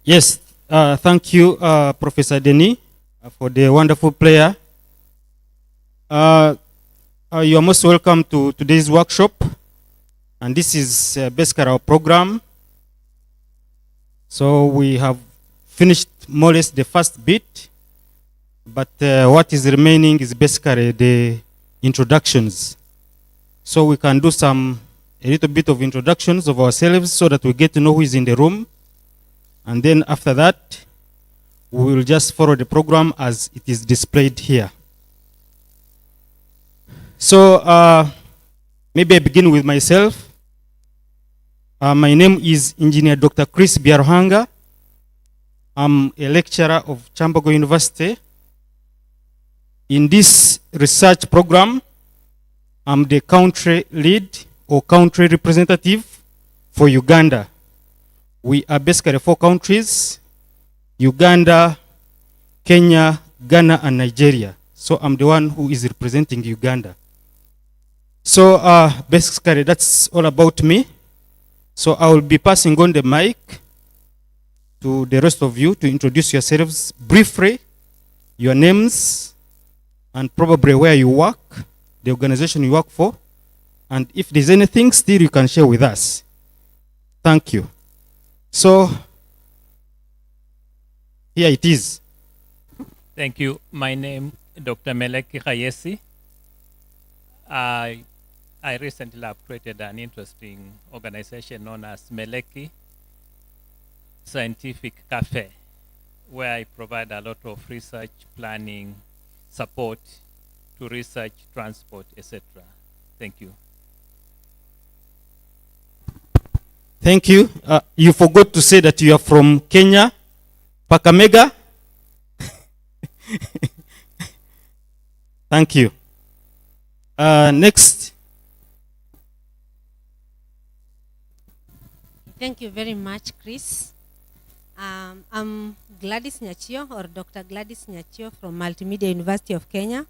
Yes, thank you, Professor Denis, for the wonderful prayer. You are most welcome to today's workshop. And this is basically our program. So we have finished more or less the first bit, but what is remaining is basically the introductions. So we can do a little bit of introductions of ourselves so that we get to know who is in the room. And then after that, we will just follow the program as it is displayed here. So maybe I begin with myself. My name is Engineer Dr. Chris Biaruhanga. I'm a lecturer of Kyambogo University. In this research program, I'm the country lead or country representative for Uganda. We are basically 4 countries: Uganda, Kenya, Ghana, and Nigeria. So I'm the one who is representing Uganda. So basically that's all about me. So I will be passing on the mic to the rest of you to introduce yourselves briefly, your names, and probably where you work, the organization you work for, and if there's anything still you can share with us. Thank you. So here it is. Thank you. My name is Dr. Meleki Kayesi. I recently have created an interesting organization known as Meleki Scientific Cafe, where I provide a lot of research, planning, support to research, transport, etc. Thank you. Thank you. You forgot to say that you are from Kenya, Kakamega. Thank you. Next. Thank you very much, Chris. I'm Gladys Nyachio, or Dr. Gladys Nyachio from Multimedia University of Kenya.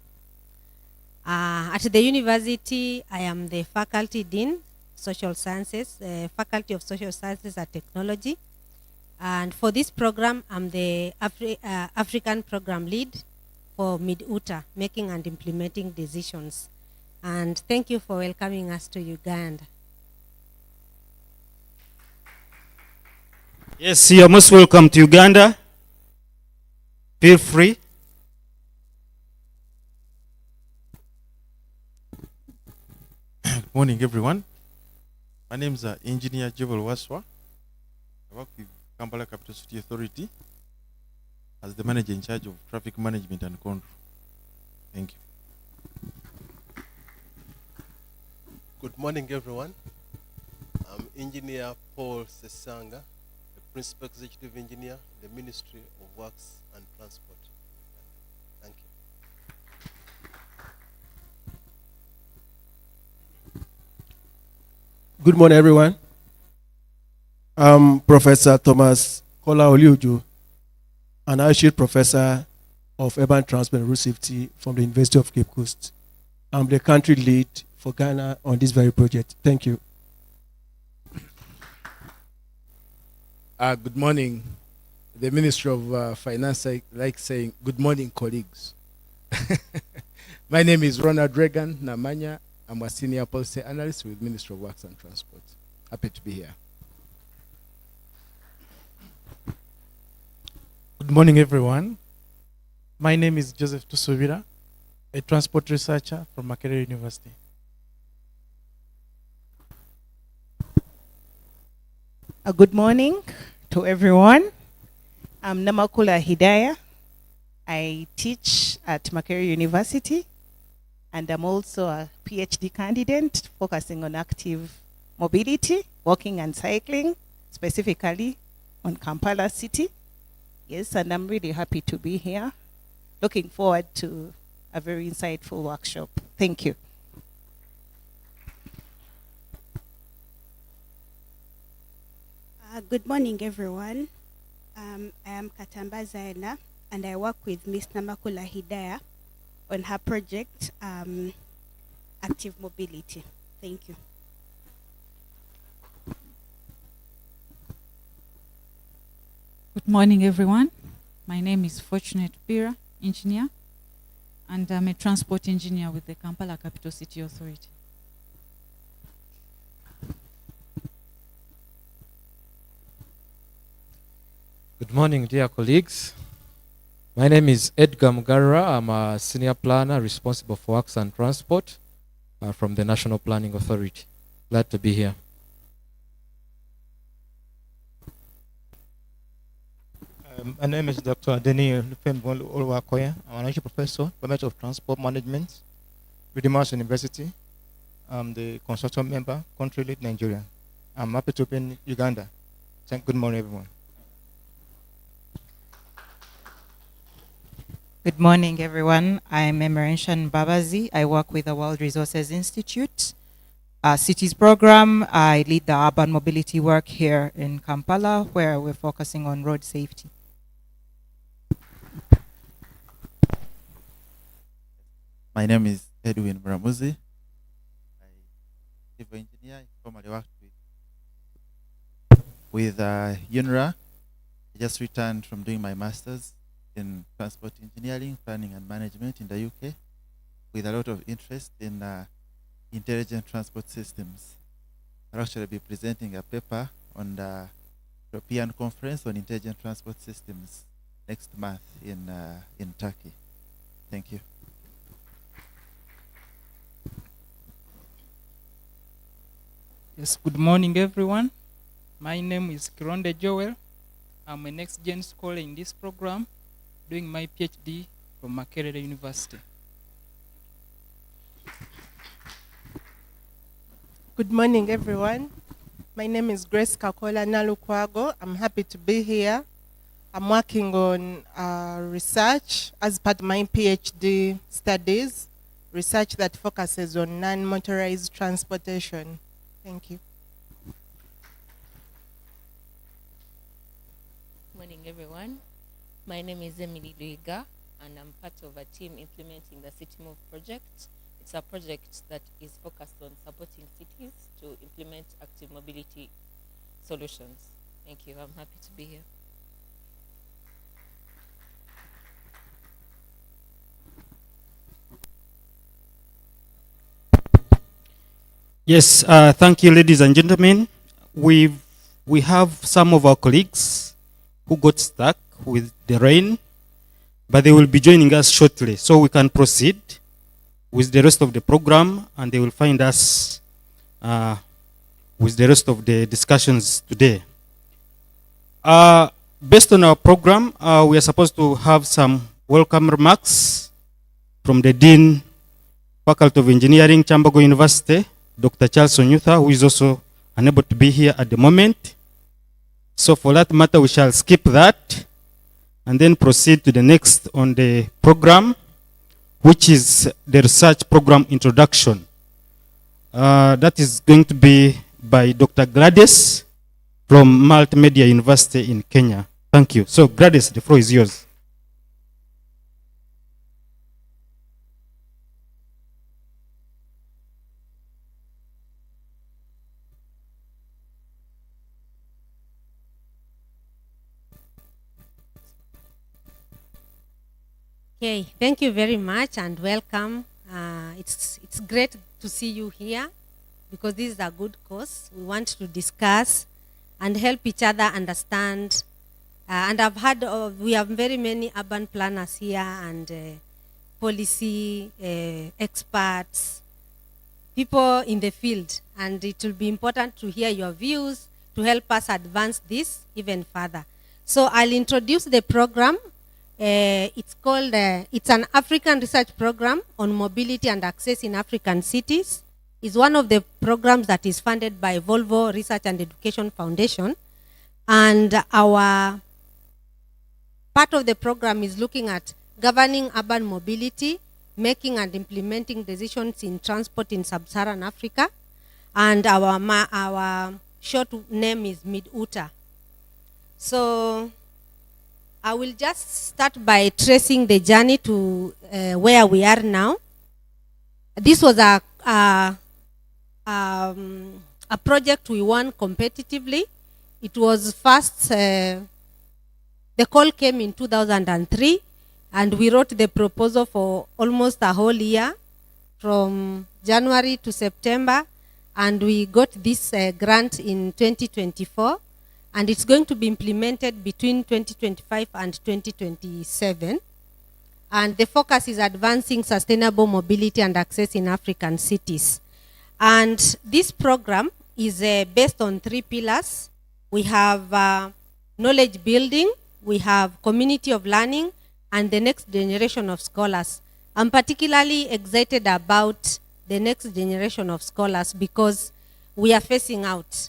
At the university, I am the faculty dean, Social Sciences, Faculty of Social Sciences and Technology. And for this program, I'm the African program lead for MID-UTA, Making and Implementing Decisions. And thank you for welcoming us to Uganda. Yes, you are most welcome to Uganda. Feel free. Good morning, everyone. My name is Engineer Jebel Waswa. I work with Kampala Capital City Authority as the manager in charge of traffic management and control. Thank you. Good morning, everyone. I'm Engineer Paul Sesanga, the Principal Executive Engineer in the Ministry of Works and Transport. Thank you. Good morning, everyone. I'm Professor Thomas Kola Oliuju, an Associate Professor of Urban Transport and Road Safety from the University of Cape Coast. I'm the country lead for Ghana on this very project. Thank you. Good morning. The Ministry of Finance, I like saying good morning, colleagues. My name is Ronald Reagan Namanya. I'm a senior policy analyst with Ministry of Works and Transport. Happy to be here. Good morning, everyone. My name is Joseph Tusubira, a transport researcher from Makerere University. Good morning to everyone. I'm Namakula Hidaya. I teach at Makerere University, and I'm also a PhD candidate focusing on active mobility, walking and cycling, specifically on Kampala City. Yes, and I'm really happy to be here. Looking forward to a very insightful workshop. Thank you. Good morning, everyone. I am Katamba Zaina, and I work with Ms. Namakula Hidaya on her project, Active Mobility. Thank you. Good morning, everyone. My name is Fortunate Pira, engineer, and I'm a transport engineer with the Kampala Capital City Authority. Good morning, dear colleagues. My name is Edgar Mugarura. I'm a senior planner responsible for works and transport from the National Planning Authority. Glad to be here. My name is Dr. Denis Olwakoya. I'm an associate professor, Department of Transport Management, Multimedia University. I'm the consortium member, country lead Nigeria. I'm happy to be in Uganda. Good morning, everyone. Good morning, everyone. I'm Emerenshan Babazi. I work with the World Resources Institute Cities program. I lead the urban mobility work here in Kampala, where we're focusing on road safety. My name is Edwin Muramuzi. I'm a civil engineer. I formerly worked with UNRA. I just returned from doing my master's in transport engineering, planning and management in the UK, with a lot of interest in intelligent transport systems. I'll actually be presenting a paper on the European Conference on Intelligent Transport Systems next month in Turkey. Thank you. Yes, good morning, everyone. My name is Kironde Joel. I'm a next-gen scholar in this program, doing my PhD from Makerere University. Good morning, everyone. My name is Grace Kakola Nalukwago. I'm happy to be here. I'm working on research as part of my PhD studies, research that focuses on non-motorized transportation. Thank you. Good morning, everyone. My name is MID-UTA, and I'm part of a team implementing the City Move project. It's a project that is focused on supporting cities to implement active mobility solutions. Thank you. I'm happy to be here. Yes, thank you, ladies and gentlemen. We have some of our colleagues who got stuck with the rain, but they will be joining us shortly, so we can proceed with the rest of the program, and they will find us with the rest of the discussions today. Based on our program, we are supposed to have some welcome remarks from the Dean, Faculty of Engineering, Kyambogo University, Dr. Charles Onyutha, who is also unable to be here at the moment. So for that matter, we shall skip that and then proceed to the next on the program, which is the research program introduction. That is going to be by Dr. Gladys from Multimedia University in Kenya. Thank you. So Gladys, the floor is yours. Okay, thank you very much and welcome. It's great to see you here because this is a good course. We want to discuss and help each other understand. And I've heard we have very many urban planners here and policy experts, people in the field, and it will be important to hear your views to help us advance this even further. So I'll introduce the program. It's called, it's an African research program on mobility and access in African cities. It's one of the programs that is funded by Volvo Research and Education Foundation. And our part of the program is looking at governing urban mobility, making and implementing decisions in transport in Sub-Saharan Africa. And our short name is MID-UTA. So I will just start by tracing the journey to where we are now. This was a project we won competitively. It was first The call came in 2003, and we wrote the proposal for almost a whole year, from January to September, and we got this grant in 2024, and it's going to be implemented between 2025 and 2027. And the focus is advancing sustainable mobility and access in African cities. And this program is based on 3 pillars. We have knowledge building, we have community of learning, and the next generation of scholars. I'm particularly excited about the next generation of scholars because we are facing out.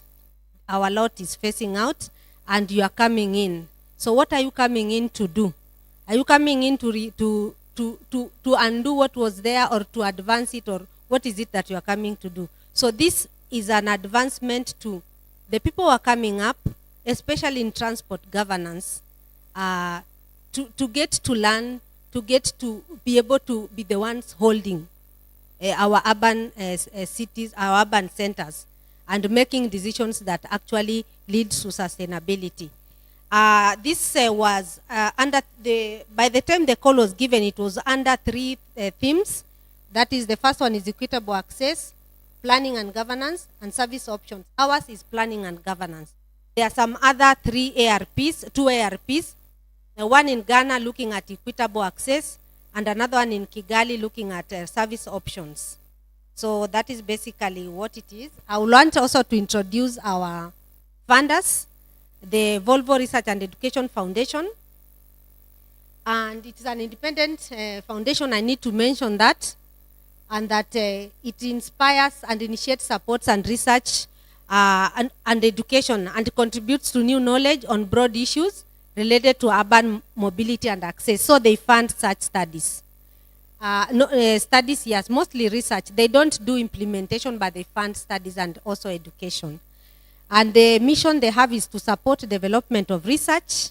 Our lot is facing out, and you are coming in. So what are you coming in to do? Are you coming in to undo what was there, or to advance it, or what is it that you are coming to do? So this is an advancement to the people who are coming up, especially in transport governance, to get to learn, to get to be able to be the ones holding our urban cities, our urban centers, and making decisions that actually lead to sustainability. This was under by the time the call was given, it was under 3 themes. That is, the first one is equitable access, planning and governance, and service options. Ours is planning and governance. There are some other 2 ARPs, one in Ghana looking at equitable access, and another one in Kigali looking at service options. So that is basically what it is. I would want also to introduce our funders, the Volvo Research and Education Foundation. And it is an independent foundation, I need to mention that, and that it inspires and initiates supports and research and education, and contributes to new knowledge on broad issues related to urban mobility and access. So they fund such studies. Studies, yes, mostly research. They don't do implementation, but they fund studies and also education. And the mission they have is to support development of research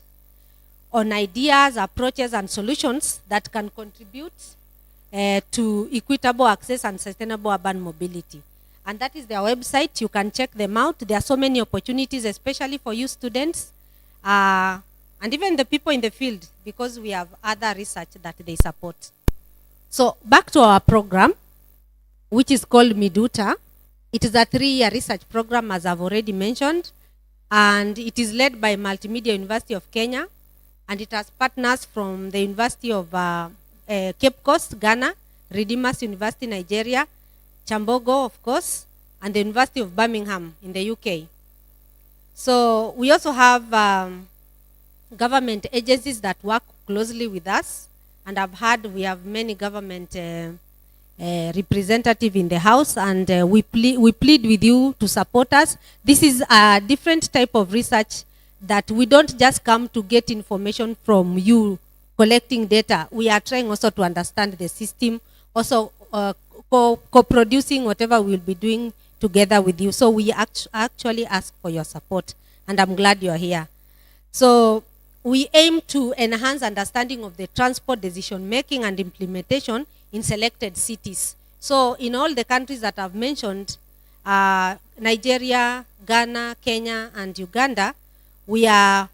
on ideas, approaches, and solutions that can contribute to equitable access and sustainable urban mobility. And that is their website. You can check them out. There are so many opportunities, especially for you students, and even the people in the field, because we have other research that they support. So back to our program, which is called MID-UTA. It is a 3-year research program, as I've already mentioned, and it is led by Multimedia University of Kenya, and it has partners from the University of Cape Coast, Ghana, Redeemers University, Nigeria, Kyambogo, of course, and the University of Birmingham in the UK. So we also have government agencies that work closely with us, and I've heard we have many government representative in the house, and we plead with you to support us. This is a different type of research that we don't just come to get information from you collecting data. We are trying also to understand the system, also co-producing whatever we'll be doing together with you. So we actually ask for your support, and I'm glad you're here. So we aim to enhance understanding of the transport decision making and implementation in selected cities. So in all the countries that I've mentioned, Nigeria, Ghana, Kenya, and Uganda, we are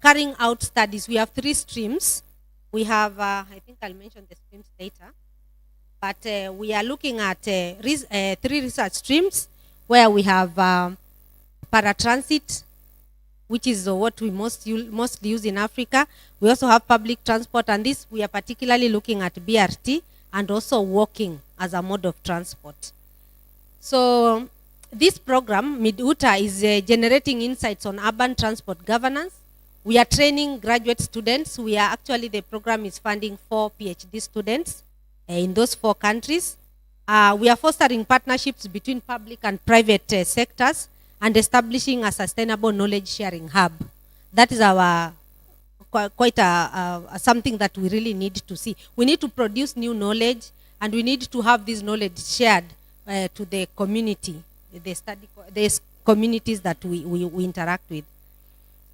carrying out studies. We have 3 streams. We have, I think I'll mention the streams later, but we are looking at 3 research streams where we have paratransit, which is what we mostly use in Africa. We also have public transport, and this we are particularly looking at BRT and also walking as a mode of transport. So this program, MID-UTA, is generating insights on urban transport governance. We are training graduate students. The program is funding 4 PhD students in those 4 countries. We are fostering partnerships between public and private sectors, and establishing a sustainable knowledge sharing hub. That is our something that we really need to see. We need to produce new knowledge, and we need to have this knowledge shared to the community, the communities that we interact with.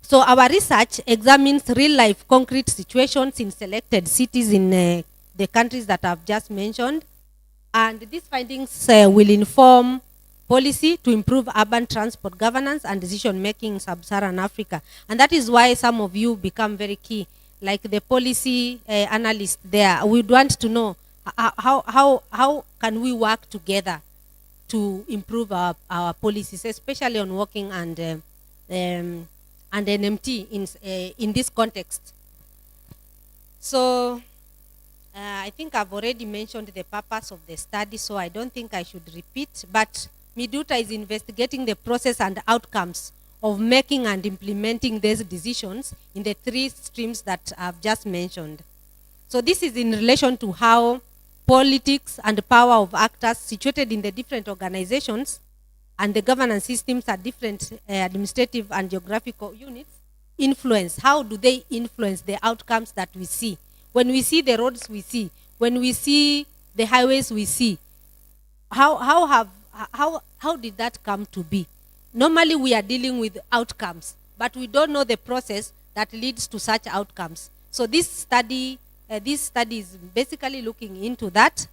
So our research examines real-life concrete situations in selected cities in the countries that I've just mentioned, and these findings will inform policy to improve urban transport governance and decision-making in Sub-Saharan Africa. And that is why some of you become very key, like the policy analyst there. We want to know how can we work together to improve our policies, especially on working and NMT in this context. So I think I've already mentioned the purpose of the study, so I don't think I should repeat, but MID-UTA is investigating the process and outcomes of making and implementing these decisions in the 3 streams that I've just mentioned. So this is in relation to how politics and the power of actors situated in the different organizations and the governance systems at different administrative and geographical units influence. How do they influence the outcomes that we see? When we see the roads we see, when we see the highways we see, how did that come to be? Normally we are dealing with outcomes, but we don't know the process that leads to such outcomes. So this study is basically looking into that.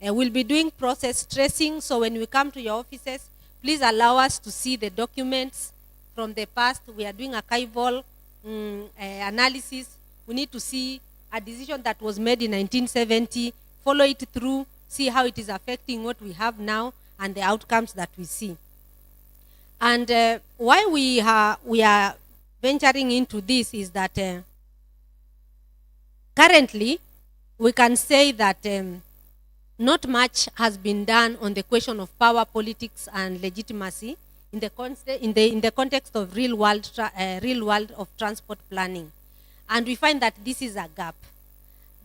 We'll be doing process tracing, so when we come to your offices, please allow us to see the documents from the past. We are doing archival analysis. We need to see a decision that was made in 1970, follow it through, see how it is affecting what we have now and the outcomes that we see. And why we are venturing into this is that currently we can say that not much has been done on the question of power, politics, and legitimacy in the context of real world of transport planning. And we find that this is a gap.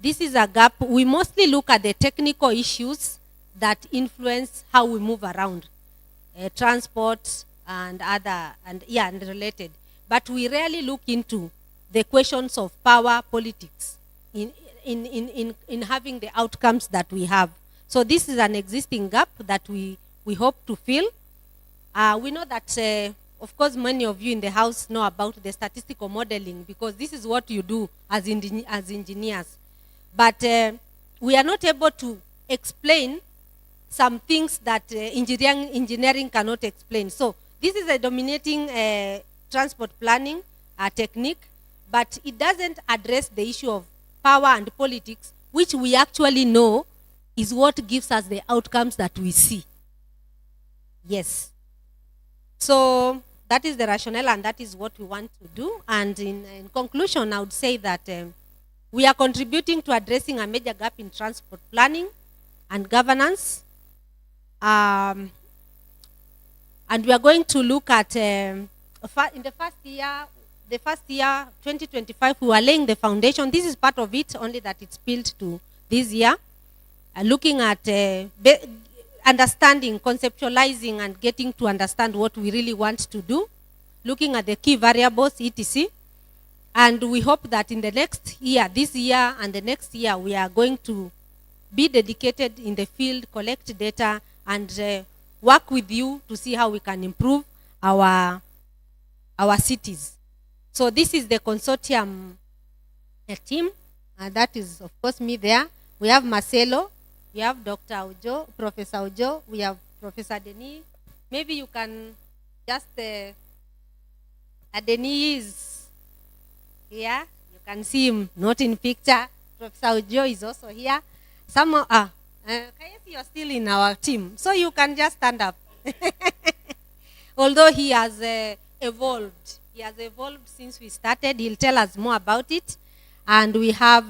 This is a gap. We mostly look at the technical issues that influence how we move around, transport and and related. But we rarely look into the questions of power, politics in having the outcomes that we have. So this is an existing gap that we hope to fill. We know that of course, many of you in the house know about the statistical modeling because this is what you do as engineers. But we are not able to explain some things that engineering cannot explain. So this is a dominating transport planning technique, but it doesn't address the issue of power and politics, which we actually know is what gives us the outcomes that we see. Yes. So that is the rationale, and that is what we want to do. And in conclusion, I would say that we are contributing to addressing a major gap in transport planning and governance. And we are going to look at, in the first year, 2025, we were laying the foundation. This is part of it, only that it's built to this year. Looking at understanding, conceptualizing, and getting to understand what we really want to do, looking at the key variables, etc. And we hope that in the next year, this year and the next year, we are going to be dedicated in the field, collect data, and work with you to see how we can improve our cities. So this is the consortium team, and that is, of course, me there. We have Marcelo. We have Dr. Ojo, Professor Ojo. We have Professor Denis. Maybe you can just, Denis is here. You can see him not in picture. Professor Ojo is also here. Kayesi, you're still in our team, so you can just stand up. Although he has evolved. He has evolved since we started. He'll tell us more about it. And we have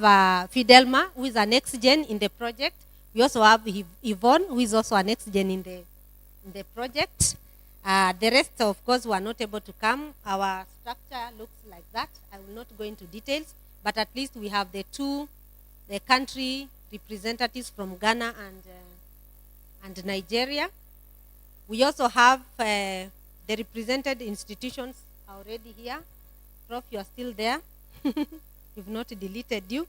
Fidelma, who is an next-gen in the project. We also have Yvonne, who is also an next-gen in the project. The rest, of course, were not able to come. Our structure looks like that. I will not go into details, but at least we have the country representatives from Ghana and Nigeria. We also have the represented institutions already here. Prof, you are still there. We've not deleted you.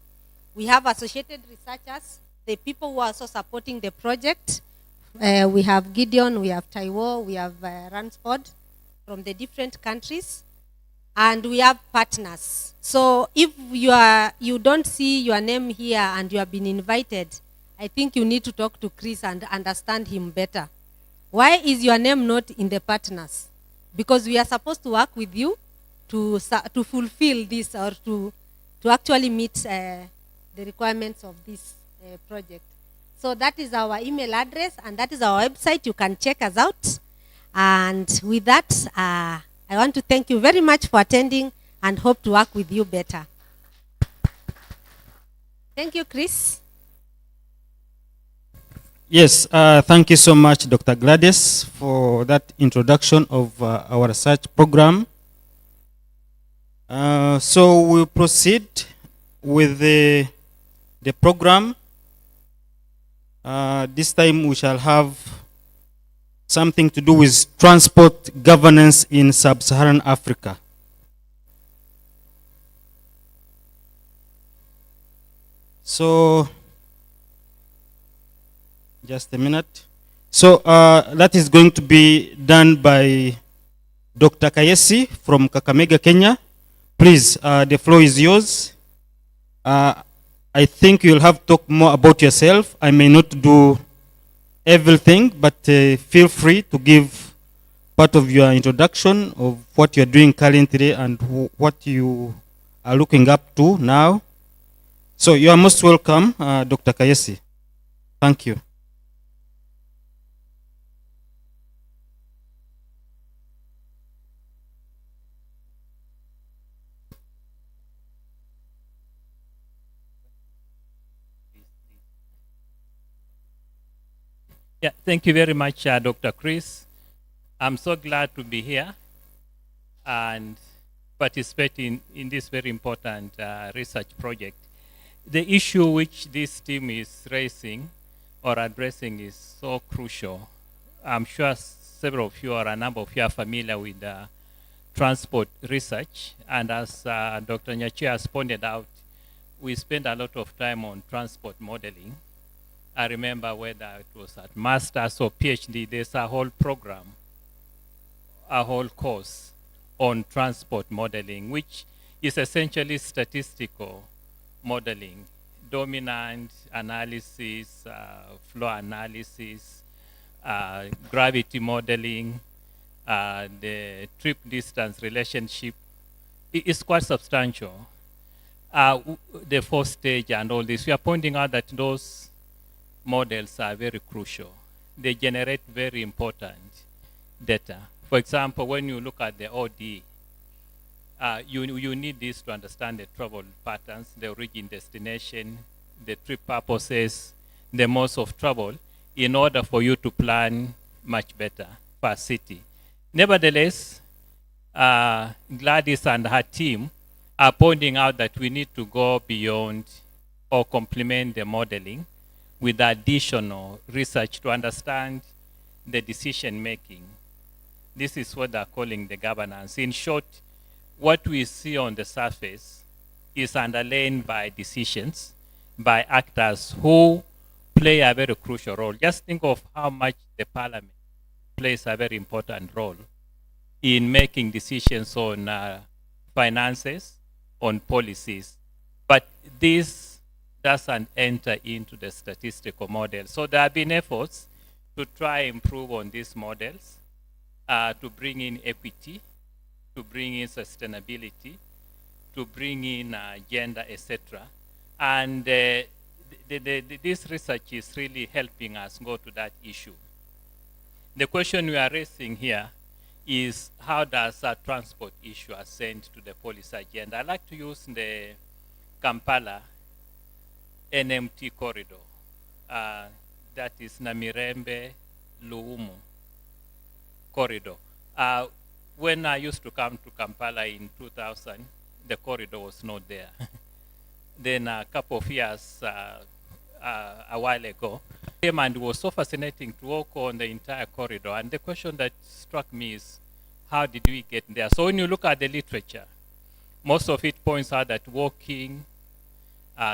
We have associated researchers, the people who are also supporting the project. We have Gideon, we have Taiwo, we have Ransford from the different countries, and we have partners. So if you don't see your name here and you have been invited, I think you need to talk to Chris and understand him better. Why is your name not in the partners? Because we are supposed to work with you to fulfill this, or to actually meet the requirements of this project. So that is our email address, and that is our website. You can check us out. And with that, I want to thank you very much for attending and hope to work with you better. Thank you, Chris. Yes, thank you so much, Dr. Gladys, for that introduction of our research program. So we'll proceed with the program. This time we shall have something to do with transport governance in Sub-Saharan Africa. So, just a minute. So that is going to be done by Dr. Kayesi from Kakamega, Kenya. Please, the floor is yours. I think you'll have to talk more about yourself. I may not do everything, but feel free to give part of your introduction of what you're doing currently and what you are looking up to now. So you are most welcome, Dr. Kayesi. Thank you. Yeah, thank you very much, Dr. Chris. I'm so glad to be here and participate in this very important research project. The issue which this team is raising or addressing is so crucial. I'm sure several of you or a number of you are familiar with transport research, and as Dr. Nyachia has pointed out, we spend a lot of time on transport modeling. I remember whether it was at master's or PhD, there's a whole program, a whole course on transport modeling, which is essentially statistical modeling, dominant analysis, flow analysis, gravity modeling, the trip distance relationship. It's quite substantial. The fourth stage and all this, we are pointing out that those models are very crucial. They generate very important data. For example, when you look at the OD, you need this to understand the travel patterns, the origin, destination, the trip purposes, the modes of travel, in order for you to plan much better for a city. Nevertheless, Gladys and her team are pointing out that we need to go beyond or complement the modeling with additional research to understand the decision making. This is what they're calling the governance. In short, what we see on the surface is underlain by decisions by actors who play a very crucial role. Just think of how much the parliament plays a very important role in making decisions on finances, on policies. But this doesn't enter into the statistical model. So there have been efforts to try and improve on these models, to bring in equity, to bring in sustainability, to bring in gender, etc. And this research is really helping us go to that issue. The question we are raising here is, how does a transport issue ascend to the policy agenda? I'd like to use the Kampala NMT corridor, that is Namirembe Luumu corridor. When I used to come to Kampala in 2000, the corridor was not there. Then a couple of years, a while ago, came and it was so fascinating to walk on the entire corridor. And the question that struck me is, how did we get there? So when you look at the literature, most of it points out that walking,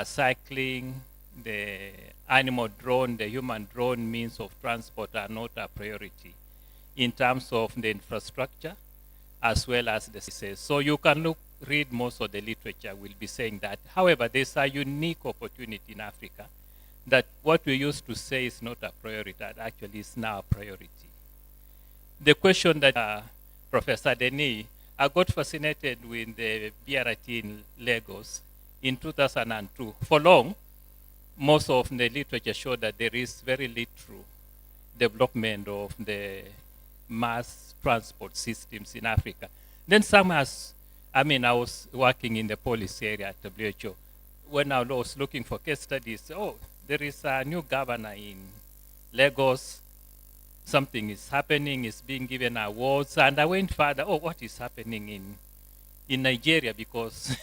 cycling, the animal drone, the human drone means of transport are not a priority in terms of the infrastructure as well as the services. So you can read most of the literature will be saying that. However, there's a unique opportunity in Africa that what we used to say is not a priority, that actually is now a priority. the question that Professor Denis, I got fascinated with the BRT in Lagos in 2002. For long, most of the literature showed that there is very little development of the mass transport systems in Africa. Then I was working in the policy area at WHO. When I was looking for case studies, there is a new governor in Lagos, something is happening, is being given awards, and I went further, what is happening in Nigeria? Because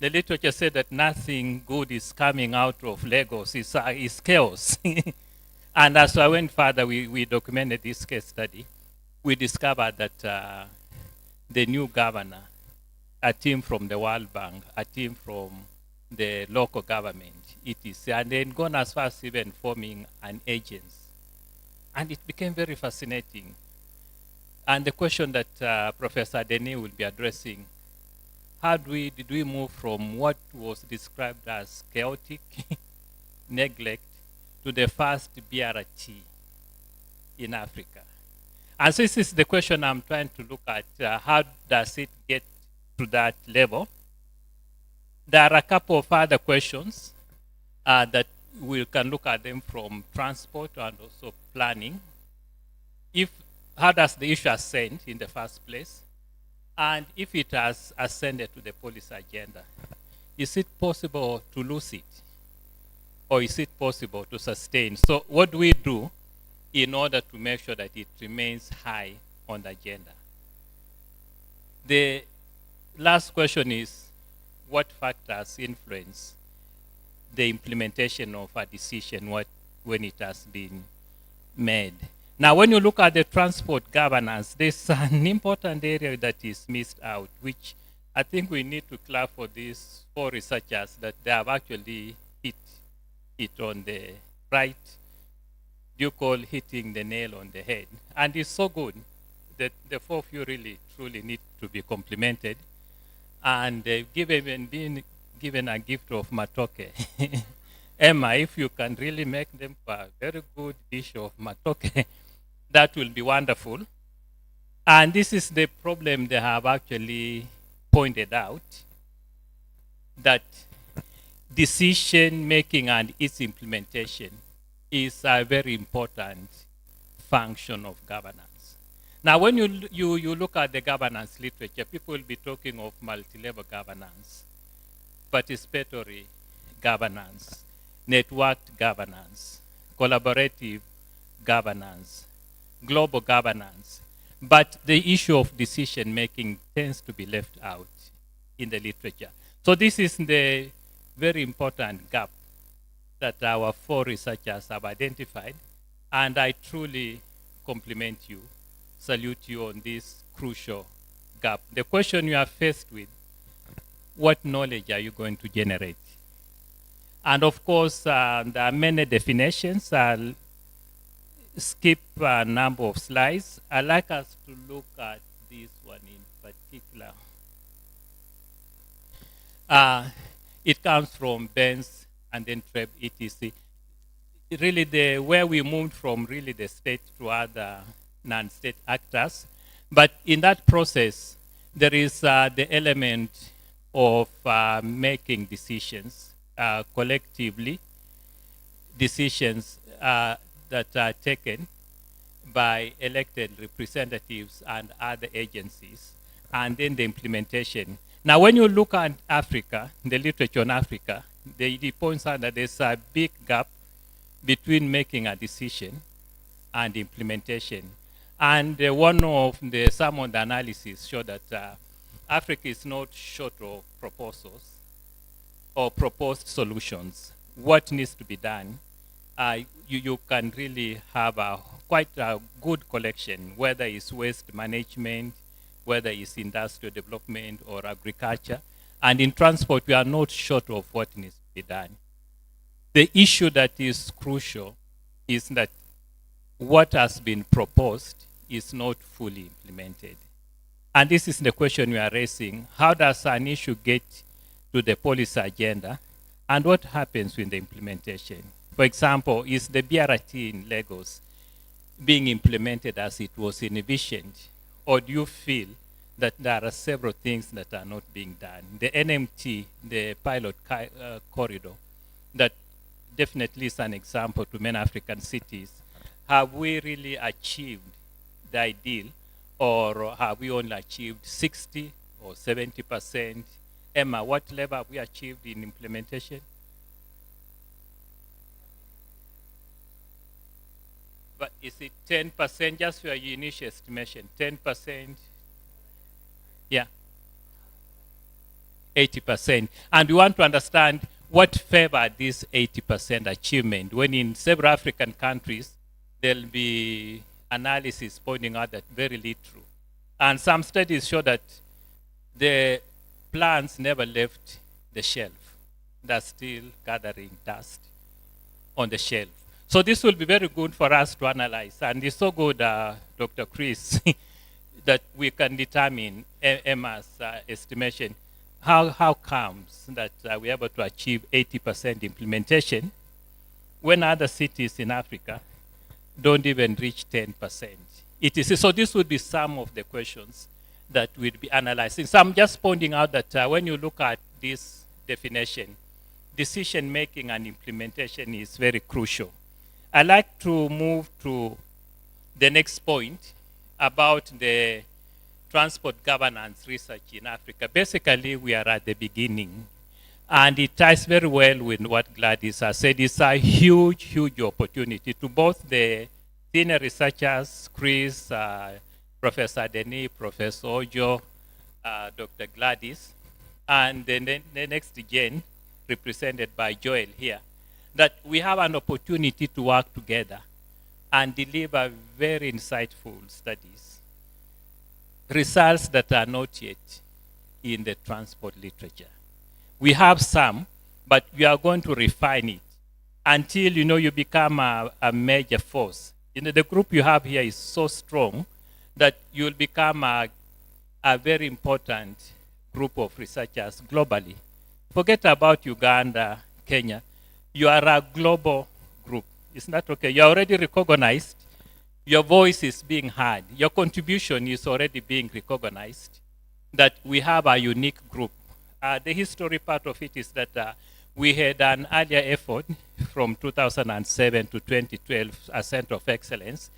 the literature said that nothing good is coming out of Lagos, it's chaos. And as I went further, we documented this case study. We discovered that the new governor, a team from the World Bank, a team from the local government, etc., and then gone as far as even forming an agency. And it became very fascinating. And the question that Professor Denis will be addressing, did we move from what was described as chaotic neglect to the first BRT in Africa? And so this is the question I'm trying to look at. How does it get to that level? There are a couple of other questions that we can look at them from transport and also planning. How does the issue ascend in the first place? And if it has ascended to the policy agenda, is it possible to lose it? Or is it possible to sustain? So what do we do in order to make sure that it remains high on the agenda? The last question is, what factors influence the implementation of a decision when it has been made? Now, when you look at the transport governance, there's an important area that is missed out, which I think we need to clap for these 4 researchers that they have actually hit it on the right. You call hitting the nail on the head. And it's so good that the 4 of you really, truly need to be complimented. And being given a gift of matoke. Emma, if you can really make them a very good dish of matoke, that will be wonderful. And this is the problem they have actually pointed out, that decision making and its implementation is a very important function of governance. Now, when you look at the governance literature, people will be talking of multi-level governance, participatory governance, networked governance, collaborative governance, global governance. But the issue of decision making tends to be left out in the literature. So this is the very important gap that our 4 researchers have identified. And I truly compliment you, salute you on this crucial gap. The question you are faced with, what knowledge are you going to generate? And of course, there are many definitions. I'll skip a number of slides. I'd like us to look at this one in particular. It comes from Benz and then Treb, etc. Really, where we moved from really the state to other non-state actors. But in that process, there is the element of making decisions collectively, decisions that are taken by elected representatives and other agencies, and then the implementation. Now, when you look at Africa, the literature on Africa, it points out that there's a big gap between making a decision and implementation. And some of the analysis show that Africa is not short of proposals or proposed solutions. What needs to be done? You can really have quite a good collection, whether it's waste management, whether it's industrial development or agriculture. And in transport, we are not short of what needs to be done. The issue that is crucial is that what has been proposed is not fully implemented. And this is the question we are raising. How does an issue get to the policy agenda? And what happens with the implementation? For example, is the BRT in Lagos, being implemented as it was envisioned? Or do you feel that there are several things that are not being done? The NMT, the pilot corridor, that definitely is an example to many African cities. Have we really achieved the ideal, or have we only achieved 60 or 70%? Emma, what level have we achieved in implementation? But is it 10%, just your initial estimation, 10%? Yeah. 80%. And we want to understand what favored this 80% achievement, when in several African countries, there'll be analysis pointing out that very little. And some studies show that the plants never left the shelf. They're still gathering dust on the shelf. So this will be very good for us to analyze. And it's so good, Dr. Chris, that we can determine Emma's estimation. How comes that we're able to achieve 80% implementation when other cities in Africa don't even reach 10%? It is, so this would be some of the questions that we'll be analyzing. So I'm just pointing out that when you look at this definition, decision making and implementation is very crucial. I'd like to move to the next point about the transport governance research in Africa. Basically, we are at the beginning, and it ties very well with what Gladys has said. It's a huge, huge opportunity to both the senior researchers, Chris, Professor Denis, Professor Ojo, Dr. Gladys, and then the next gen, represented by Joel here, that we have an opportunity to work together and deliver very insightful studies, results that are not yet in the transport literature. We have some, but we are going to refine it until you become a major force. The group you have here is so strong that you'll become a very important group of researchers globally. Forget about Uganda, Kenya. You are a global group. Isn't that okay? You're already recognized. Your voice is being heard. Your contribution is already being recognized. That we have a unique group. The history part of it is that we had an earlier effort from 2007 to 2012, a Center of Excellence.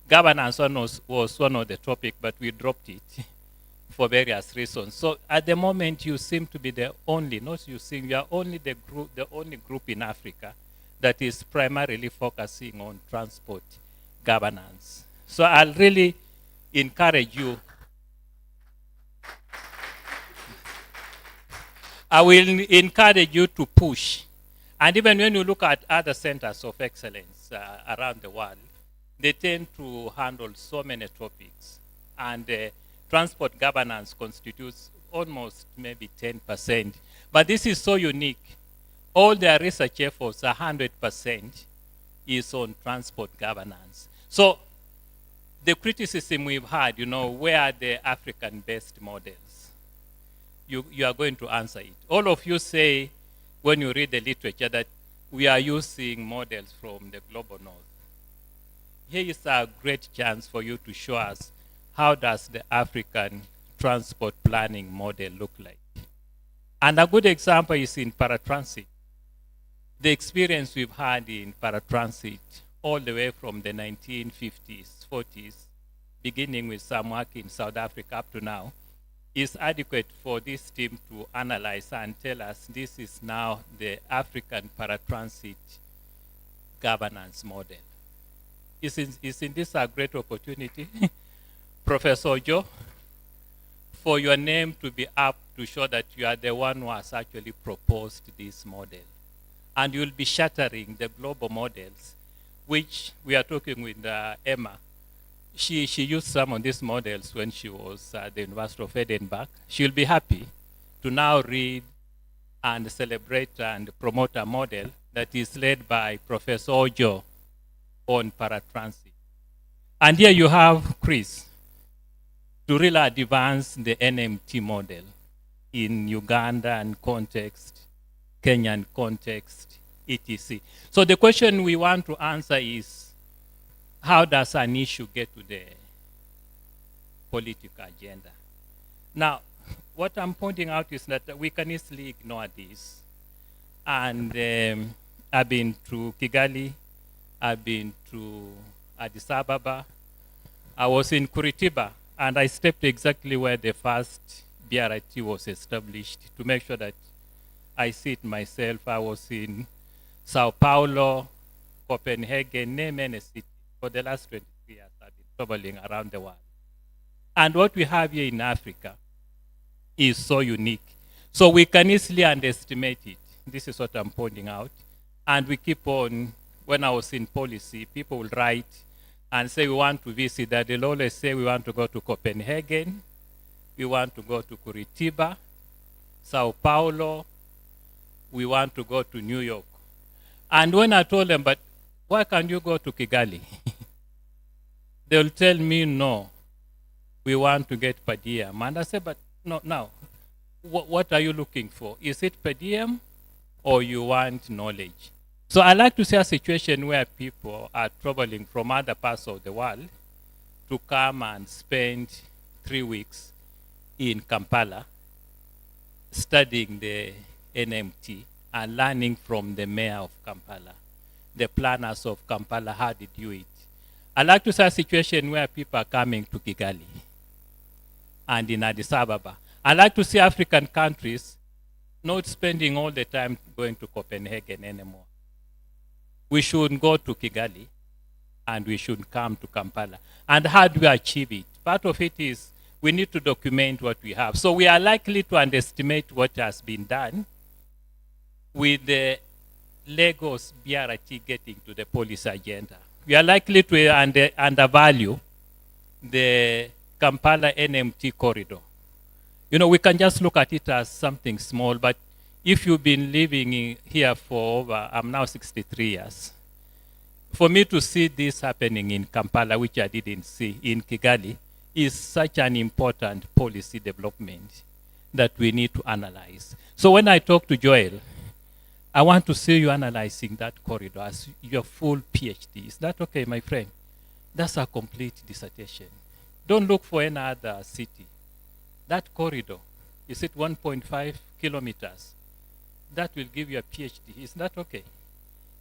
Governance was one of the topics, but we dropped it for various reasons. So at the moment, you seem to be the only, not you seem, you are only the only group in Africa that is primarily focusing on transport governance. So I'll really encourage you. I will encourage you to push. And even when you look at other centers of excellence around the world, they tend to handle so many topics. And transport governance constitutes almost maybe 10%. But this is so unique. All their research efforts, 100%, is on transport governance. So the criticism we've had, where are the African-based models? You are going to answer it. All of you say, when you read the literature, that we are using models from the global north. Here is a great chance for you to show us how does the African transport planning model look like. And a good example is in paratransit. The experience we've had in paratransit all the way from the 1950s, 40s, beginning with some work in South Africa up to now, is adequate for this team to analyze and tell us this is now the African paratransit governance model. Isn't this a great opportunity, Professor Joe, for your name to be up to show that you are the one who has actually proposed this model? And you'll be shattering the global models, which we are talking with Emma. She used some of these models when she was at the University of Edinburgh. She'll be happy to now read and celebrate and promote a model that is led by Professor Ojo on paratransit. And here you have Chris to really advance the NMT model in Ugandan context, Kenyan context, etc. So the question we want to answer is, how does an issue get to the political agenda? Now, what I'm pointing out is that we can easily ignore this. And I've been to Kigali, I've been to Addis Ababa, I was in Curitiba, and I stepped exactly where the first BRT was established to make sure that I see it myself. I was in Sao Paulo, Copenhagen, name any city. For the last 23 years, I've been traveling around the world. And what we have here in Africa is so unique. So we can easily underestimate it. This is what I'm pointing out. And we keep on, when I was in policy, people will write and say we want to visit that. They'll always say we want to go to Copenhagen, we want to go to Curitiba, Sao Paulo, we want to go to New York. And when I told them, but why can't you go to Kigali? They'll tell me, no, we want to get per diem. And I say, but no, now, what are you looking for? Is it per diem or you want knowledge? So I like to see a situation where people are traveling from other parts of the world to come and spend 3 weeks in Kampala studying the NMT and learning from the mayor of Kampala, the planners of Kampala, how they do it. I like to see a situation where people are coming to Kigali and in Addis Ababa. I like to see African countries not spending all the time going to Copenhagen anymore. We should go to Kigali and we should come to Kampala. And how do we achieve it? Part of it is we need to document what we have. So we are likely to underestimate what has been done with the Lagos BRT getting to the policy agenda. We are likely to undervalue the Kampala NMT corridor. You know, we can just look at it as something small, but if you've been living here for over, I'm now 63 years, for me to see this happening in Kampala, which I didn't see in Kigali, is such an important policy development that we need to analyze. So when I talk to Joel, I want to see you analyzing that corridor as your full PhD. Is that okay, my friend? That's a complete dissertation. Don't look for any other city. That corridor, is it 1.5 kilometers? That will give you a PhD. Is that okay?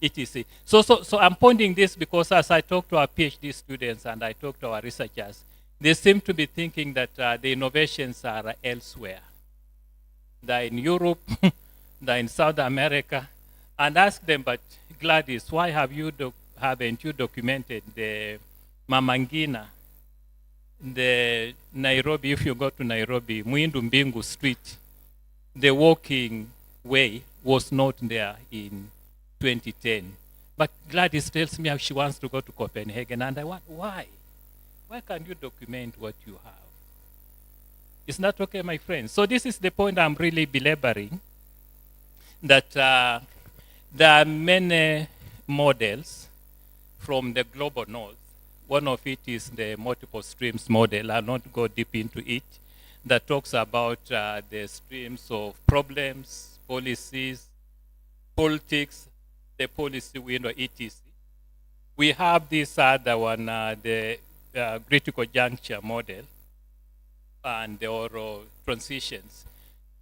It is. So I'm pointing this because as I talk to our PhD students and I talk to our researchers, they seem to be thinking that the innovations are elsewhere. They're in Europe, they're in South America, and ask them, but Gladys, why haven't you documented the Mamangina, the Nairobi, if you go to Nairobi, Mwindu Mbingu Street, the walking way was not there in 2010. But Gladys tells me how she wants to go to Copenhagen, and I want, why? Why can't you document what you have? Is that okay, my friends? So this is the point I'm really belaboring, that there are many models from the global north. One of it is the multiple streams model. I'll not go deep into it. That talks about the streams of problems, policies, politics, the policy window, etc. We have this other one, the critical juncture model and the oral transitions.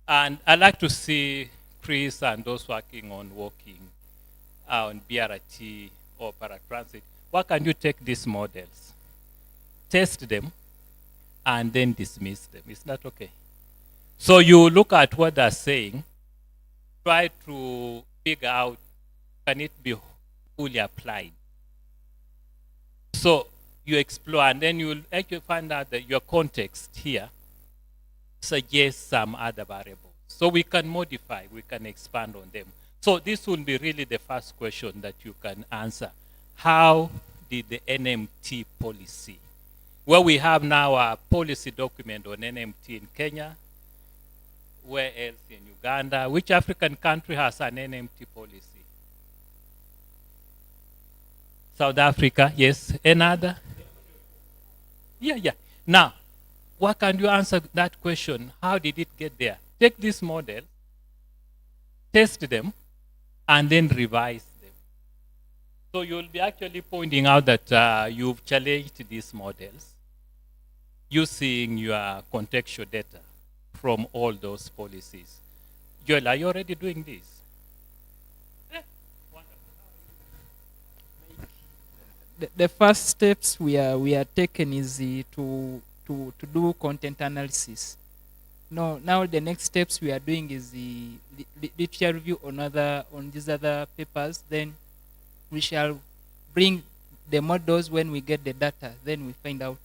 And I like to see Chris and those working on walking on BRT or paratransit. Why can you take these models, test them, and then dismiss them? Is that okay? So you look at what they're saying, try to figure out, can it be fully applied? So you explore, and then you'll actually find out that your context here suggests some other variables. So we can modify, we can expand on them. So this will be really the first question that you can answer. How did the NMT policy, where we have now a policy document on NMT in Kenya, where else in Uganda, which African country has an NMT policy? South Africa, yes. Another? Yeah. Now, why can't you answer that question? How did it get there? Take this model, test them, and then revise them. So you'll be actually pointing out that you've challenged these models using your contextual data from all those policies. Joel, are you already doing this? The first steps we are taking is to do content analysis. Now the next steps we are doing is the literature review on these other papers. Then we shall bring the models when we get the data. Then we find out.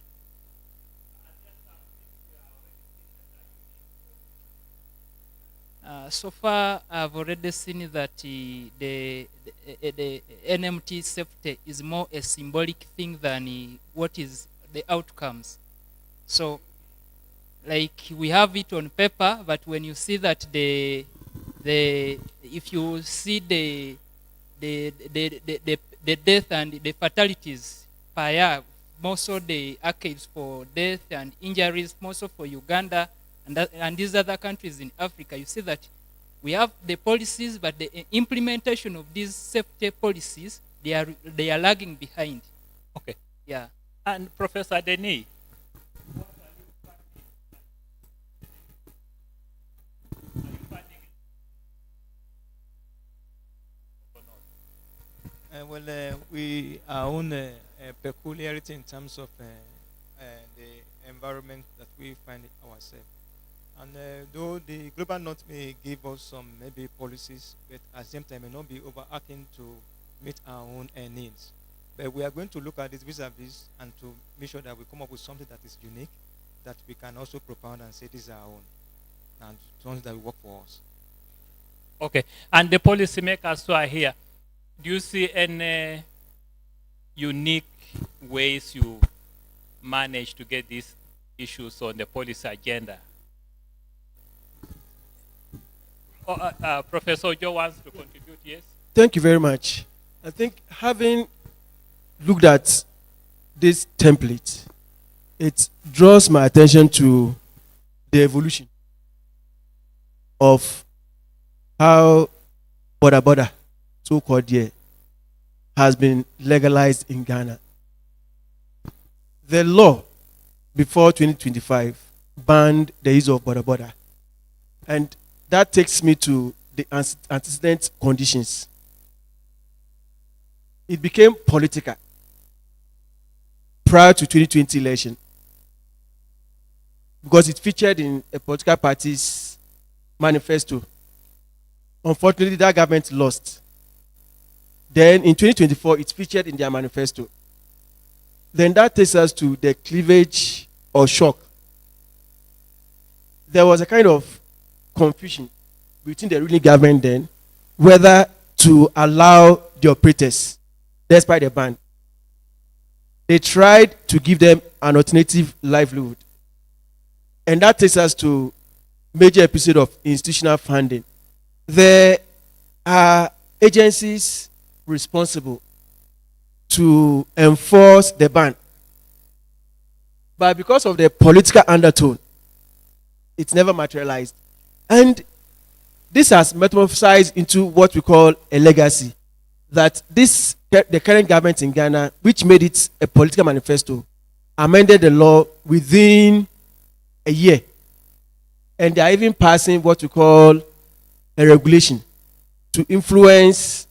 So far, I've already seen that the NMT safety is more a symbolic thing than what is the outcomes. So, like we have it on paper, but when you see that if you see the death and the fatalities per year, more so the archives for death and injuries, more so for Uganda and these other countries in Africa, you see that we have the policies, but the implementation of these safety policies, they are lagging behind. Okay. Yeah. And Professor Denis, we are on a peculiarity in terms of the environment that we find ourselves. And though the global north may give us some maybe policies, but at the same time may not be overarching to meet our own needs. But we are going to look at this vis-a-vis and to make sure that we come up with something that is unique, that we can also propound and say this is our own, and something that will work for us. Okay, and the policymakers who are here, do you see any unique ways you manage to get these issues on the policy agenda? Professor Joe wants to contribute, yes? Thank you very much. I think having looked at this template, it draws my attention to the evolution of how border, so-called here, has been legalized in Ghana. The law before 2025 banned the use of border. And that takes me to the antecedent conditions. It became political prior to 2020 election because it featured in a political party's manifesto. Unfortunately, that government lost. Then in 2024, it featured in their manifesto. Then that takes us to the cleavage or shock. There was a kind of confusion between the ruling government then whether to allow the operators despite the ban. They tried to give them an alternative livelihood. And that takes us to major episode of institutional funding. There are agencies responsible to enforce the ban. But because of the political undertone, it's never materialized. And this has metamorphosized into what we call a legacy. That the current government in Ghana, which made it a political manifesto, amended the law within a year. And they are even passing what we call a regulation to influence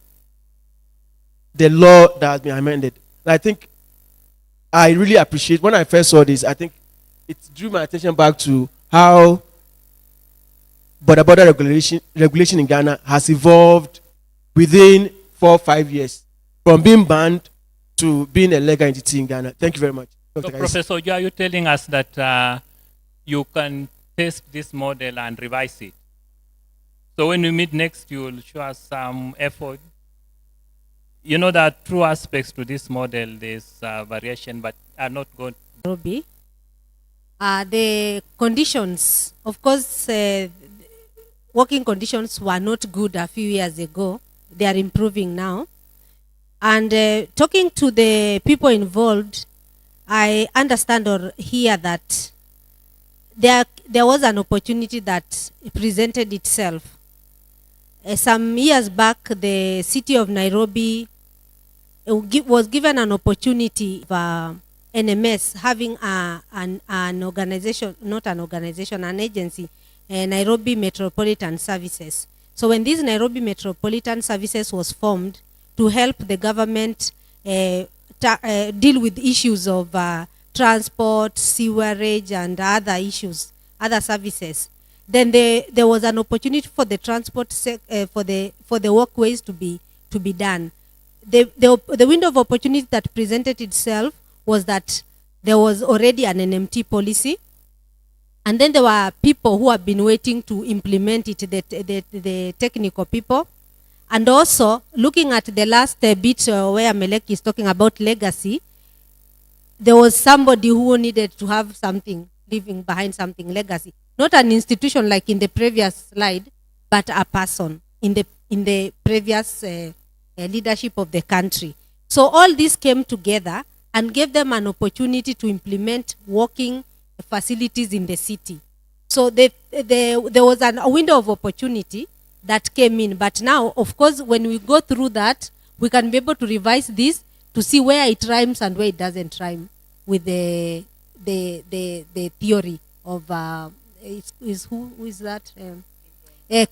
the law that has been amended. And I think I really appreciate, when I first saw this, I think it drew my attention back to how border regulation in Ghana has evolved within 4 or 5 years from being banned to being a legal entity in Ghana. Thank you very much. So Professor Joe, are you telling us that you can test this model and revise it? So when we meet next, you will show us some effort. You know that true aspects to this model, there's variation, but are not going to be. The conditions, of course, working conditions were not good a few years ago. They are improving now. And talking to the people involved, I understand or hear that there was an opportunity that presented itself. Some years back, the city of Nairobi was given an opportunity of NMS having an organization, not an organization, an agency, Nairobi Metropolitan Services. So when this Nairobi Metropolitan Services was formed to help the government deal with issues of transport, sewerage, and other issues, other services, then there was an opportunity for the transport for the walkways to be done. The window of opportunity that presented itself was that there was already an NMT policy, and then there were people who have been waiting to implement it, the technical people. And also, looking at the last bit where Melek is talking about legacy, there was somebody who needed to have something, leaving behind something, legacy. Not an institution like in the previous slide, but a person in the previous leadership of the country. So all this came together and gave them an opportunity to implement walking facilities in the city. So there was a window of opportunity that came in. But now, of course, when we go through that, we can be able to revise this to see where it rhymes and where it doesn't rhyme with the theory of who is that?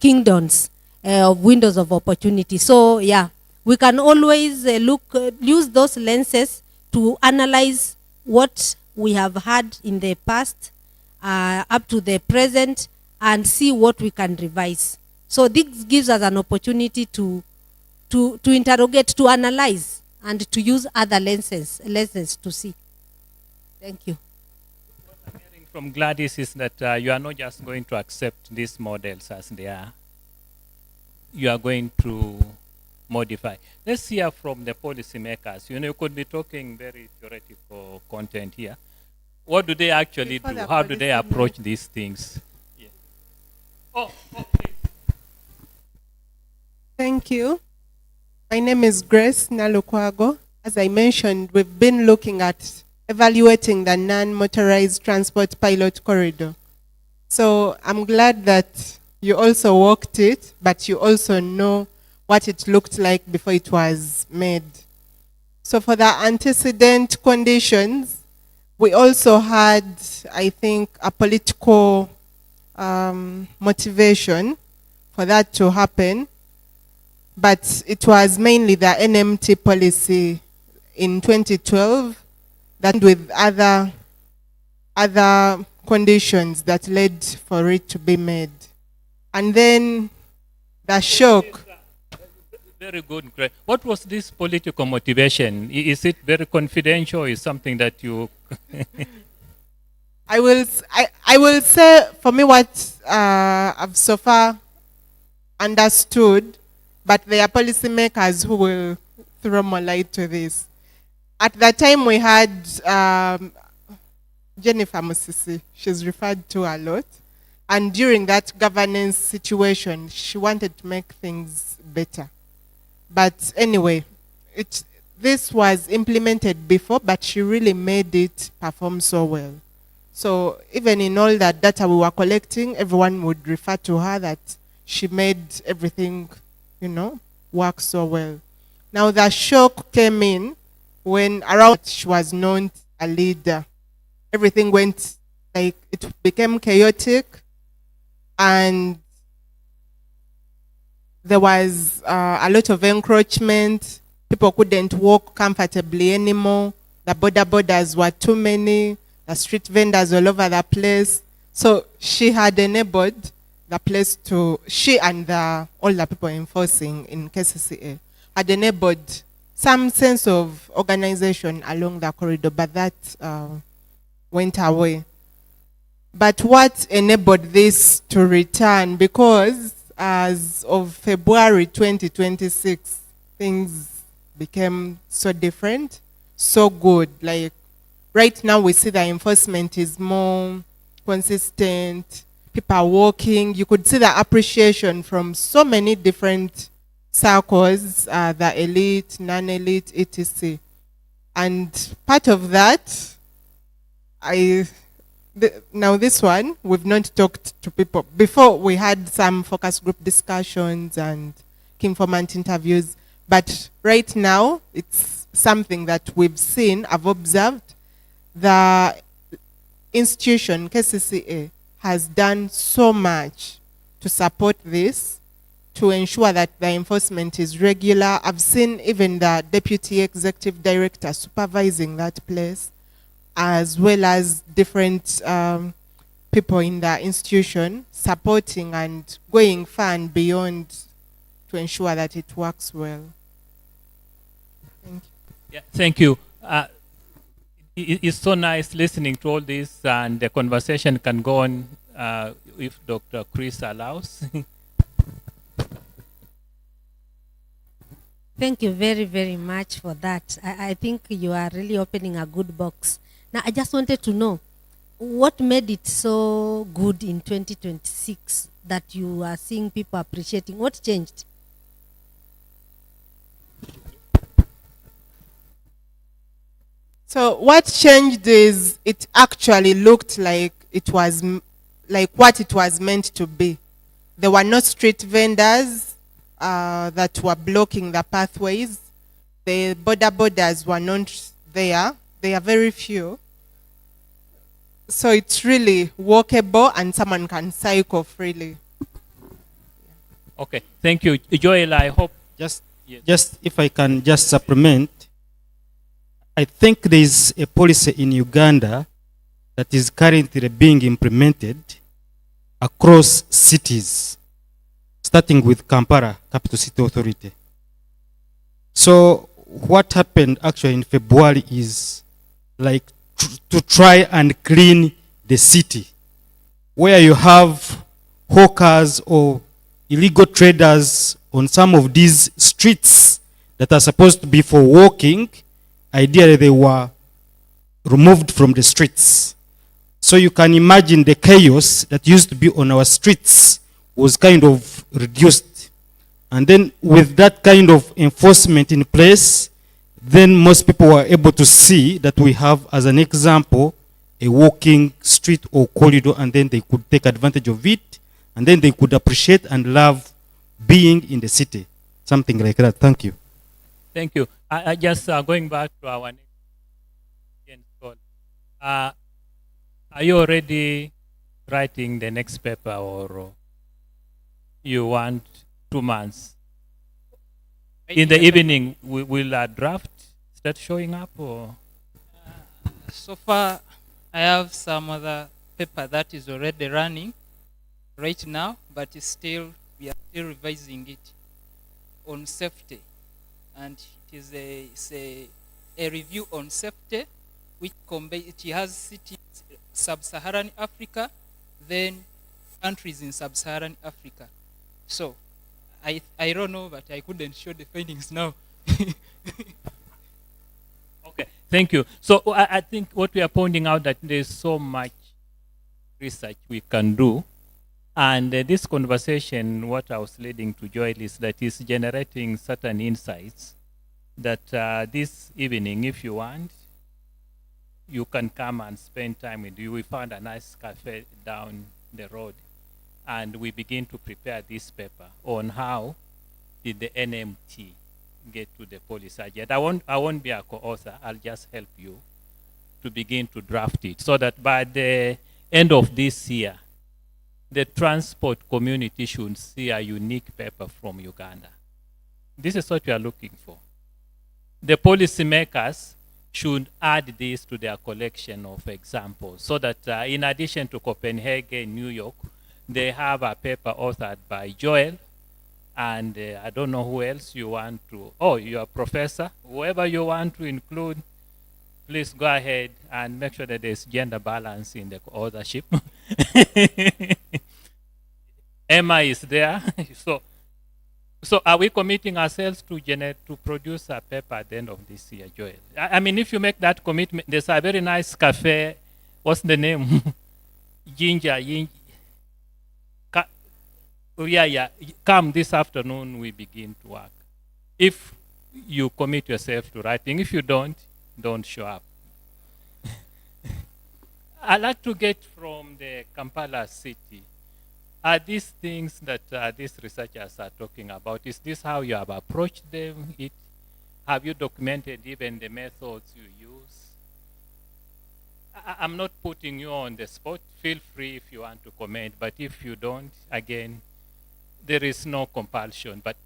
Kingdoms of windows of opportunity. So yeah, we can always use those lenses to analyze what we have had in the past up to the present and see what we can revise. So this gives us an opportunity to interrogate, to analyze, and to use other lenses to see. Thank you. What I'm hearing from Gladys is that you are not just going to accept these models as they are. You are going to modify. Let's hear from the policymakers. You could be talking very theoretical content here. What do they actually do? How do they approach these things? Yeah. Oh, please. Thank you. My name is Grace Nalukwago. As I mentioned, we've been looking at evaluating the non-motorized transport pilot corridor. So I'm glad that you also walked it, but you also know what it looked like before it was made. So for the antecedent conditions, we also had, I think, a political motivation for that to happen. But it was mainly the NMT policy in 2012 that with other conditions that led for it to be made. And then the shock. Very good, great. What was this political motivation? Is it very confidential? Is something that you... I will say, for me, what I've so far understood, but there are policymakers who will throw more light to this. At that time, we had Jennifer Musisi. She's referred to a lot. And during that governance situation, she wanted to make things better. But anyway, this was implemented before, but she really made it perform so well. So even in all that data we were collecting, everyone would refer to her that she made everything, work so well. Now the shock came in when around she was not a leader. Everything went, it became chaotic, and there was a lot of encroachment. People couldn't walk comfortably anymore. The borders were too many. The street vendors all over the place. So she had enabled the place she and all the people enforcing in KCCA had enabled some sense of organization along the corridor, but that went away. But what enabled this to return, because as of February 2026, things became so different, so good. Like right now we see the enforcement is more consistent, people are walking. You could see the appreciation from so many different circles, the elite, non-elite, etc. And part of that, now this one, we've not talked to people. Before we had some focus group discussions and key informant interviews, but right now it's something that we've seen, I've observed. The institution, KCCA, has done so much to support this, to ensure that the enforcement is regular. I've seen even the deputy executive director supervising that place, as well as different people in the institution supporting and going far and beyond to ensure that it works well. Thank you. Yeah, thank you. It's so nice listening to all this, and the conversation can go on if Dr. Chris allows. Thank you very, very much for that. I think you are really opening a good box. Now, I just wanted to know, what made it so good in 2026 that you are seeing people appreciating? What changed? So what changed is it actually looked like it was like what it was meant to be. There were no street vendors that were blocking the pathways. The borders were not there. They are very few. So it's really walkable and someone can cycle freely. Okay, thank you. Joel, I hope. Just if I can just supplement, I think there is a policy in Uganda that is currently being implemented across cities, starting with Kampala, Capital City Authority. So what happened actually in February is like to try and clean the city, where you have hawkers or illegal traders on some of these streets that are supposed to be for walking. Ideally, they were removed from the streets. So you can imagine the chaos that used to be on our streets was kind of reduced. And then with that kind of enforcement in place, then most people were able to see that we have, as an example, a walking street or corridor, and then they could take advantage of it, and then they could appreciate and love being in the city. Something like that. Thank you. Thank you. I just going back to our next call. Are you already writing the next paper, or you want 2 months? In the evening, will a draft start showing up, or? So far, I have some other paper that is already running right now, but we are still revising it on safety. And it is a review on safety, which it has cities, Sub-Saharan Africa, then countries in Sub-Saharan Africa. So I don't know, but I couldn't show the findings now. Okay, thank you. So I think what we are pointing out that there's so much research we can do. And this conversation, what I was leading to Joel, is that is generating certain insights that this evening, if you want, you can come and spend time with you. We found a nice cafe down the road, and we begin to prepare this paper on how did the NMT get to the policy agenda. I won't be a co-author. I'll just help you to begin to draft it so that by the end of this year, the transport community should see a unique paper from Uganda. This is what we are looking for. The policymakers should add this to their collection of examples so that in addition to Copenhagen, New York, they have a paper authored by Joel, and I don't know who else you want to, you're a professor, whoever you want to include, please go ahead and make sure that there's gender balance in the authorship. Emma is there. So are we committing ourselves to produce a paper at the end of this year, Joel? I mean, if you make that commitment, there's a very nice cafe. What's the name? Ginger. Yeah. Come this afternoon, we begin to work. If you commit yourself to writing, if you don't show up. I'd like to get from the Kampala city. Are these things that these researchers are talking about, is this how you have approached them? Have you documented even the methods you use? I'm not putting you on the spot. Feel free if you want to comment, but if you don't, again, there is no compulsion. But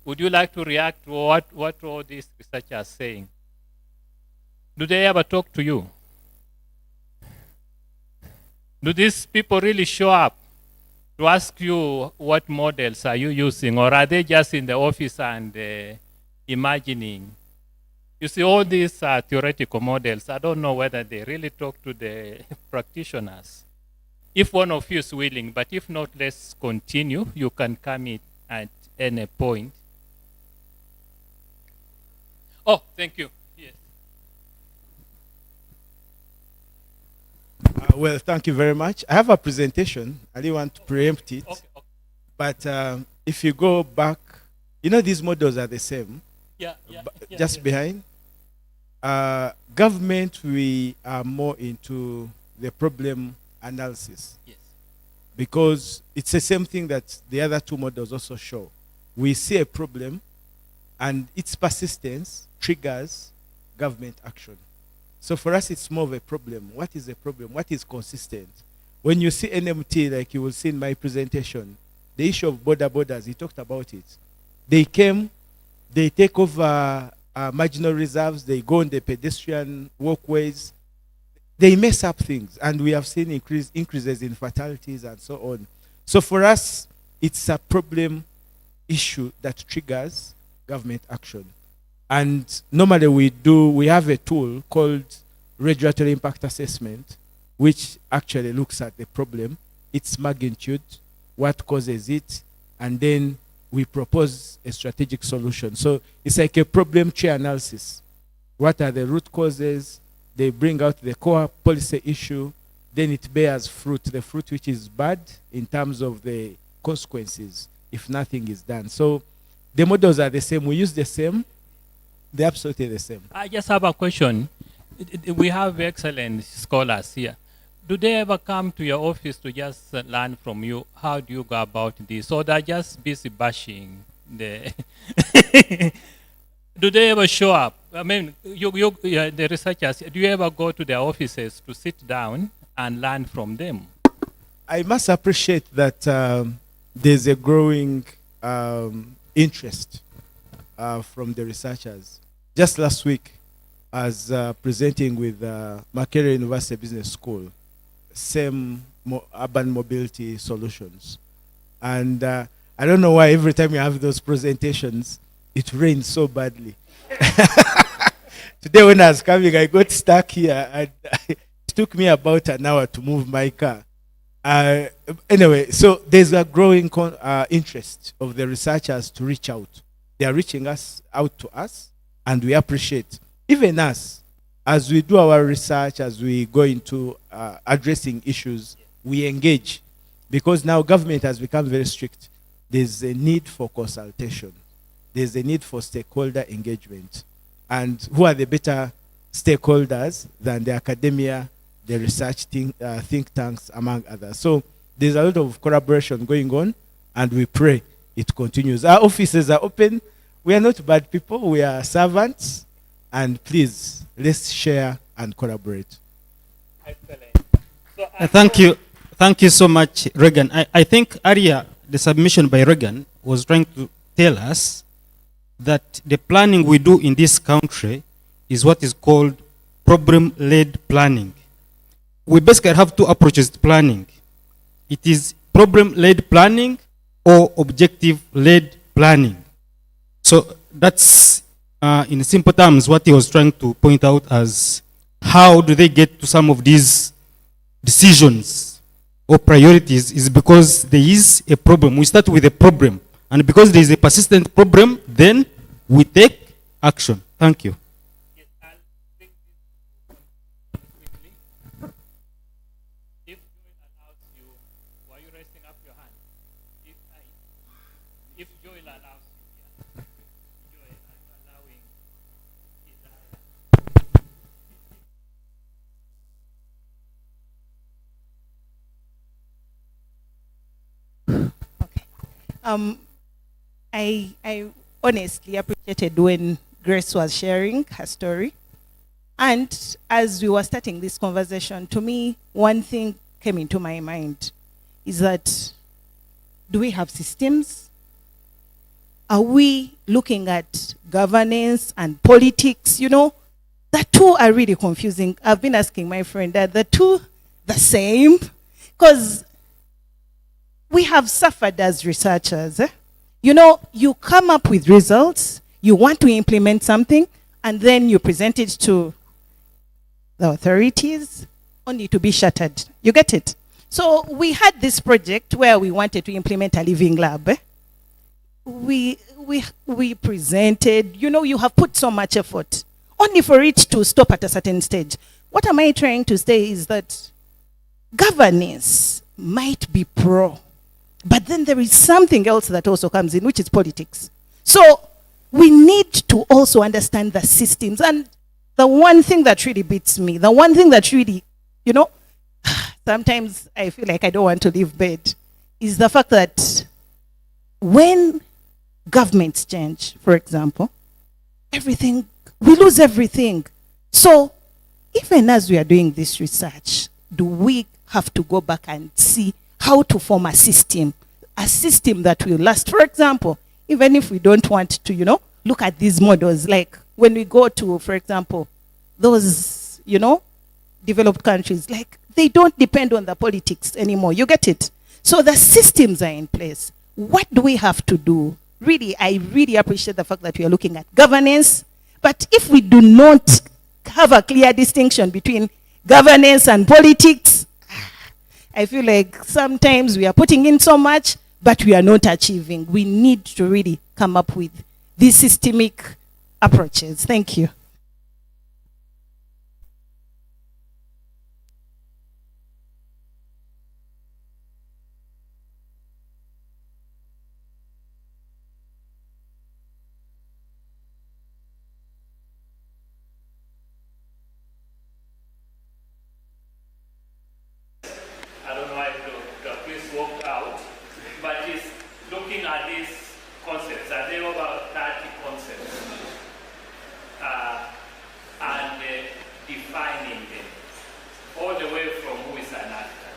would you like to react to what all these researchers are saying? Do they ever talk to you? Do these people really show up to ask you what models are you using, or are they just in the office and imagining? You see, all these theoretical models, I don't know whether they really talk to the practitioners. If one of you is willing, but if not, let's continue. You can come in at any point. Oh, thank you. Yes. Well, thank you very much. I have a presentation. I didn't want to preempt it. Okay. But if you go back, you know these models are the same. Yeah, just behind. Government, we are more into the problem analysis. Yes. Because it's the same thing that the other two models also show. We see a problem and its persistence triggers government action. So for us, it's more of a problem. What is a problem? What is consistent? When you see NMT, like you will see in my presentation, the issue of borders, he talked about it. They came, they take over marginal reserves, they go on the pedestrian walkways, they mess up things, and we have seen increases in fatalities and so on. So for us, it's a problem issue that triggers government action. And normally we have a tool called regulatory impact assessment, which actually looks at the problem, its magnitude, what causes it, and then we propose a strategic solution. So it's like a problem tree analysis. What are the root causes? They bring out the core policy issue, then it bears fruit, the fruit which is bad in terms of the consequences if nothing is done. So the models are the same. We use the same. They're absolutely the same. I just have a question. We have excellent scholars here. Do they ever come to your office to just learn from you? How do you go about this? Or they're just busy bashing the... Do they ever show up? I mean, the researchers, do you ever go to their offices to sit down and learn from them? I must appreciate that there's a growing interest from the researchers. Just last week, I was presenting with Makerere University Business School, same urban mobility solutions. And I don't know why every time you have those presentations, it rains so badly. Today when I was coming, I got stuck here, and it took me about an hour to move my car. Anyway, so there's a growing interest of the researchers to reach out. They are reaching out to us, and we appreciate. Even us, as we do our research, as we go into addressing issues, we engage. Because now government has become very strict. There's a need for consultation. There's a need for stakeholder engagement. And who are the better stakeholders than the academia, the research think tanks, among others. So there's a lot of collaboration going on, and we pray it continues. Our offices are open. We are not bad people. We are servants. And please, let's share and collaborate. Thank you. Thank you so much, Regan. I think earlier the submission by Regan was trying to tell us that the planning we do in this country is what is called problem-led planning. We basically have two approaches to planning. It is problem-led planning or objective-led planning. So that's, in simple terms, what he was trying to point out as how do they get to some of these decisions or priorities is because there is a problem. We start with a problem. And because there is a persistent problem, then we take action. Thank you. I honestly appreciated when Grace was sharing her story. And as we were starting this conversation, to me, one thing came into my mind is that, do we have systems? Are we looking at governance and politics? You know, the two are really confusing. I've been asking my friend, are the two the same? Because we have suffered as researchers. You know, you come up with results, you want to implement something, and then you present it to the authorities, only to be shattered. You get it? So we had this project where we wanted to implement a living lab. We presented, you know, you have put so much effort, only for it to stop at a certain stage. What am I trying to say is that governance might be pro, but then there is something else that also comes in, which is politics. So we need to also understand the systems. And the one thing that really beats me, the one thing that really, you know, sometimes I feel like I don't want to leave bed, is the fact that when governments change, for example, we lose everything. So even as we are doing this research, do we have to go back and see how to form a system that will last? For example, even if we don't want to, you know, look at these models, like when we go to, for example, those, you know, developed countries, like they don't depend on the politics anymore. You get it? So the systems are in place. What do we have to do? Really, I really appreciate the fact that we are looking at governance. But if we do not have a clear distinction between governance and politics, I feel like sometimes we are putting in so much, but we are not achieving. We need to really come up with these systemic approaches. Thank you. I don't know if Dr. Chris walked out, but he's looking at these concepts. I think about 30 concepts and defining them, all the way from who is an actor.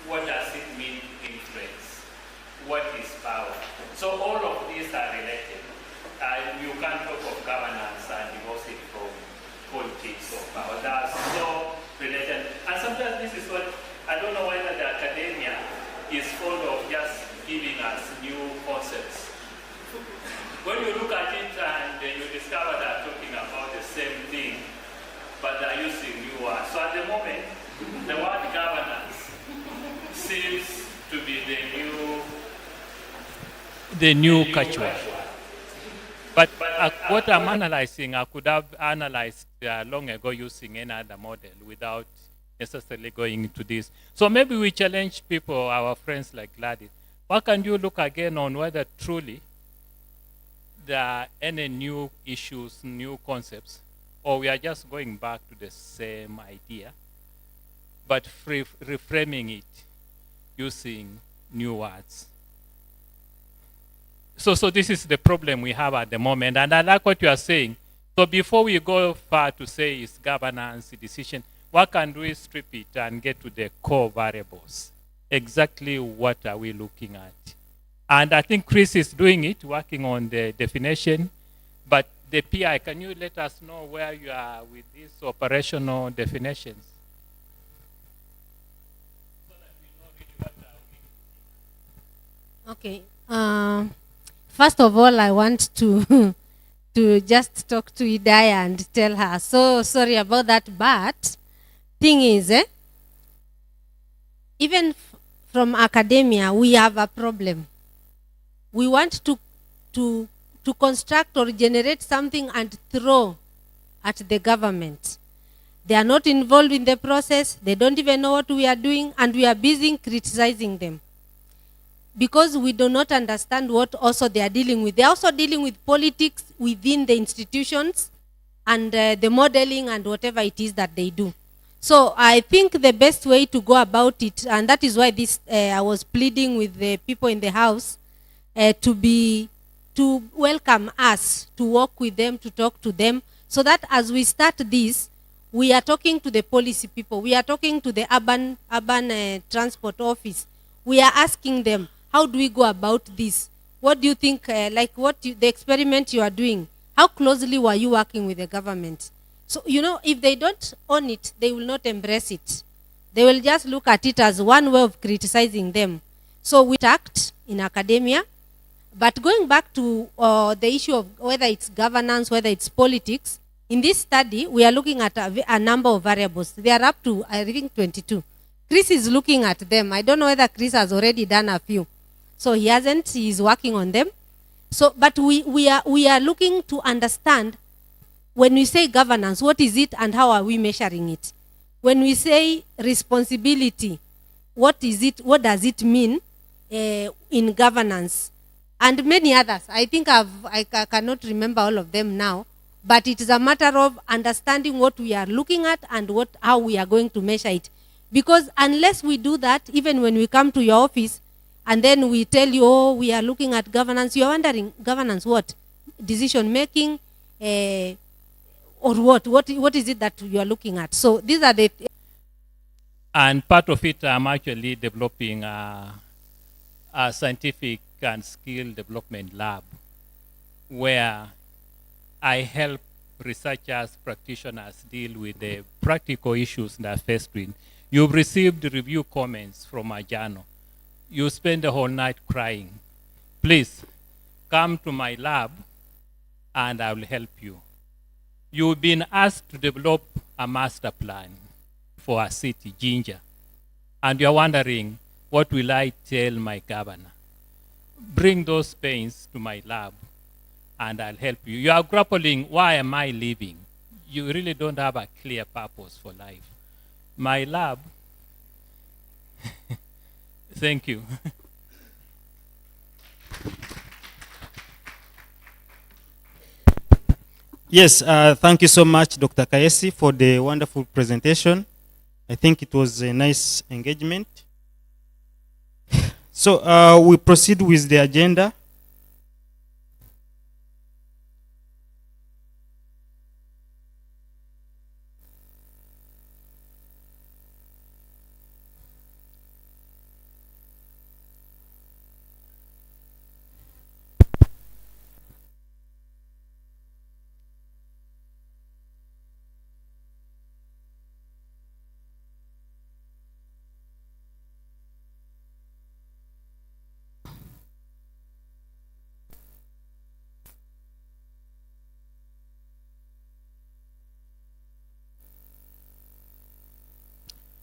What does it mean influence? What is power? So all of these are related. You can't talk of governance and divorce it from politics or power. That's so related. And sometimes this is what, I don't know whether the academia is fond of just giving us new concepts. When you look at it and you discover they're talking about the same thing, but they're using new words. So at the moment, the word governance seems to be the new catchword. But what I'm analyzing, I could have analyzed long ago using any other model without necessarily going into this. So maybe we challenge people, our friends like Gladys. Why can't you look again on whether truly there are any new issues, new concepts, or we are just going back to the same idea, but reframing it using new words. So this is the problem we have at the moment. And I like what you are saying. So before we go far to say it's governance, decision, what can we strip it and get to the core variables? Exactly what are we looking at? And I think Chris is doing it, working on the definition. But the PI, can you let us know where you are with these operational definitions? Okay. First of all, I want to to just talk to Idaya and tell her, so sorry about that, but thing is, even from academia, we have a problem. We want to construct or generate something and throw at the government. They are not involved in the process. They don't even know what we are doing, and we are busy criticizing them, because we do not understand what also they are dealing with. They are also dealing with politics within the institutions and the modeling and whatever it is that they do. So I think the best way to go about it, and that is why this I was pleading with the people in the house to to welcome us, to work with them, to talk to them, so that as we start this, we are talking to the policy people, we are talking to the urban transport office. We are asking them, how do we go about this? What do you think, the experiment you are doing, how closely were you working with the government? So, if they don't own it, they will not embrace it. They will just look at it as one way of criticizing them. So we act in academia, but going back to the issue of whether it's governance, whether it's politics, in this study, we are looking at a number of variables. They are up to, I think, 22. Chris is looking at them. I don't know whether Chris has already done a few. So he hasn't, he's working on them. So, but we are looking to understand, when we say governance, what is it and how are we measuring it? When we say responsibility, what is it, what does it mean in governance? And many others. I think I cannot remember all of them now, but it is a matter of understanding what we are looking at and how we are going to measure it. Because unless we do that, even when we come to your office and then we tell you, oh, we are looking at governance, you're wondering, governance what? Decision making, or what? What is it that you are looking at? So these are the... And part of it, I'm actually developing a scientific and skill development lab where I help researchers, practitioners deal with the practical issues that are faced with. You've received review comments from a journal. You spend the whole night crying. Please come to my lab and I will help you. You've been asked to develop a master plan for a city, Ginger. And you're wondering, what will I tell my governor? Bring those pains to my lab and I'll help you. You are grappling, why am I living? You really don't have a clear purpose for life. My lab, thank you. Yes, thank you so much, Dr. Kaesi, for the wonderful presentation. I think it was a nice engagement. So we proceed with the agenda.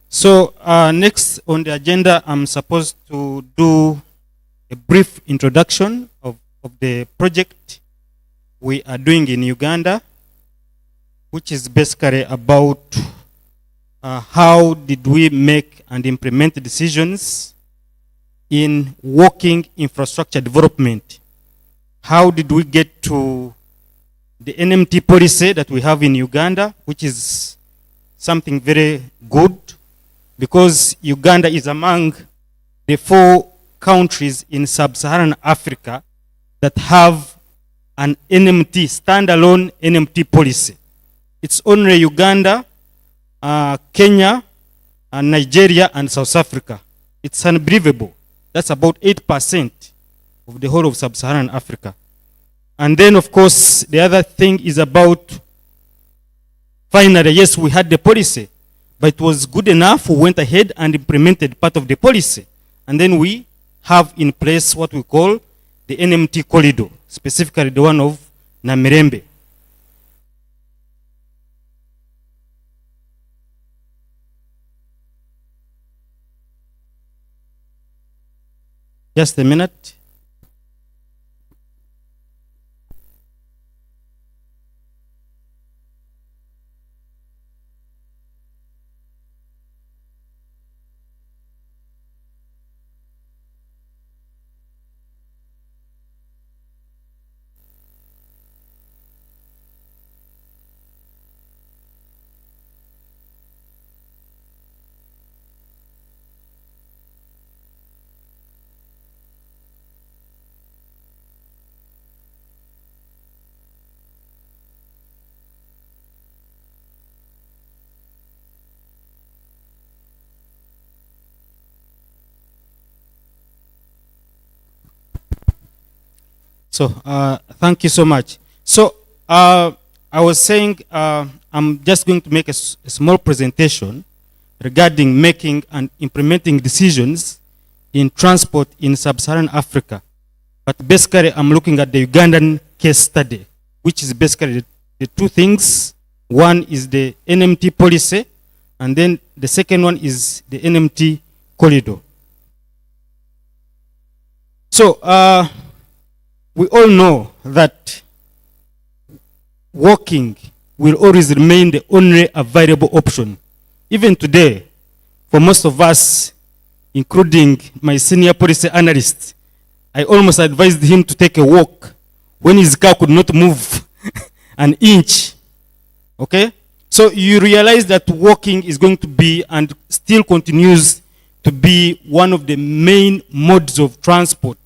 So next on the agenda, I'm supposed to do a brief introduction of the project we are doing in Uganda, which is basically about how did we make and implement decisions in walking infrastructure development. How did we get to the NMT policy that we have in Uganda, which is something very good, because Uganda is among the 4 countries in Sub-Saharan Africa that have an NMT, standalone NMT policy. It's only Uganda, Kenya, and Nigeria, and South Africa. It's unbelievable. That's about 8% of the whole of Sub-Saharan Africa. And then, of course, the other thing is about, finally, yes, we had the policy, but it was good enough. We went ahead and implemented part of the policy. And then we have in place what we call the NMT corridor, specifically the one of Namirembe. Just a minute. So thank you so much. So I was saying I'm just going to make a small presentation regarding making and implementing decisions in transport in Sub-Saharan Africa. But basically I'm looking at the Ugandan case study, which is basically the two things. One is the NMT policy, and then the second one is the NMT corridor. So we all know that walking will always remain the only available option. Even today, for most of us, including my senior policy analyst, I almost advised him to take a walk when his car could not move an inch. Okay? So you realize that walking is going to be and still continues to be one of the main modes of transport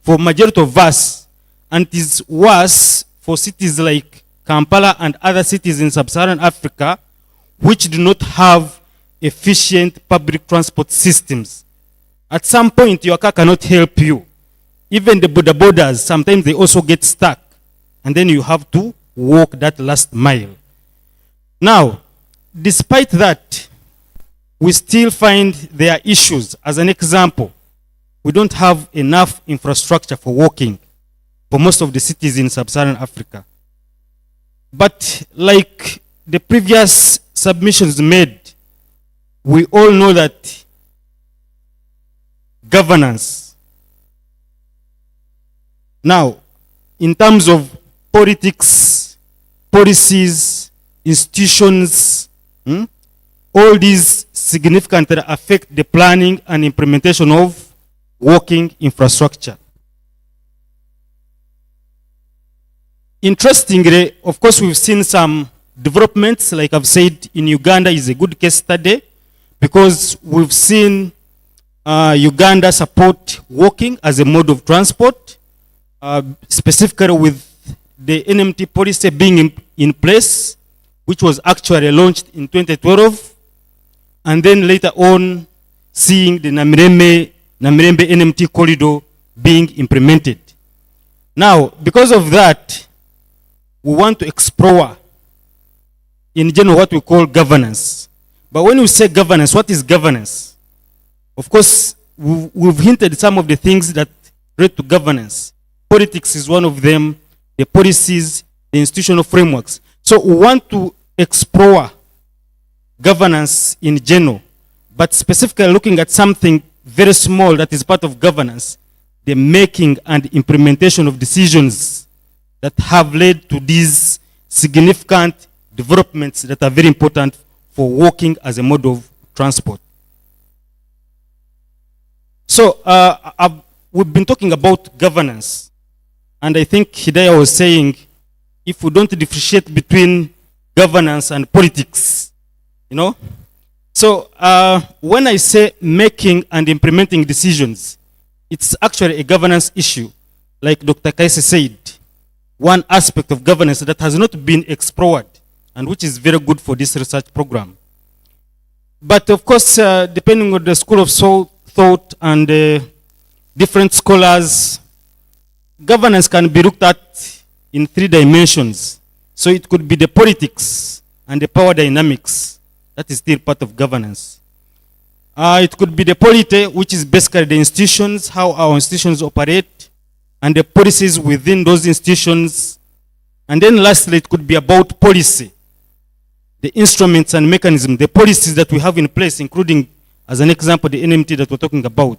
for majority of us, and it is worse for cities like Kampala and other cities in Sub-Saharan Africa which do not have efficient public transport systems. At some point, your car cannot help you. Even the border borders, sometimes they also get stuck, and then you have to walk that last mile. Now, despite that, we still find there are issues. As an example, we don't have enough infrastructure for walking for most of the cities in Sub-Saharan Africa. But like the previous submissions made, we all know that governance. Now, in terms of politics, policies, institutions, all these significantly affect the planning and implementation of walking infrastructure. Interestingly, of course, we've seen some developments, like I've said, in Uganda is a good case study, because we've seen Uganda support walking as a mode of transport, specifically with the NMT policy being in place, which was actually launched in 2012, and then later on seeing the Namirembe NMT corridor being implemented. Now, because of that, we want to explore in general what we call governance. But when we say governance, what is governance? Of course, we've hinted at some of the things that relate to governance. Politics is one of them, the policies, the institutional frameworks. So we want to explore governance in general, but specifically looking at something very small that is part of governance, the making and implementation of decisions that have led to these significant developments that are very important for walking as a mode of transport. So we've been talking about governance, and I think Hidayah was saying if we don't differentiate between governance and politics, you know. So when I say making and implementing decisions, it's actually a governance issue, like Dr. Kaisi said. One aspect of governance that has not been explored, and which is very good for this research program. But of course, depending on the school of thought and different scholars, governance can be looked at in 3 dimensions. So it could be the politics and the power dynamics. That is still part of governance. It could be the polity, which is basically the institutions, how our institutions operate, and the policies within those institutions. And then lastly, it could be about policy, the instruments and mechanisms, the policies that we have in place, including, as an example, the NMT that we're talking about.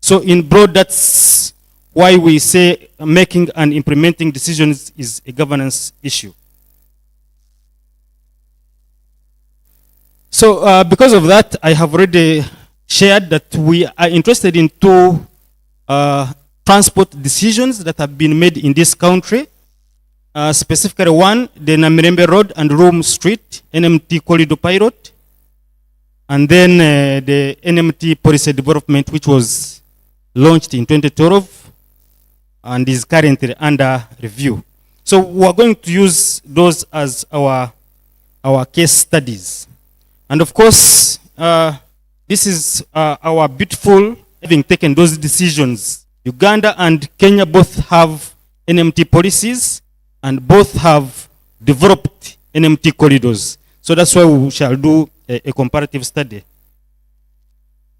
So in broad, that's why we say making and implementing decisions is a governance issue. So because of that, I have already shared that we are interested in 2 transport decisions that have been made in this country. Specifically one, the Namirembe Road and Rome Street NMT corridor pilot, and then the NMT policy development, which was launched in 2012 and is currently under review. So we are going to use those as our case studies. And of course, this is our beautiful, having taken those decisions. Uganda and Kenya both have NMT policies, and both have developed NMT corridors. So that's why we shall do a comparative study.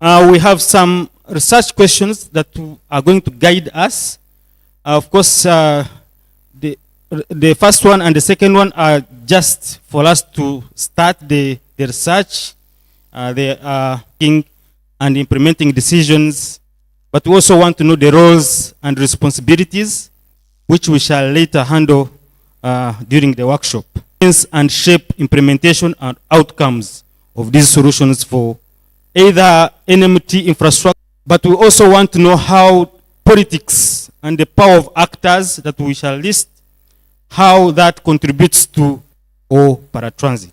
We have some research questions that are going to guide us. Of course, the first one and the second one are just for us to start the research. They are making and implementing decisions, but we also want to know the roles and responsibilities, which we shall later handle during the workshop. And shape implementation and outcomes of these solutions for either NMT infrastructure, but we also want to know how politics and the power of actors that we shall list, how that contributes to paratransit.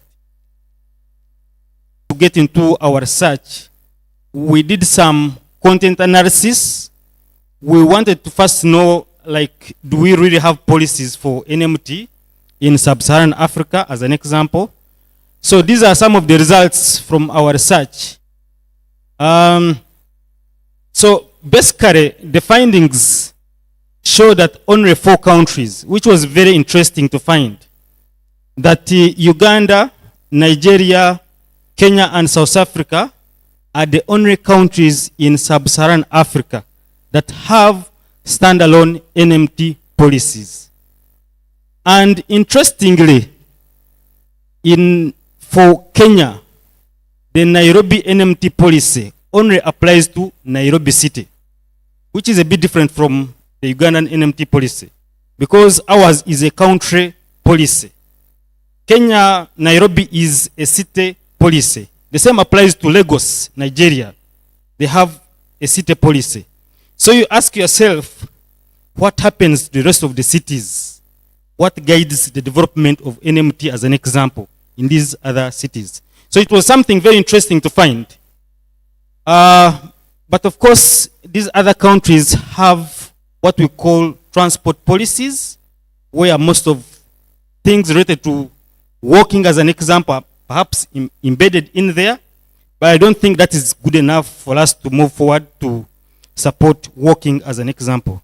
To get into our research, we did some content analysis. We wanted to first know, like, do we really have policies for NMT in Sub-Saharan Africa, as an example? So these are some of the results from our research. So basically, the findings show that only 4 countries, which was very interesting to find, that Uganda, Nigeria, Kenya, and South Africa are the only countries in Sub-Saharan Africa that have standalone NMT policies. And interestingly, for Kenya, the Nairobi NMT policy only applies to Nairobi city, which is a bit different from the Ugandan NMT policy, because ours is a country policy. Kenya, Nairobi is a city policy. The same applies to Lagos, Nigeria. They have a city policy. So you ask yourself, what happens to the rest of the cities? What guides the development of NMT, as an example, in these other cities? So it was something very interesting to find. But of course, these other countries have what we call transport policies, where most of things related to walking, as an example, are perhaps embedded in there. But I don't think that is good enough for us to move forward to support walking, as an example.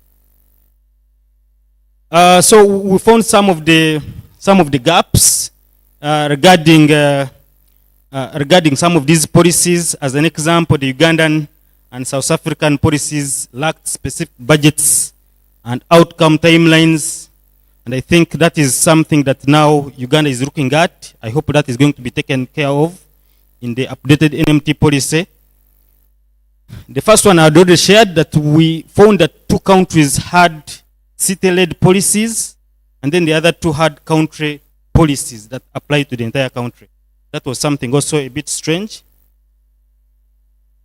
So we found some of the gaps regarding some of these policies. As an example, the Ugandan and South African policies lacked specific budgets and outcome timelines. And I think that is something that now Uganda is looking at. I hope that is going to be taken care of in the updated NMT policy. The first one I had already shared, that we found that 2 countries had city-led policies, and then the other 2 had country policies that apply to the entire country. That was something also a bit strange.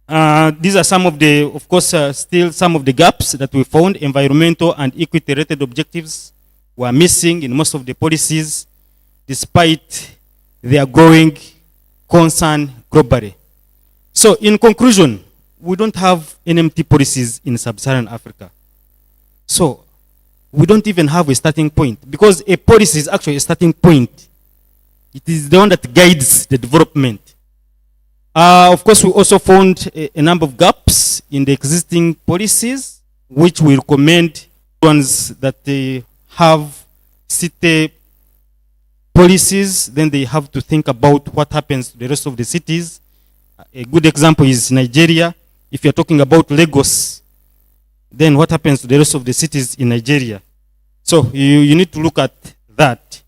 These are some of the, of course, still some of the gaps that we found. Environmental and equity-related objectives were missing in most of the policies, despite their growing concern globally. So in conclusion, we don't have NMT policies in Sub-Saharan Africa. So we don't even have a starting point, because a policy is actually a starting point. It is the one that guides the development. Of course, we also found a number of gaps in the existing policies, which we recommend ones that they have city policies, then they have to think about what happens to the rest of the cities. A good example is Nigeria. If you're talking about Lagos, then what happens to the rest of the cities in Nigeria? So you need to look at that.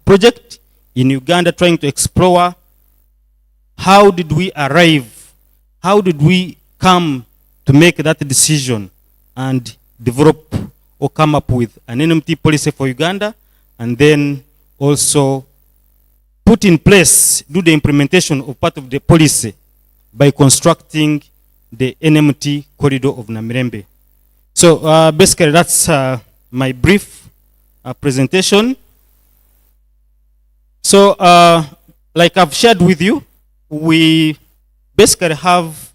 Project in Uganda trying to explore how did we arrive, how did we come to make that decision and develop or come up with an NMT policy for Uganda, and then also put in place, do the implementation of part of the policy by constructing the NMT corridor of Namirembe. So basically that's my brief presentation. So like I've shared with you, we basically have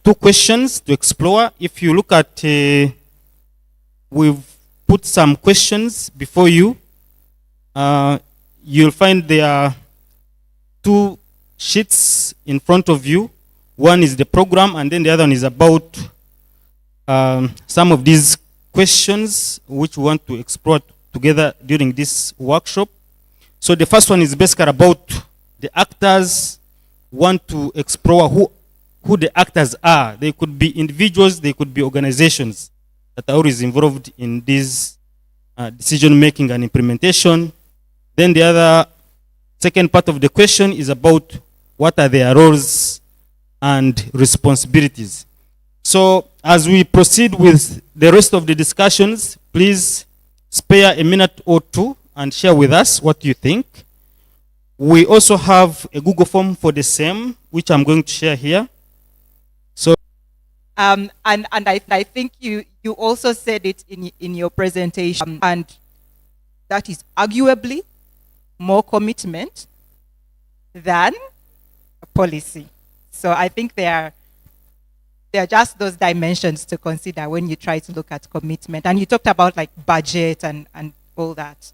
2 questions to explore. If you look at, we've put some questions before you. You'll find there are 2 sheets in front of you. One is the program, and then the other one is about some of these questions which we want to explore together during this workshop. So the first one is basically about the actors. Want to explore who the actors are. They could be individuals, they could be organizations that are always involved in this decision making and implementation. Then the other second part of the question is about what are their roles and responsibilities. So as we proceed with the rest of the discussions, please spare a minute or two and share with us what you think. We also have a Google form for the same, which I'm going to share here. So, and I think you also said it in your presentation, and that is arguably more commitment than a policy. So I think there are just those dimensions to consider when you try to look at commitment. And you talked about like budget and all that.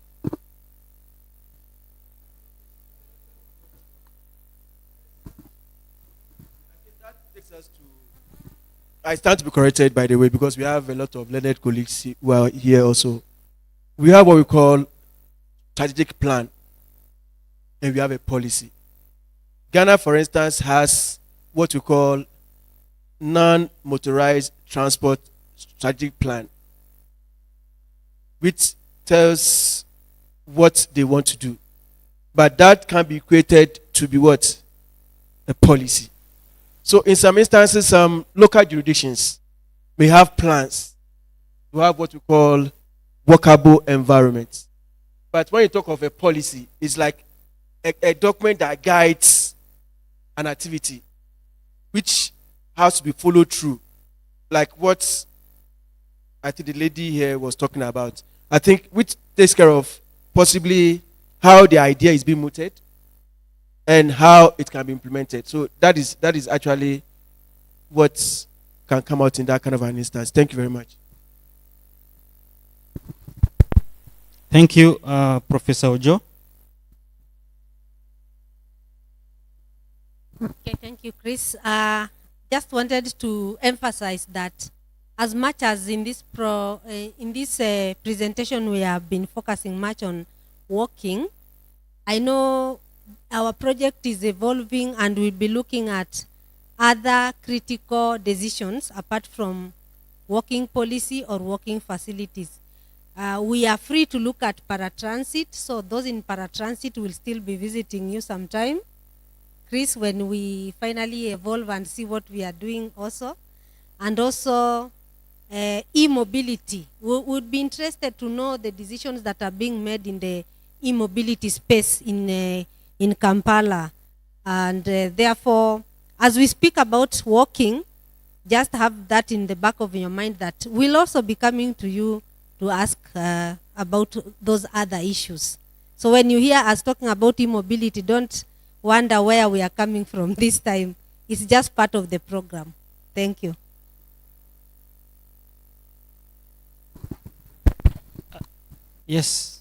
I stand to be corrected, by the way, because we have a lot of learned colleagues who are here also. We have what we call strategic plan, and we have a policy. Ghana, for instance, has what we call non-motorized transport strategic plan, which tells what they want to do. But that can be equated to be what? A policy. So in some instances, some local jurisdictions may have plans to have what we call workable environments. But when you talk of a policy, it's like a document that guides an activity which has to be followed through. Like what I think the lady here was talking about. I think which takes care of possibly how the idea is being mooted and how it can be implemented. So that is actually what can come out in that kind of an instance. Thank you very much. Thank you, Professor Ojo. Okay, thank you, Chris. Just wanted to emphasize that as much as in this presentation we have been focusing much on walking, I know our project is evolving and we'll be looking at other critical decisions apart from walking policy or walking facilities. We are free to look at paratransit, so those in paratransit will still be visiting you sometime, Chris, when we finally evolve and see what we are doing also. And also e-mobility. We would be interested to know the decisions that are being made in the e-mobility space in Kampala. And therefore, as we speak about walking, just have that in the back of your mind that we'll also be coming to you to ask about those other issues. So when you hear us talking about e-mobility, don't wonder where we are coming from this time. It's just part of the program. Thank you. Yes.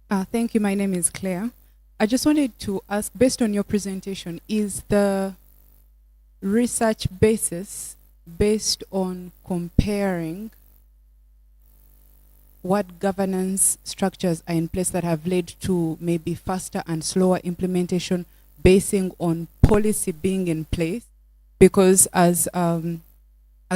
Thank you. My name is Claire. I just wanted to ask, based on your presentation, is the research basis based on comparing what governance structures are in place that have led to maybe faster and slower implementation, basing on policy being in place? Because as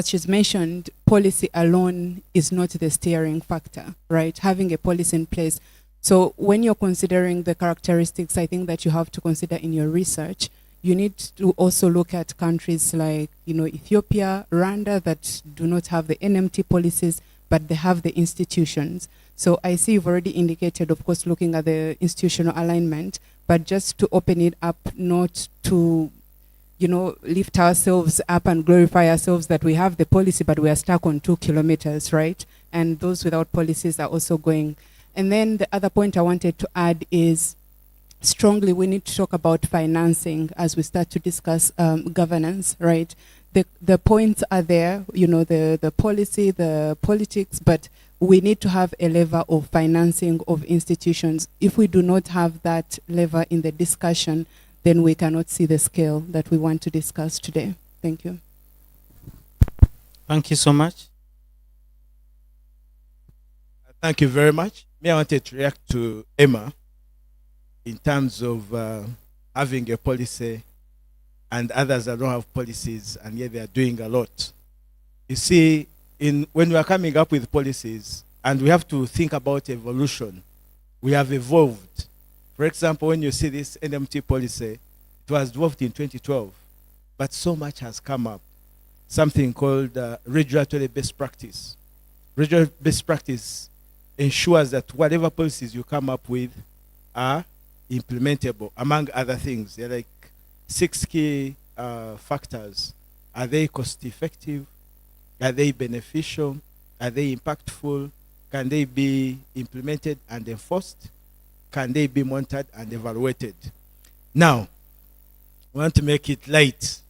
she's mentioned, policy alone is not the steering factor, right? Having a policy in place. So when you're considering the characteristics, I think that you have to consider in your research, you need to also look at countries like, Ethiopia, Rwanda, that do not have the NMT policies, but they have the institutions. So I see you've already indicated, of course, looking at the institutional alignment, but just to open it up, not to lift ourselves up and glorify ourselves that we have the policy, but we are stuck on 2 kilometers, right? And those without policies are also going. And then the other point I wanted to add is strongly we need to talk about financing as we start to discuss governance, right? The points are there, the policy, the politics, but we need to have a level of financing of institutions. If we do not have that level in the discussion, then we cannot see the scale that we want to discuss today. Thank you. Thank you so much. Thank you very much. I wanted to react to Emma in terms of having a policy and others that don't have policies and yet they are doing a lot. You see, when we are coming up with policies and we have to think about evolution, we have evolved. For example, when you see this NMT policy, it was developed in 2012, but so much has come up. Something called regulatory best practice. Regulatory best practice ensures that whatever policies you come up with are implementable, among other things. There are like 6 key factors. Are they cost effective? Are they beneficial? Are they impactful? Can they be implemented and enforced? Can they be monitored and evaluated? Now, I want to make it light.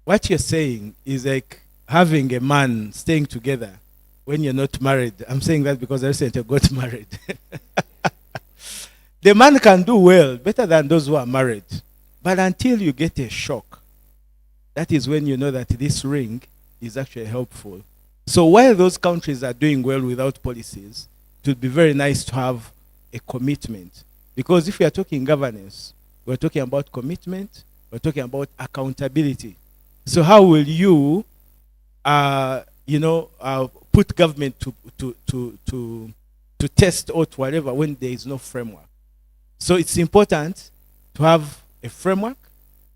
What you're saying is like having a man staying together when you're not married. I'm saying that because I recently got married. The man can do well, better than those who are married. But until you get a shock, that is when you know that this ring is actually helpful. So while those countries are doing well without policies, it would be very nice to have a commitment. Because if we are talking governance, we're talking about commitment, we're talking about accountability. So how will you, put government to test out whatever when there is no framework? So it's important to have a framework,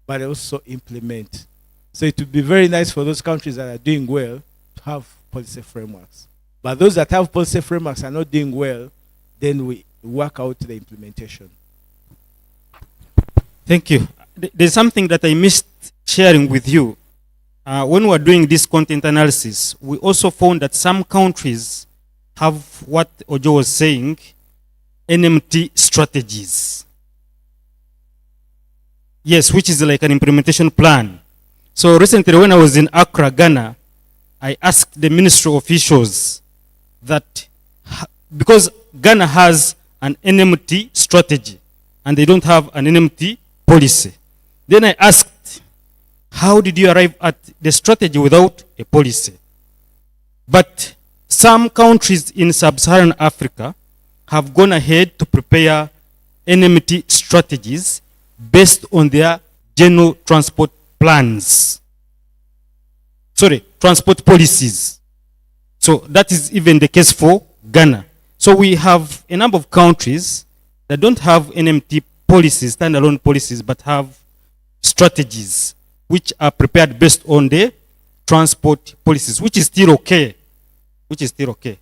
but also implement. So it would be very nice for those countries that are doing well to have policy frameworks. But those that have policy frameworks are not doing well, then we work out the implementation. Thank you. There's something that I missed sharing with you. When we were doing this content analysis, we also found that some countries have what Ojo was saying, NMT strategies. Yes, which is like an implementation plan. So recently when I was in Accra, Ghana, I asked the ministry officials that, because Ghana has an NMT strategy and they don't have an NMT policy. Then I asked, how did you arrive at the strategy without a policy? But some countries in Sub-Saharan Africa have gone ahead to prepare NMT strategies based on their general transport plans. Sorry, transport policies. So that is even the case for Ghana. So we have a number of countries that don't have NMT policies, standalone policies, but have strategies which are prepared based on the transport policies, which is still okay. Which is still okay.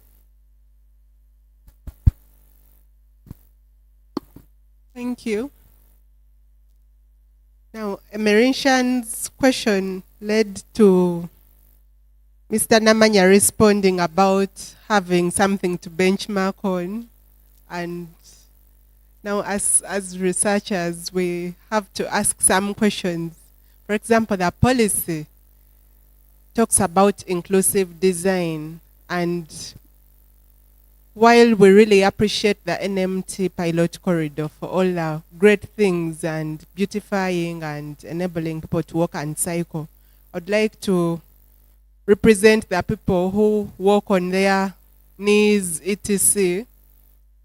Thank you. Now, Emerishan's question led to Mr. Namanya responding about having something to benchmark on. And now as researchers, we have to ask some questions. For example, the policy talks about inclusive design, and while we really appreciate the NMT pilot corridor for all the great things and beautifying and enabling people to walk and cycle, I'd like to represent the people who walk on their knees, etc.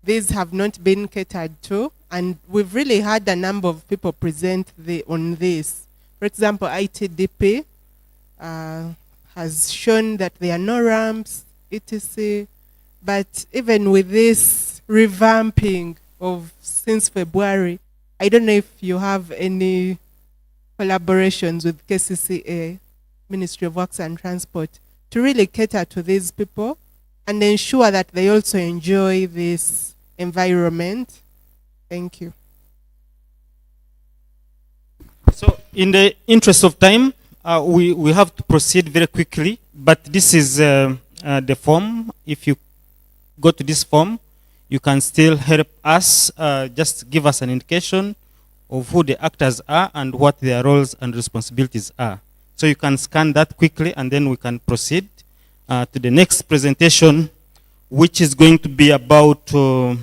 These have not been catered to, and we've really had a number of people present on this. For example, ITDP has shown that there are no ramps, etc. But even with this revamping of since February, I don't know if you have any collaborations with KCCA, Ministry of Works and Transport, to really cater to these people and ensure that they also enjoy this environment. Thank you. So in the interest of time, we have to proceed very quickly, but this is the form. If you go to this form, you can still help us, just give us an indication of who the actors are and what their roles and responsibilities are. So you can scan that quickly and then we can proceed to the next presentation, which is going to be about the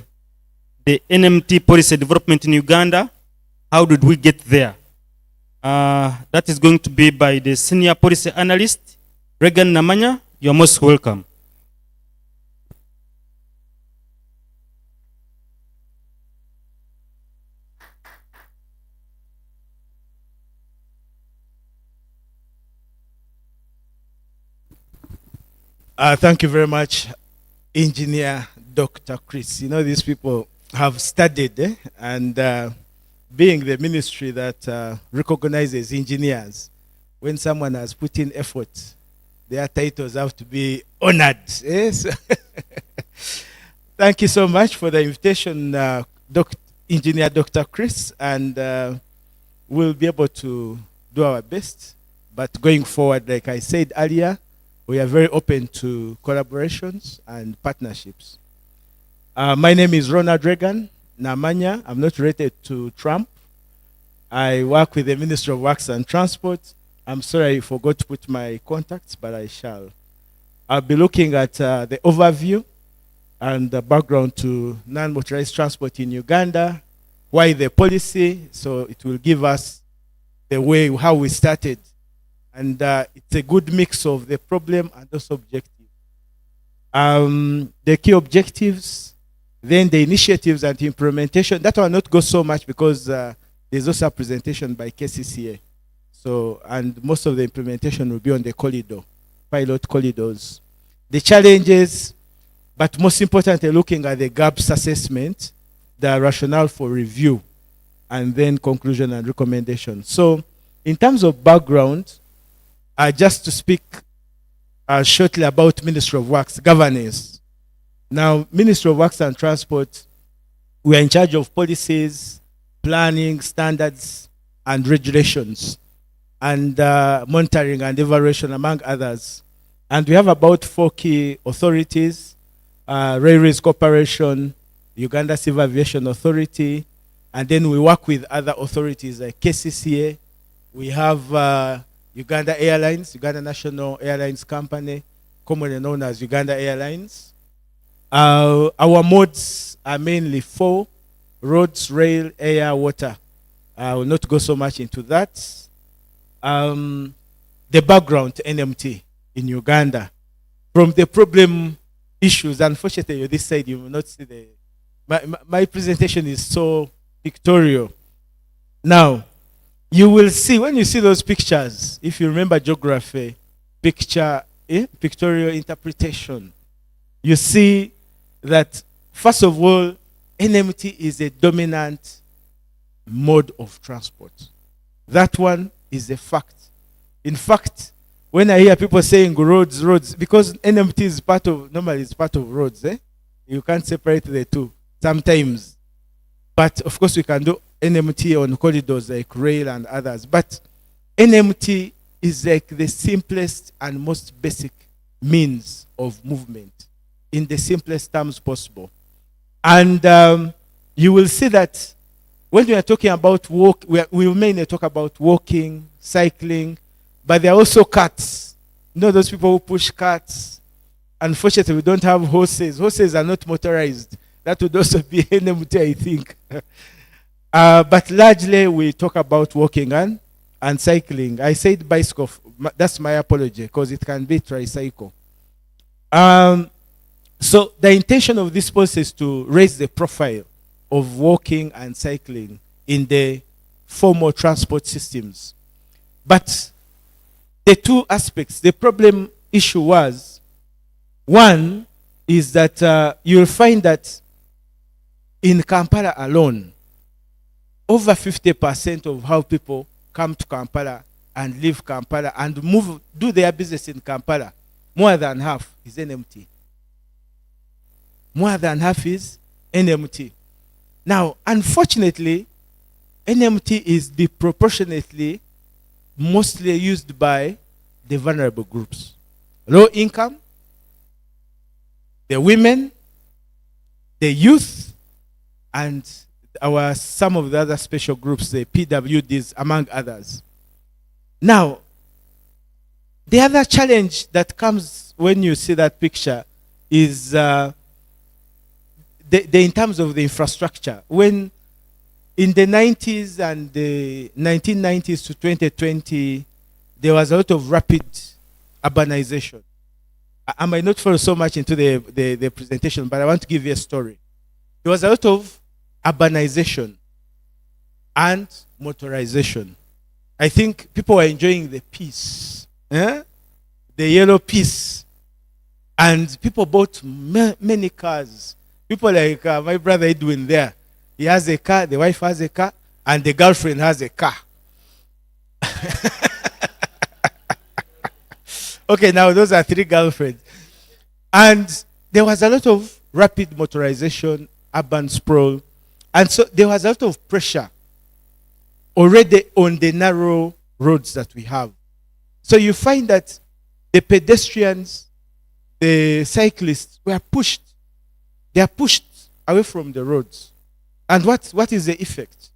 NMT policy development in Uganda. How did we get there? That is going to be by the senior policy analyst Regan Namanya, you're most welcome. Thank you very much, Engineer Dr. Chris. You know, these people have studied, and being the ministry that recognizes engineers, when someone has put in effort, their titles have to be honored. Yes. Thank you so much for the invitation, Engineer Dr. Chris, and we'll be able to do our best. But going forward, like I said earlier, we are very open to collaborations and partnerships. My name is Ronald Reagan Namanya. I'm not related to Trump. I work with the Ministry of Works and Transport. I'm sorry I forgot to put my contacts, but I shall. I'll be looking at the overview and the background to non-motorized transport in Uganda, why the policy, so it will give us the way, how we started. And it's a good mix of the problem and also objective. The key objectives, then the initiatives and implementation. That will not go so much because there's also a presentation by KCCA. So, and most of the implementation will be on the corridor, pilot corridors. The challenges, but most importantly, looking at the gaps assessment, the rationale for review, and then conclusion and recommendation. So, in terms of background, just to speak shortly about Ministry of Works governance. Now, Ministry of Works and Transport, we are in charge of policies, planning, standards, and regulations, and monitoring and evaluation, among others. And we have about 4 key authorities: Railways Corporation, Uganda Civil Aviation Authority, and then we work with other authorities like KCCA. We have Uganda Airlines, Uganda National Airlines Company, commonly known as Uganda Airlines. Our modes are mainly 4: roads, rail, air, water. I will not go so much into that. The background to NMT in Uganda. From the problem issues, unfortunately, on this side, you will not see the... My presentation is so pictorial. Now, you will see, when you see those pictures, if you remember geography, pictorial interpretation, you see that, first of all, NMT is a dominant mode of transport. That one is a fact. In fact, when I hear people saying roads, because NMT is part of, normally it's part of roads, you can't separate the two sometimes. But of course, we can do NMT on corridors like rail and others. But NMT is like the simplest and most basic means of movement in the simplest terms possible. And you will see that when we are talking about walk, we mainly talk about walking, cycling, but there are also carts. You know those people who push carts? Unfortunately, we don't have horses. Horses are not motorized. That would also be NMT, I think. But largely, we talk about walking and cycling. I said bicycle. That's my apology, because it can be tricycle. So the intention of this policy is to raise the profile of walking and cycling in the formal transport systems. But the two aspects, the problem issue was, one is that you'll find that in Kampala alone, over 50% of how people come to Kampala and leave Kampala and do their business in Kampala, more than half is NMT. More than half is NMT. Now, unfortunately, NMT is disproportionately mostly used by the vulnerable groups. Low income, the women, the youth, and some of the other special groups, the PWDs, among others. Now, the other challenge that comes when you see that picture is in terms of the infrastructure. When in the 90s and the 1990s to 2020, there was a lot of rapid urbanization. I might not follow so much into the presentation, but I want to give you a story. There was a lot of urbanization and motorization. I think people were enjoying the peace, the yellow peace, and people bought many cars. People like my brother Edwin there, he has a car, the wife has a car, and the girlfriend has a car. Okay, now those are 3 girlfriends. And there was a lot of rapid motorization, urban sprawl, and so there was a lot of pressure already on the narrow roads that we have. So you find that the pedestrians, the cyclists were pushed. They are pushed away from the roads. And what is the effect?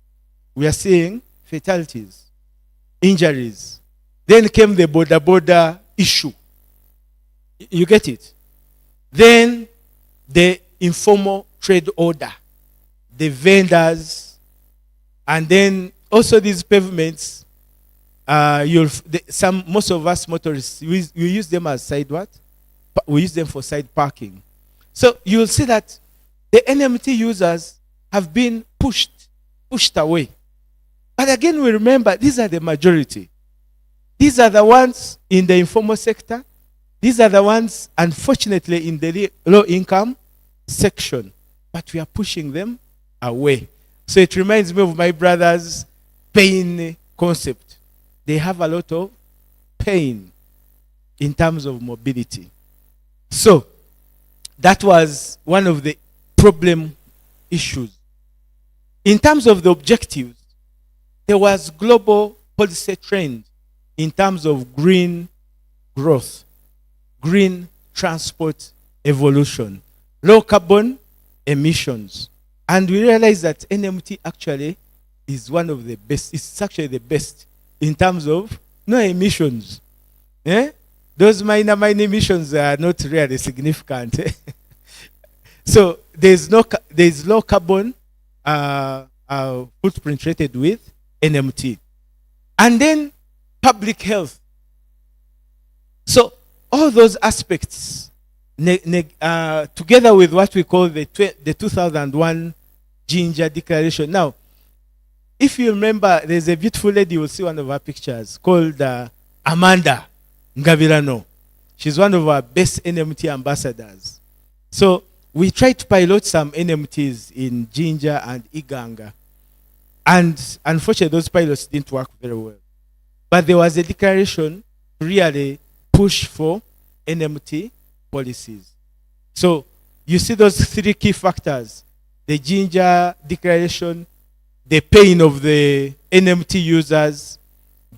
We are seeing fatalities, injuries. Then came the border issue. You get it? Then the informal trade order, the vendors, and then also these pavements. Most of us motorists, we use them as side what? We use them for side parking. So you'll see that the NMT users have been pushed away. But again, we remember these are the majority. These are the ones in the informal sector. These are the ones, unfortunately, in the low income section. But we are pushing them away. So it reminds me of my brother's pain concept. They have a lot of pain in terms of mobility. So that was one of the problem issues. In terms of the objectives, there was global policy trend in terms of green growth, green transport evolution, low carbon emissions. And we realize that NMT actually is one of the best. It's actually the best in terms of no emissions. Those minor emissions are not really significant. So there's low carbon footprint rated with NMT. And then public health. So all those aspects, together with what we call the 2001 Ginger Declaration. Now, if you remember, there's a beautiful lady, you will see one of her pictures, called Amanda Ngabirano. She's one of our best NMT ambassadors. So we tried to pilot some NMTs in Ginger and Iganga. And unfortunately, those pilots didn't work very well. But there was a declaration to really push for NMT policies. So you see those 3 key factors: the Ginger Declaration, the pain of the NMT users,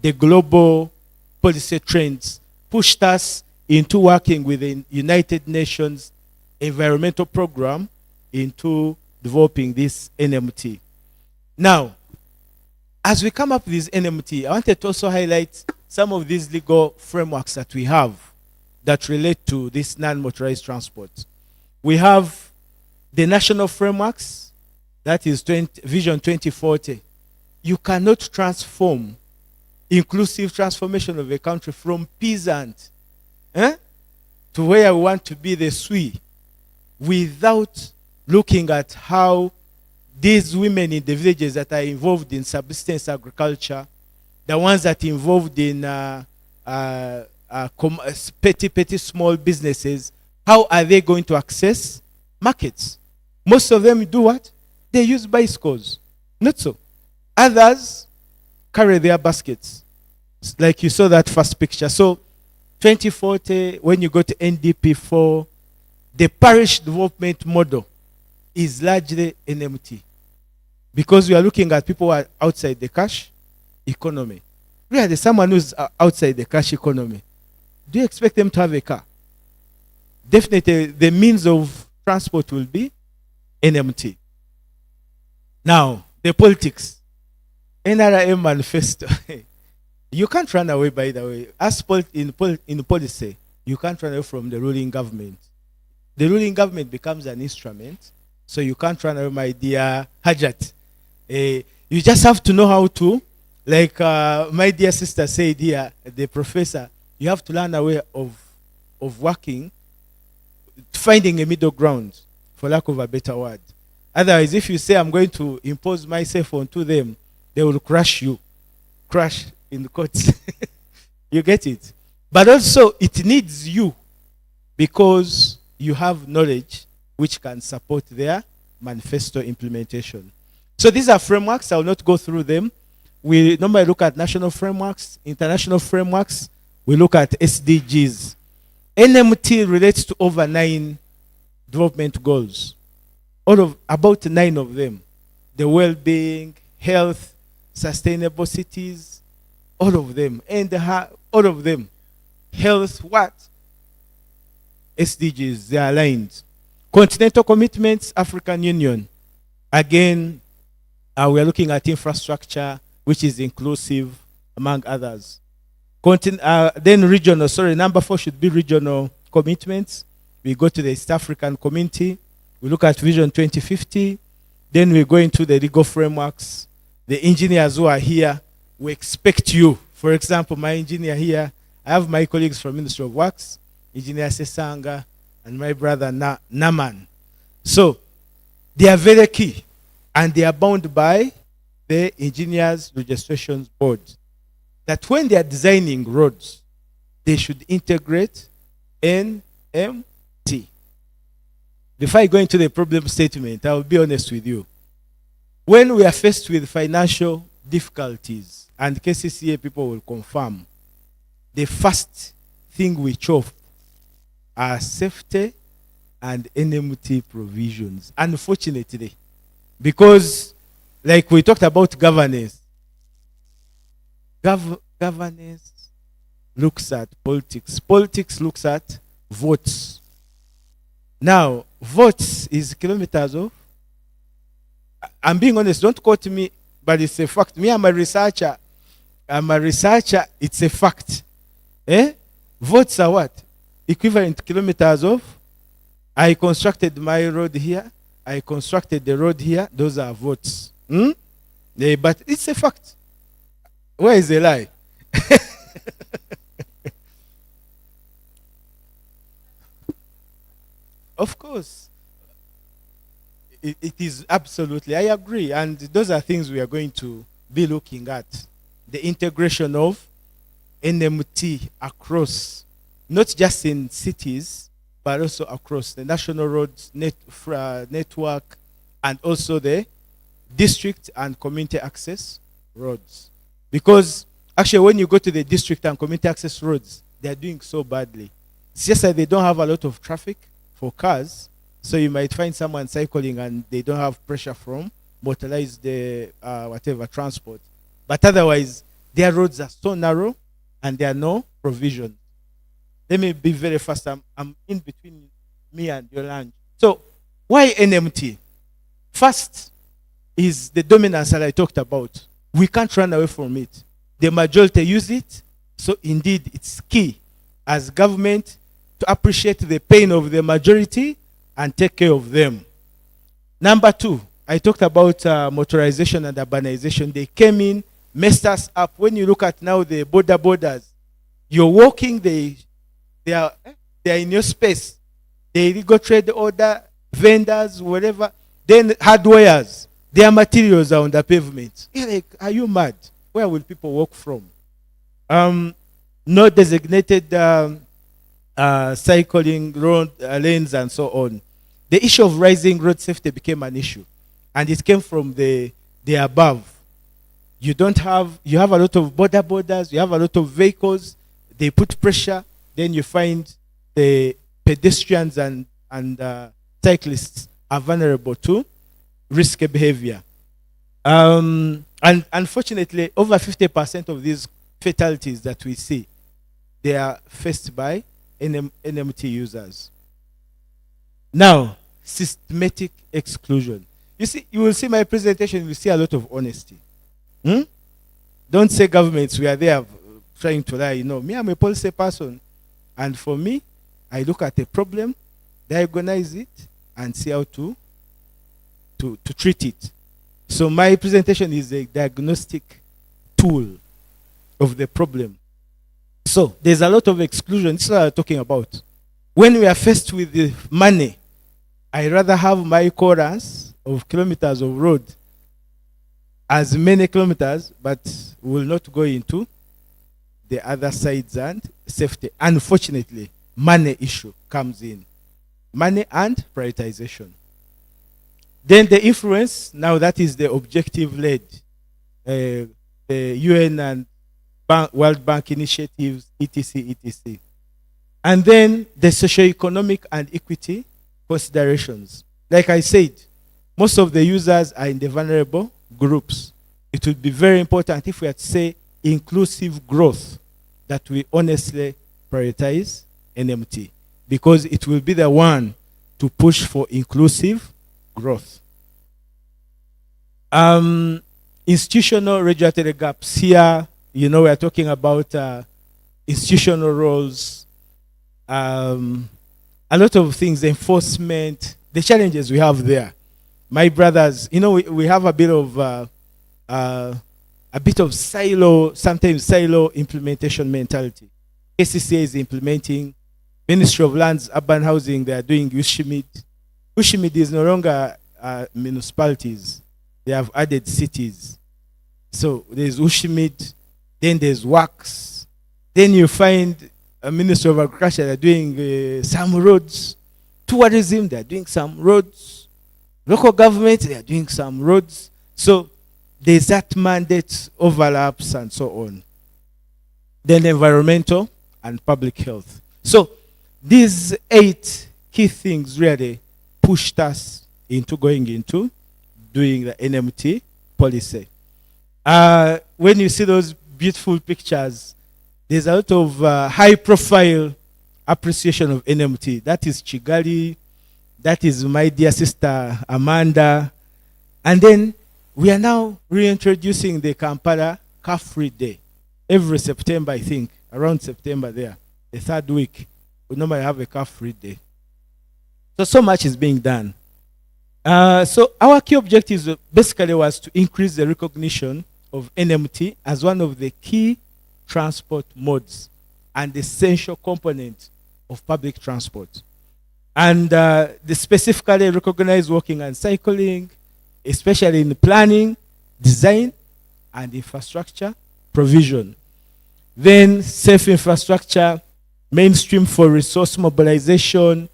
the global policy trends pushed us into working with the United Nations environmental program into developing this NMT. Now, as we come up with this NMT, I wanted to also highlight some of these legal frameworks that we have that relate to this non-motorized transport. We have the national frameworks, that is Vision 2040. You cannot transform inclusive transformation of a country from peasant to where we want to be the SWI without looking at how these women in the villages that are involved in subsistence agriculture, the ones that are involved in petty small businesses, how are they going to access markets? Most of them do what? They use bicycles. Not so. Others carry their baskets. Like you saw that first picture. So 2040, when you go to NDP4, the parish development model is largely NMT. Because we are looking at people who are outside the cash economy. Really, someone who's outside the cash economy, do you expect them to have a car? Definitely, the means of transport will be NMT. Now, the politics. NRM manifesto. You can't run away, by the way. As in policy, you can't run away from the ruling government. The ruling government becomes an instrument, so you can't run away, my dear Hajat. You just have to know how to, like my dear sister said here, the professor, You have to learn a way of working, finding a middle ground, for lack of a better word. Otherwise, if you say I'm going to impose myself onto them, they will crush you. Crash in the courts. You get it? But also, it needs you because you have knowledge which can support their manifesto implementation. So these are frameworks. I will not go through them. We normally look at national frameworks, international frameworks. We look at SDGs. NMT relates to over 9 development goals. About 9 of them. The well-being, health, sustainable cities, all of them. And all of them. Health, what? SDGs, they are aligned. Continental commitments, African Union. Again, we are looking at infrastructure, which is inclusive, among others. Then regional, number 4 should be regional commitments. We go to the East African community. We look at Vision 2050. Then we go into the legal frameworks. The engineers who are here, we expect you. For example, my engineer here, I have my colleagues from Ministry of Works, Engineer Sesanga, and my brother Naman. So, they are very key, and they are bound by the Engineers Registration Board. That when they are designing roads, they should integrate NMT. Before I go into the problem statement, I will be honest with you. When we are faced with financial difficulties, and KCCA people will confirm, the first thing we chop are safety and NMT provisions, unfortunately. Because, like we talked about governance, governance looks at politics. Politics looks at votes. Now, votes is kilometers of. I'm being honest, don't quote me, but it's a fact. Me, I'm a researcher. It's a fact. Votes are what? Equivalent kilometers of. I constructed my road here. I constructed the road here. Those are votes. But it's a fact. Where is the lie? Of course. It is absolutely, I agree. And those are things we are going to be looking at. The integration of NMT across, not just in cities, but also across the national roads network, and also the district and community access roads. Because actually when you go to the district and community access roads, they are doing so badly. It's just that they don't have a lot of traffic for cars, so you might find someone cycling and they don't have pressure from motorized whatever transport. But otherwise, their roads are so narrow and there are no provision. Let me be very fast. I'm in between me and your lunch. So why NMT? First is the dominance that I talked about. We can't run away from it. The majority use it, so indeed it's key as government to appreciate the pain of the majority and take care of them. Number 2, I talked about motorization and urbanization. They came in, messed us up. When you look at now the borders, you're walking, they are in your space. The illegal trade order, vendors, whatever, then hardwares, their materials are on the pavement. You're like, are you mad? Where will people walk from? No designated cycling road lanes and so on. The issue of rising road safety became an issue, and it came from the above. You have a lot of borders, you have a lot of vehicles, they put pressure, then you find the pedestrians and cyclists are vulnerable to risky behavior. And unfortunately, over 50% of these fatalities that we see, they are faced by NMT users. Now, systematic exclusion. You see, you will see my presentation, you will see a lot of honesty. Don't say governments, we are there trying to lie. You know, me, I'm a policy person. And for me, I look at a problem, diagnose it, and see how to treat it. So my presentation is a diagnostic tool of the problem. So there's a lot of exclusion. This is what I'm talking about. When we are faced with the money, I rather have my chorus of kilometers of road, as many kilometers, but will not go into the other sides and safety. Unfortunately, money issue comes in. Money and prioritization. Then the influence, now that is the objective-led, the UN and World Bank initiatives, etc., etc. And then the socio-economic and equity considerations. Like I said, most of the users are in the vulnerable groups. It would be very important if we had to say inclusive growth that we honestly prioritize NMT, because it will be the one to push for inclusive growth. Institutional regulatory gaps. Here, you know, we are talking about institutional roles, a lot of things, enforcement, the challenges we have there. My brothers, you know, we have a bit of silo, sometimes silo implementation mentality. KCCA is implementing, Ministry of Lands, Urban Housing, they are doing Ushimid. Ushimid is no longer municipalities. They have added cities. So there's Ushimid, then there's WACS. Then you find a Ministry of Agriculture, they're doing some roads. Tourism, they're doing some roads. Local government, they are doing some roads. So there's that mandate overlaps and so on. Then environmental and public health. So these 8 key things really pushed us into going into doing the NMT policy. When you see those beautiful pictures, there's a lot of high profile appreciation of NMT. That is Chigali, that is my dear sister Amanda. And then we are now reintroducing the Kampala Car-Free Day. Every September, I think, around September there, the 3rd week, we normally have a Car-Free Day. So much is being done. So our key objectives basically was to increase the recognition of NMT as one of the key transport modes and essential component of public transport. And they specifically recognize walking and cycling, especially in planning, design, and infrastructure provision. Then safe infrastructure, mainstream for resource mobilization,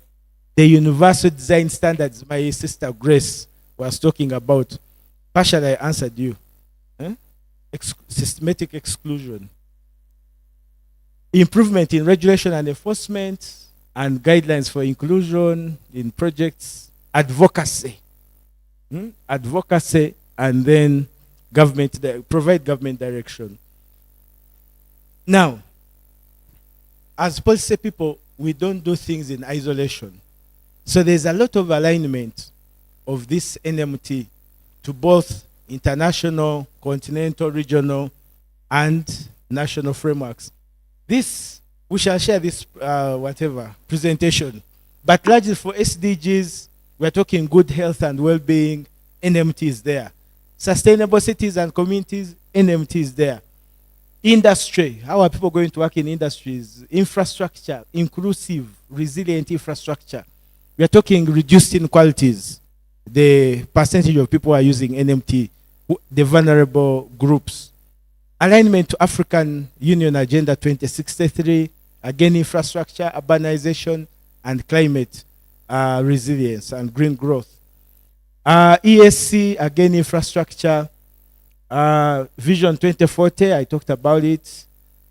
the universal design standards my sister Grace was talking about. Partially I answered you. Systematic exclusion. Improvement in regulation and enforcement and guidelines for inclusion in projects. Advocacy. Advocacy, and then government, provide government direction. Now, as policy people, we don't do things in isolation. So there's a lot of alignment of this NMT to both international, continental, regional, and national frameworks. This, we shall share this, presentation. But largely for SDGs, we're talking good health and well-being, NMT is there. Sustainable cities and communities, NMT is there. Industry, how are people going to work in industries? Infrastructure, inclusive, resilient infrastructure. We are talking reduced inequalities. The percentage of people who are using NMT, the vulnerable groups. Alignment to African Union Agenda 2063, again infrastructure, urbanization, and climate resilience and green growth. ESC, again infrastructure. Vision 2040, I talked about it.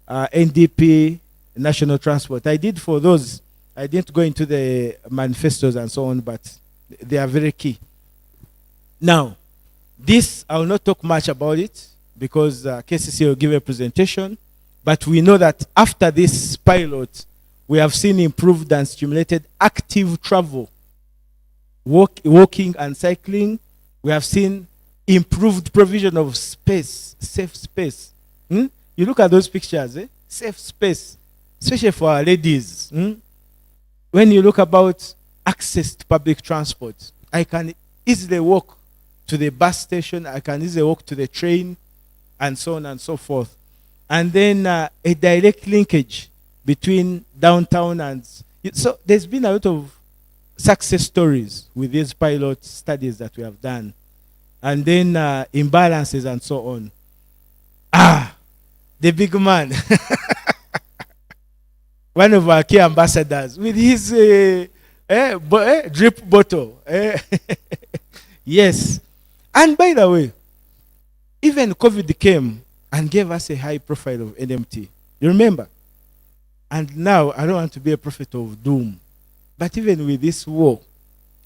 NDP, national transport. I did for those. I didn't go into the manifestos and so on, but they are very key. Now, this, I will not talk much about it because KCC will give a presentation, but we know that after this pilot, we have seen improved and stimulated active travel, walking and cycling. We have seen improved provision of space, safe space. You look at those pictures, safe space, especially for our ladies. When you look about access to public transport, I can easily walk to the bus station, I can easily walk to the train, and so on and so forth. and then a direct linkage between downtown and, so there's been a lot of success stories with these pilot studies that we have done, and then imbalances and so on. The big man, one of our key ambassadors, with his drip bottle. Yes. And by the way, even COVID came and gave us a high profile of NMT. You remember? And now, I don't want to be a prophet of doom, but even with this war,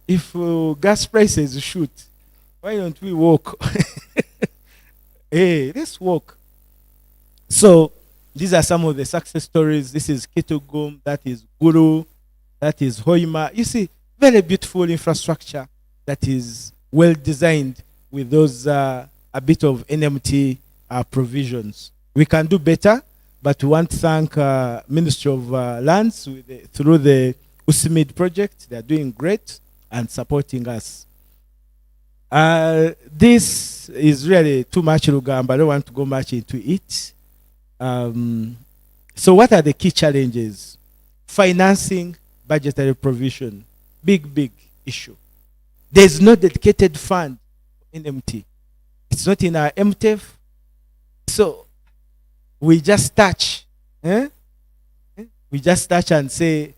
if gas prices shoot, why don't we walk? Hey, let's walk. So these are some of the success stories. This is Kitugum, that is Guru, that is Hoima. You see, very beautiful infrastructure that is well designed with those a bit of NMT provisions. We can do better, but we want to thank Ministry of Lands through the USMID project. They are doing great and supporting us. This is really too much Rugamba. I don't want to go much into it. So what are the key challenges? Financing, budgetary provision, big issue. There's no dedicated fund in MT. It's not in our MTF. So we just touch. We just touch and say,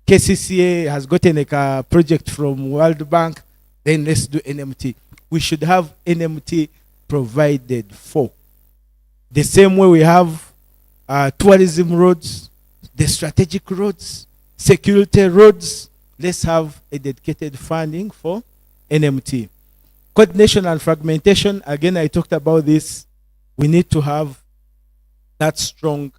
KCCA has gotten a project from World Bank, then let's do NMT. We should have NMT provided for. The same way we have tourism roads, the strategic roads, security roads, let's have a dedicated funding for NMT. Coordination and fragmentation, again, I talked about this. We need to have that strong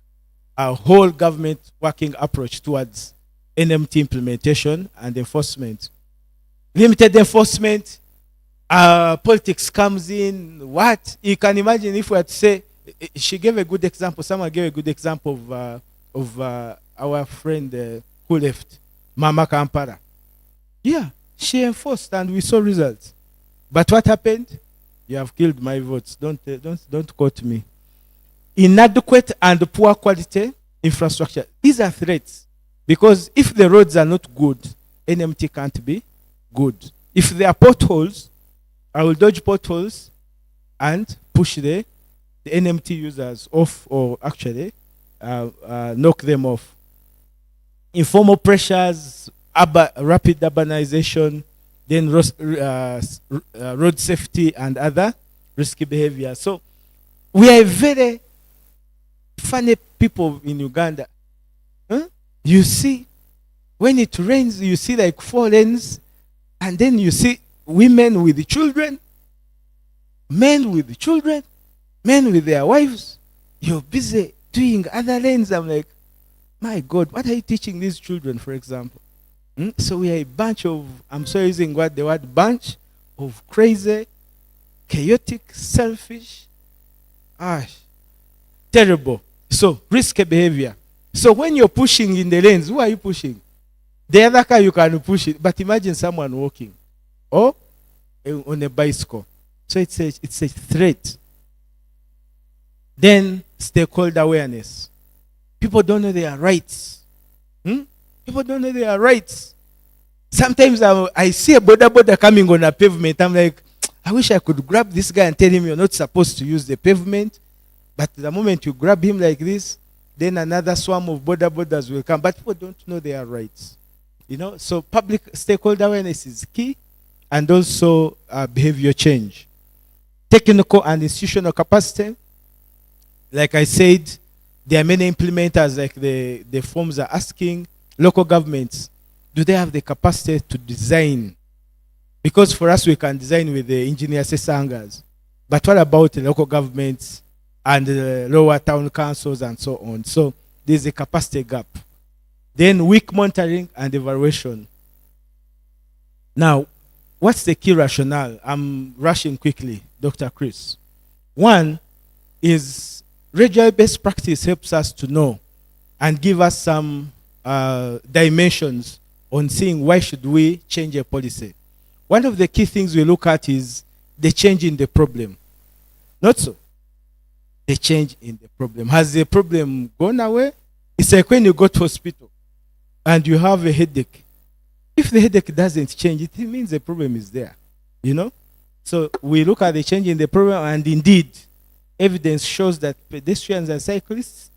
whole government working approach towards NMT implementation and enforcement. Limited enforcement, politics comes in. What? You can imagine if we had to say, she gave a good example, someone gave a good example of our friend who left, Mama Kampala. Yeah, she enforced and we saw results. But what happened? You have killed my votes. Don't quote me. Inadequate and poor quality infrastructure. These are threats. Because if the roads are not good, NMT can't be good. If there are potholes, I will dodge potholes and push the NMT users off, or actually knock them off. Informal pressures, rapid urbanization, then road safety and other risky behavior. So we are very funny people in Uganda. You see, when it rains, you see like 4 lanes, and then you see women with the children, men with the children, men with their wives. You're busy doing other lanes. I'm like, my God, what are you teaching these children, for example? So we are a bunch of, I'm sorry using the word bunch, of crazy, chaotic, selfish, terrible. So risky behavior. So when you're pushing in the lanes, who are you pushing? The other car you can push it, but imagine someone walking or on a bicycle. So it's a threat. Then stakeholder awareness. People don't know their rights. People don't know their rights. Sometimes I see a border coming on a pavement. I'm like, I wish I could grab this guy and tell him you're not supposed to use the pavement. But the moment you grab him like this, then another swarm of borders will come. But people don't know their rights. So public stakeholder awareness is key, and also behavior change. Technical and institutional capacity. Like I said, there are many implementers, like the forms are asking. Local governments, do they have the capacity to design? Because for us, we can design with the engineer Sesangas. But what about the local governments and the lower town councils and so on? So there's a capacity gap. Then weak monitoring and evaluation. Now, what's the key rationale? I'm rushing quickly, Dr. Chris. One is regional best practice helps us to know and give us some dimensions on seeing why should we change a policy. One of the key things we look at is the change in the problem. Not so. the change in the problem. Has the problem gone away? It's like when you go to hospital and you have a headache. If the headache doesn't change, it means the problem is there, you know? So we look at the change in the problem, and indeed, evidence shows that pedestrians and cyclists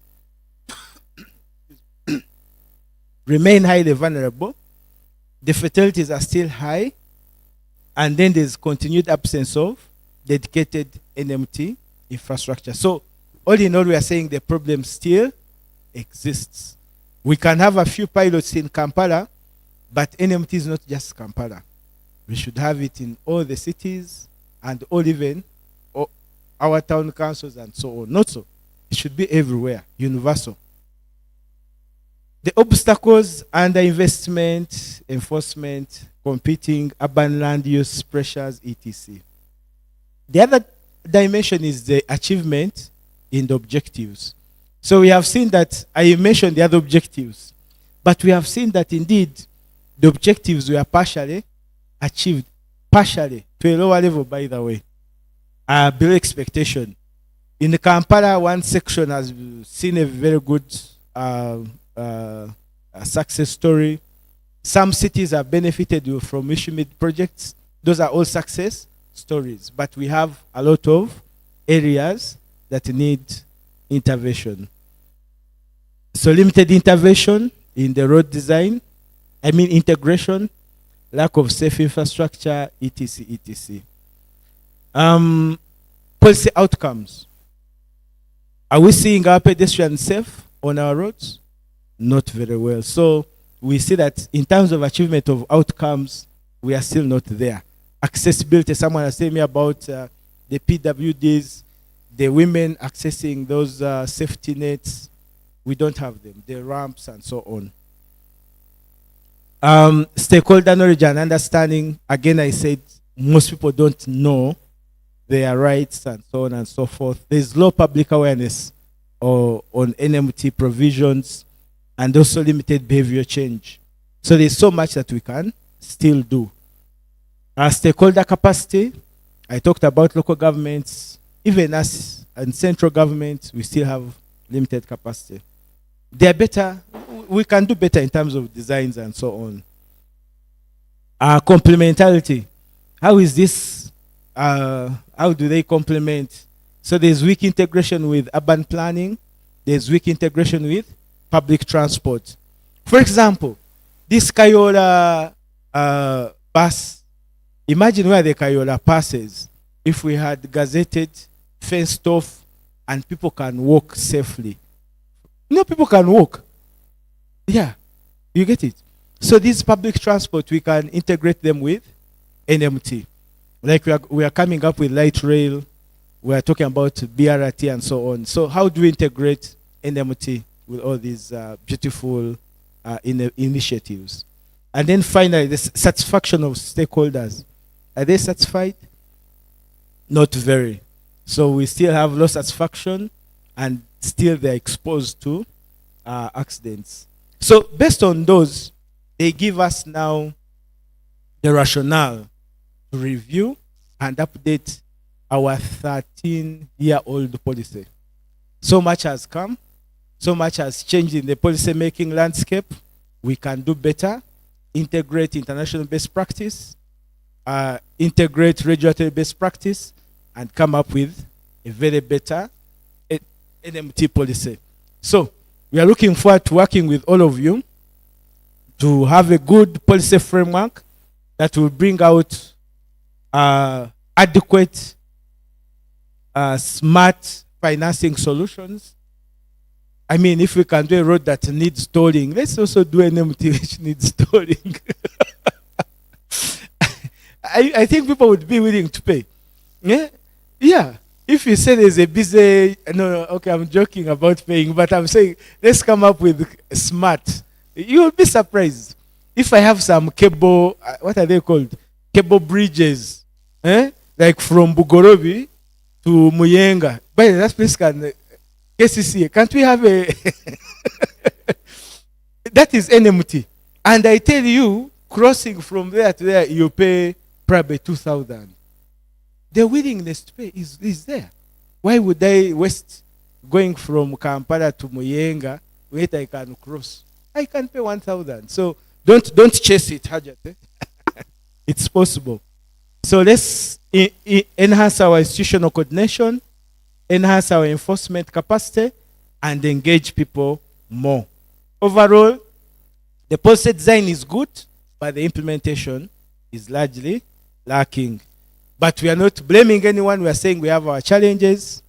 remain highly vulnerable. The fatalities are still high, and then there's continued absence of dedicated NMT infrastructure. So all in all, we are saying the problem still exists. We can have a few pilots in Kampala, but NMT is not just Kampala. We should have it in all the cities and all even our town councils and so on. Not so. It should be everywhere, universal. The obstacles: underinvestment, enforcement, competing, urban land use pressures, etc. The other dimension is the achievement in the objectives. So we have seen that, I mentioned the other objectives, but we have seen that indeed the objectives were partially achieved, partially, to a lower level, by the way, below expectation. In Kampala, one section has seen a very good success story. Some cities have benefited from MID projects. Those are all success stories, but we have a lot of areas that need intervention. So limited intervention in the road design, integration, lack of safe infrastructure, etc., etc. Policy outcomes. Are we seeing our pedestrians safe on our roads? Not very well. So we see that in terms of achievement of outcomes, we are still not there. Accessibility, someone has told me about the PWDs, the women accessing those safety nets. We don't have them, the ramps and so on. Stakeholder knowledge and understanding. Again, I said most people don't know their rights and so on and so forth. There's low public awareness on NMT provisions and also limited behavior change. So there's so much that we can still do. Our stakeholder capacity, I talked about local governments, even us and central government, we still have limited capacity. They are better, we can do better in terms of designs and so on. Complementarity, how is this, how do they complement? So there's weak integration with urban planning, there's weak integration with public transport. For example, this Kayola bus, imagine where the Kayola passes if we had gazetted, fenced off, and people can walk safely. People can walk. Yeah, you get it. So this public transport, we can integrate them with NMT. Like we are coming up with light rail, we are talking about BRT and so on. So how do we integrate NMT with all these beautiful initiatives? And then finally, the satisfaction of stakeholders. Are they satisfied? Not very. So we still have low satisfaction, and still they're exposed to accidents. So based on those, they give us now the rationale to review and update our 13-year-old policy. So much has come, so much has changed in the policy-making landscape. We can do better, integrate international best practice, integrate regulatory best practice, and come up with a very better NMT policy. So we are looking forward to working with all of you to have a good policy framework that will bring out adequate, smart financing solutions. If we can do a road that needs tolling, let's also do an NMT which needs tolling. I think people would be willing to pay. Yeah. If you say there's a busy, okay, I'm joking about paying, but I'm saying let's come up with smart. You will be surprised. If I have some cable, what are they called? Cable bridges, like from Bugorobi to Muyenga. But that place can, KCC, can't we have a, that is NMT. And I tell you, crossing from there to there, you pay probably 2,000. The willingness to pay is there. Why would I waste going from Kampala to Muyenga where I can cross? I can pay 1,000. So don't chase it, Hajat. It's possible. So let's enhance our institutional coordination, enhance our enforcement capacity, and engage people more. Overall, the policy design is good, but the implementation is largely lacking. But we are not blaming anyone. We are saying we have our challenges.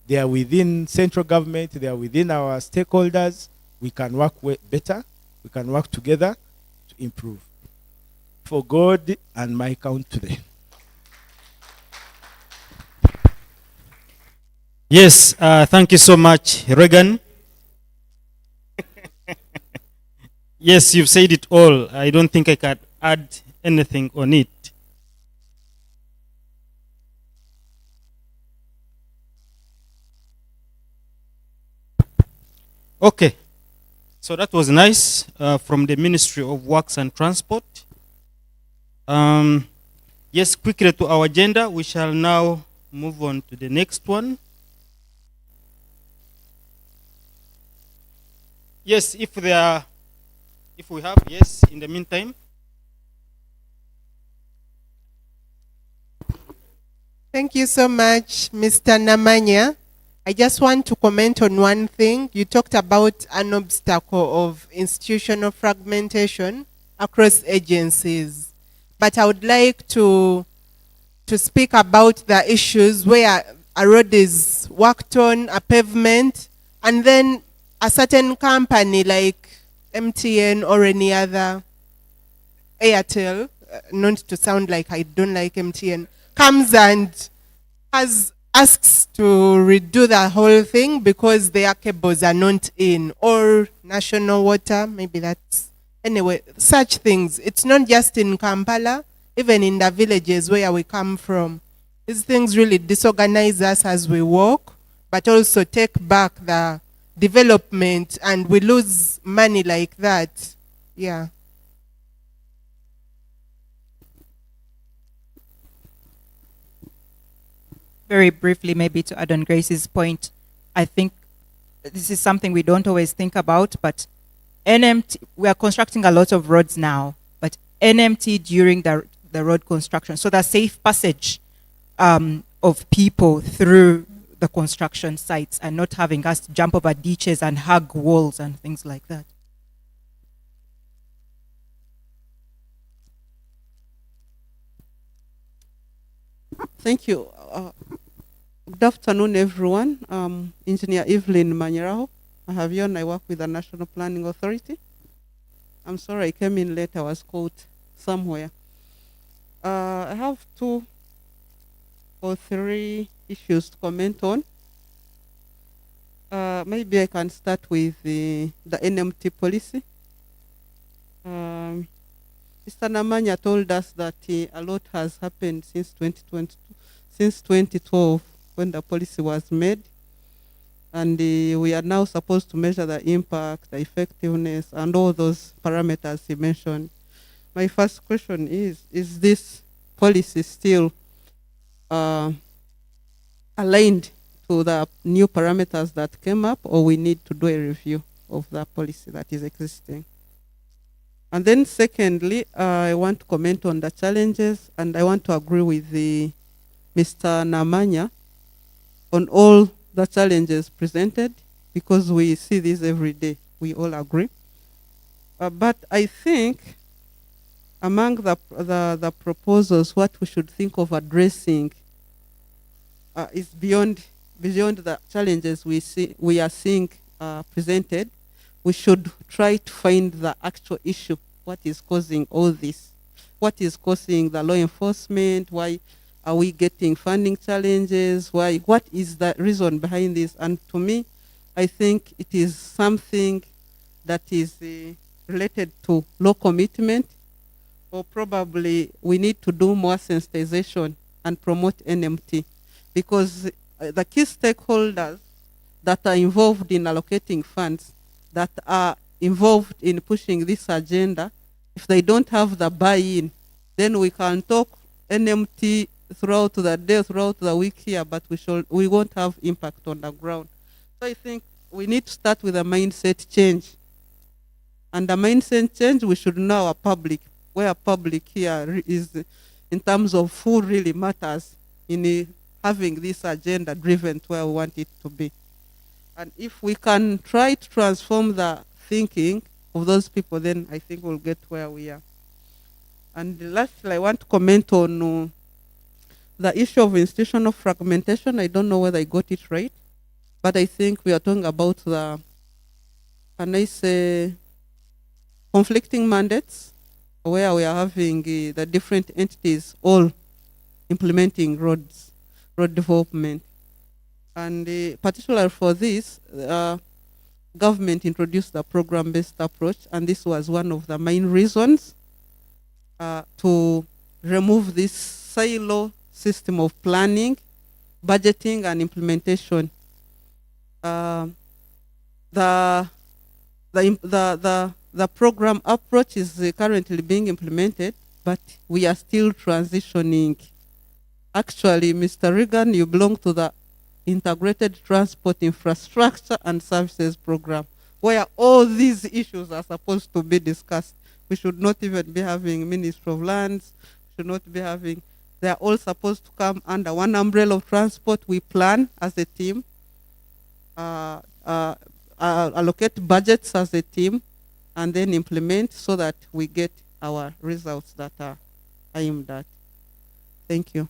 They are within central government. They are within our stakeholders. We can work better. We can work together to improve. For God and my country. Yes, thank you so much, Regan. Yes, you've said it all. I don't think I can add anything on it. Okay, so that was nice from the Ministry of Works and Transport. Yes, quickly to our agenda, we shall now move on to the next one. Yes, if we have, yes, in the meantime. Thank you so much, Mr. Namanya. I just want to comment on one thing. You talked about an obstacle of institutional fragmentation across agencies. But I would like to speak about the issues where a road is worked on, a pavement, and then a certain company like MTN or any other, Airtel, not to sound like I don't like MTN, comes and asks to redo the whole thing because their cables are not in, or national water, maybe that's, anyway, such things. It's not just in Kampala, even in the villages where we come from. These things really disorganize us as we walk, but also take back the development, and we lose money like that. Yeah. Very briefly, maybe to add on Grace's point, I think this is something we don't always think about, but NMT, we are constructing a lot of roads now, but NMT during the road construction, so the safe passage of people through the construction sites and not having us jump over ditches and hug walls and things like that. Thank you. Good afternoon, everyone. Engineer Evelyn Manyaraho. I have you and I work with the National Planning Authority. I'm sorry I came in late. I was caught somewhere. I have 2 or 3 issues to comment on. Maybe I can start with the NMT policy. Mr. Namanya told us that a lot has happened since 2012 when the policy was made. And we are now supposed to measure the impact, the effectiveness, and all those parameters he mentioned. My first question is this policy still aligned to the new parameters that came up, or we need to do a review of the policy that is existing? And then secondly, I want to comment on the challenges, and I want to agree with Mr. Namanya on all the challenges presented, because we see this every day. We all agree. But I think among the proposals, what we should think of addressing is beyond the challenges we are seeing presented. We should try to find the actual issue. What is causing all this? What is causing the law enforcement? Why are we getting funding challenges? What is the reason behind this? And to me, I think it is something that is related to law commitment, or probably we need to do more sensitization and promote NMT, because the key stakeholders that are involved in allocating funds, that are involved in pushing this agenda, if they don't have the buy-in, then we can talk NMT throughout the day, throughout the week here, but we won't have impact on the ground. So I think we need to start with a mindset change. And the mindset change, we should know our public, where public here is in terms of who really matters in having this agenda driven to where we want it to be. And if we can try to transform the thinking of those people, then I think we'll get where we are. And lastly, I want to comment on the issue of institutional fragmentation. I don't know whether I got it right, but I think we are talking about the, can I say, conflicting mandates, where we are having the different entities all implementing road development. And particularly for this, government introduced a program-based approach, and this was one of the main reasons to remove this silo system of planning, budgeting, and implementation. The program approach is currently being implemented, but we are still transitioning. Actually, Mr. Regan, you belong to the Integrated Transport Infrastructure and Services Program, where all these issues are supposed to be discussed. We should not even be having Ministry of Lands, should not be having, they are all supposed to come under one umbrella of transport. We plan as a team, allocate budgets as a team, and then implement so that we get our results that are aimed at. Thank you.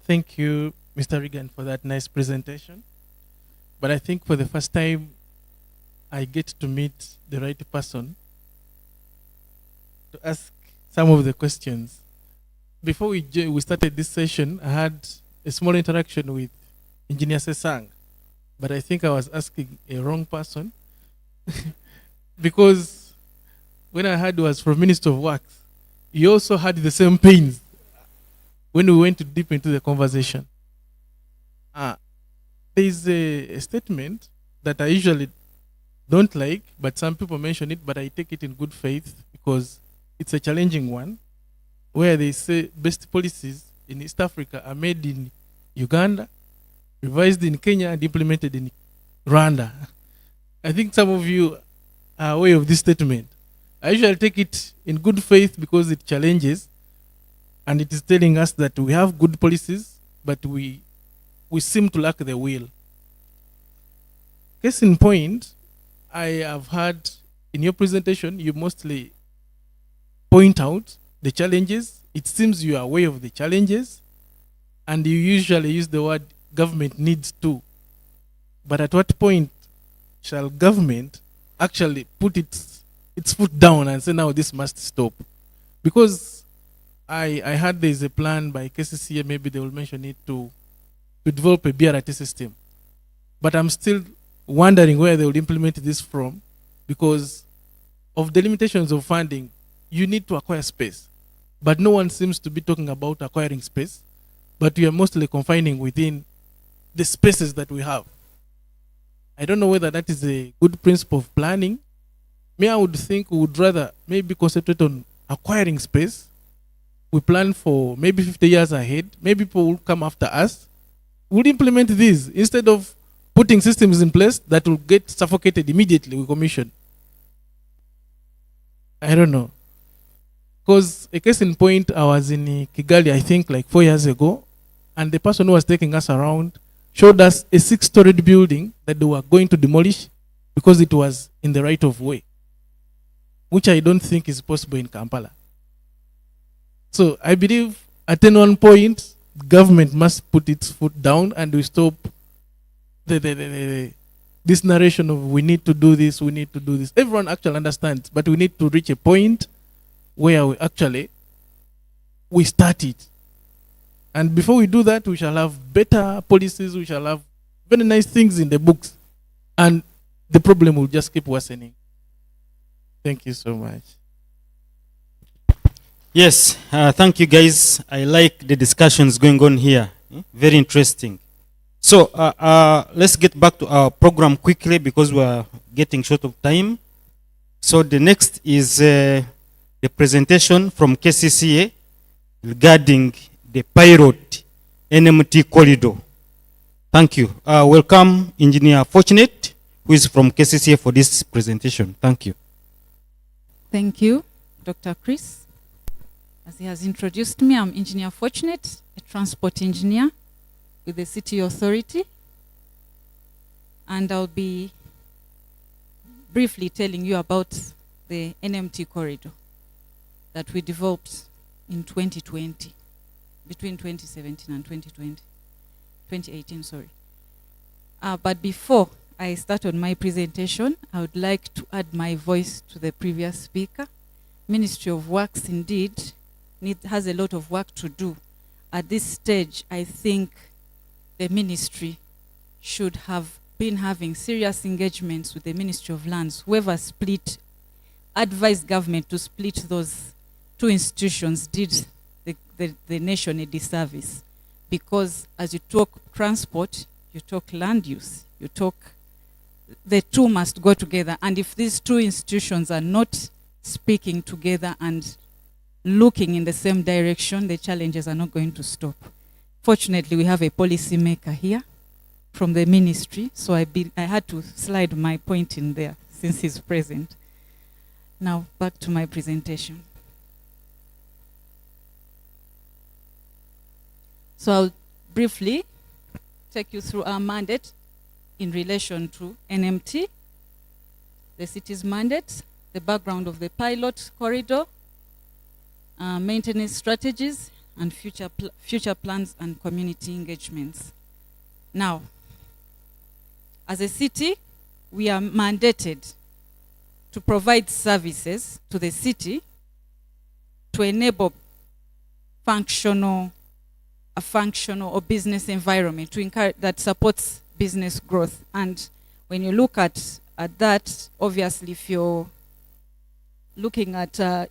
Thank you, Mr. Regan, for that nice presentation. But I think for the first time, I get to meet the right person to ask some of the questions. Before we started this session, I had a small interaction with Engineer Sesang, but I think I was asking a wrong person because when I heard was from Minister of Works, he also had the same pains when we went deep into the conversation. There is a statement that I usually don't like, but some people mention it, but I take it in good faith because it's a challenging one, where they say best policies in East Africa are made in Uganda, revised in Kenya, and implemented in Rwanda. I think some of you are aware of this statement. I usually take it in good faith because it challenges, and it is telling us that we have good policies, but we seem to lack the will. Case in point, I have heard in your presentation, you mostly point out the challenges. It seems you are aware of the challenges, and you usually use the word government needs to. But at what point shall government actually put its foot down and say, now this must stop? Because I heard there is a plan by KCCA, maybe they will mention it, to develop a BRT system. But I'm still wondering where they will implement this from, because of the limitations of funding. You need to acquire space, but no one seems to be talking about acquiring space, but we are mostly confining within the spaces that we have. I don't know whether that is a good principle of planning. Me, I would think we would rather maybe concentrate on acquiring space. We plan for maybe 50 years ahead. Maybe people will come after us. We'll implement these instead of putting systems in place that will get suffocated immediately with commission. I don't know. Because a case in point, I was in Kigali, I think like 4 years ago, and the person who was taking us around showed us a 6-storied building that they were going to demolish because it was in the right of way, which I don't think is possible in Kampala. So I believe at one point, government must put its foot down and we stop this narration of we need to do this, we need to do this. Everyone actually understands, but we need to reach a point where we start it. And before we do that, we shall have better policies, we shall have very nice things in the books, and the problem will just keep worsening. Thank you so much. Yes, thank you guys. I like the discussions going on here. Very interesting. So let's get back to our program quickly because we are getting short of time. So the next is the presentation from KCCA regarding the pilot NMT corridor. Thank you. Welcome Engineer Fortunate, who is from KCCA, for this presentation. Thank you. Thank you, Dr. Chris. As he has introduced me, I'm Engineer Fortunate, a transport engineer with the City Authority. And I'll be briefly telling you about the NMT corridor that we developed in 2020, between 2017 and 2018, sorry. But before I start on my presentation, I would like to add my voice to the previous speaker. Ministry of Works indeed has a lot of work to do. At this stage, I think the ministry should have been having serious engagements with the Ministry of Lands. Whoever advised government to split those two institutions did the nation a disservice. Because as you talk transport, you talk land use, the two must go together. And if these two institutions are not speaking together and looking in the same direction, the challenges are not going to stop. Fortunately, we have a policy maker here from the ministry, so I had to slide my point in there since he's present. Now, back to my presentation. So I'll briefly take you through our mandate in relation to NMT, the city's mandate, the background of the pilot corridor, maintenance strategies, and future plans and community engagements. Now, as a city, we are mandated to provide services to the city to enable a functional or business environment to encourage that supports business growth. And when you look at that, obviously, if you're looking at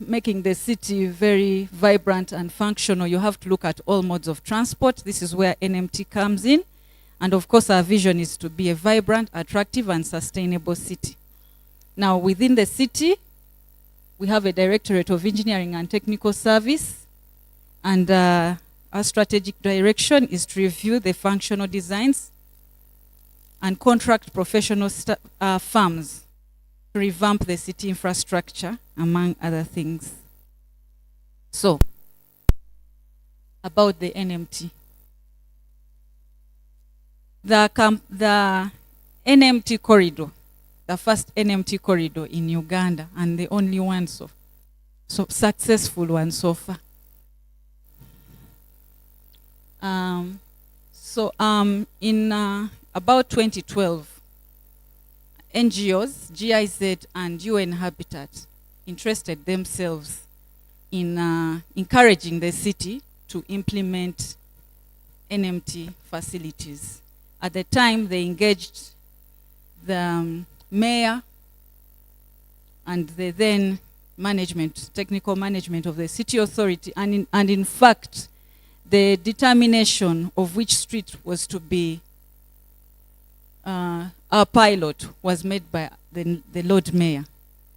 making the city very vibrant and functional, you have to look at all modes of transport. This is where NMT comes in. And of course, our vision is to be a vibrant, attractive, and sustainable city. Now, within the city, we have a Directorate of Engineering and Technical Service. And our strategic direction is to review the functional designs and contract professional firms to revamp the city infrastructure, among other things. So, about the NMT. The NMT corridor, the first NMT corridor in Uganda, and the only one so successful one so far. In about 2012, NGOs, GIZ, and UN Habitat interested themselves in encouraging the city to implement NMT facilities. At the time, they engaged the mayor and the then technical management of the city authority, and in fact, the determination of which street was to be our pilot was made by the Lord Mayor.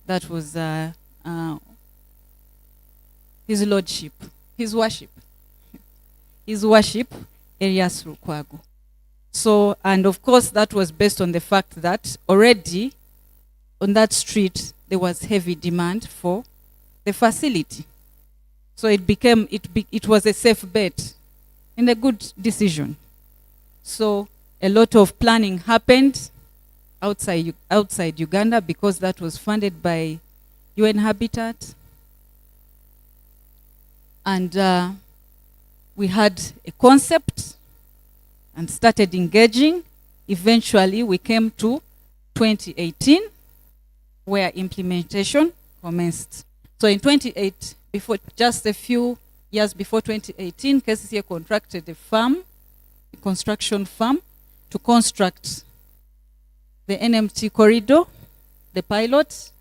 That was his lordship, his worship, Elias Lukwago. So, and of course, that was based on the fact that already on that street there was heavy demand for the facility. So it was a safe bet and a good decision. So a lot of planning happened outside Uganda because that was funded by UN Habitat. And we had a concept and started engaging. Eventually, we came to 2018, where implementation commenced. So in 2018, just a few years before 2018, KCCA contracted a construction firm, to construct the NMT corridor, the pilot.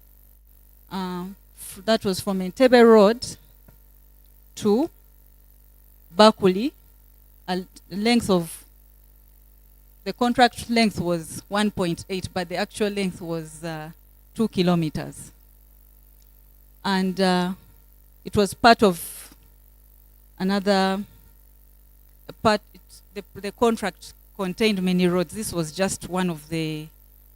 That was from Entebbe Road to Bakuli, a length of the contract length was 1.8, but the actual length was 2 kilometers. And it was part of another part. The contract contained many roads. This was just one of the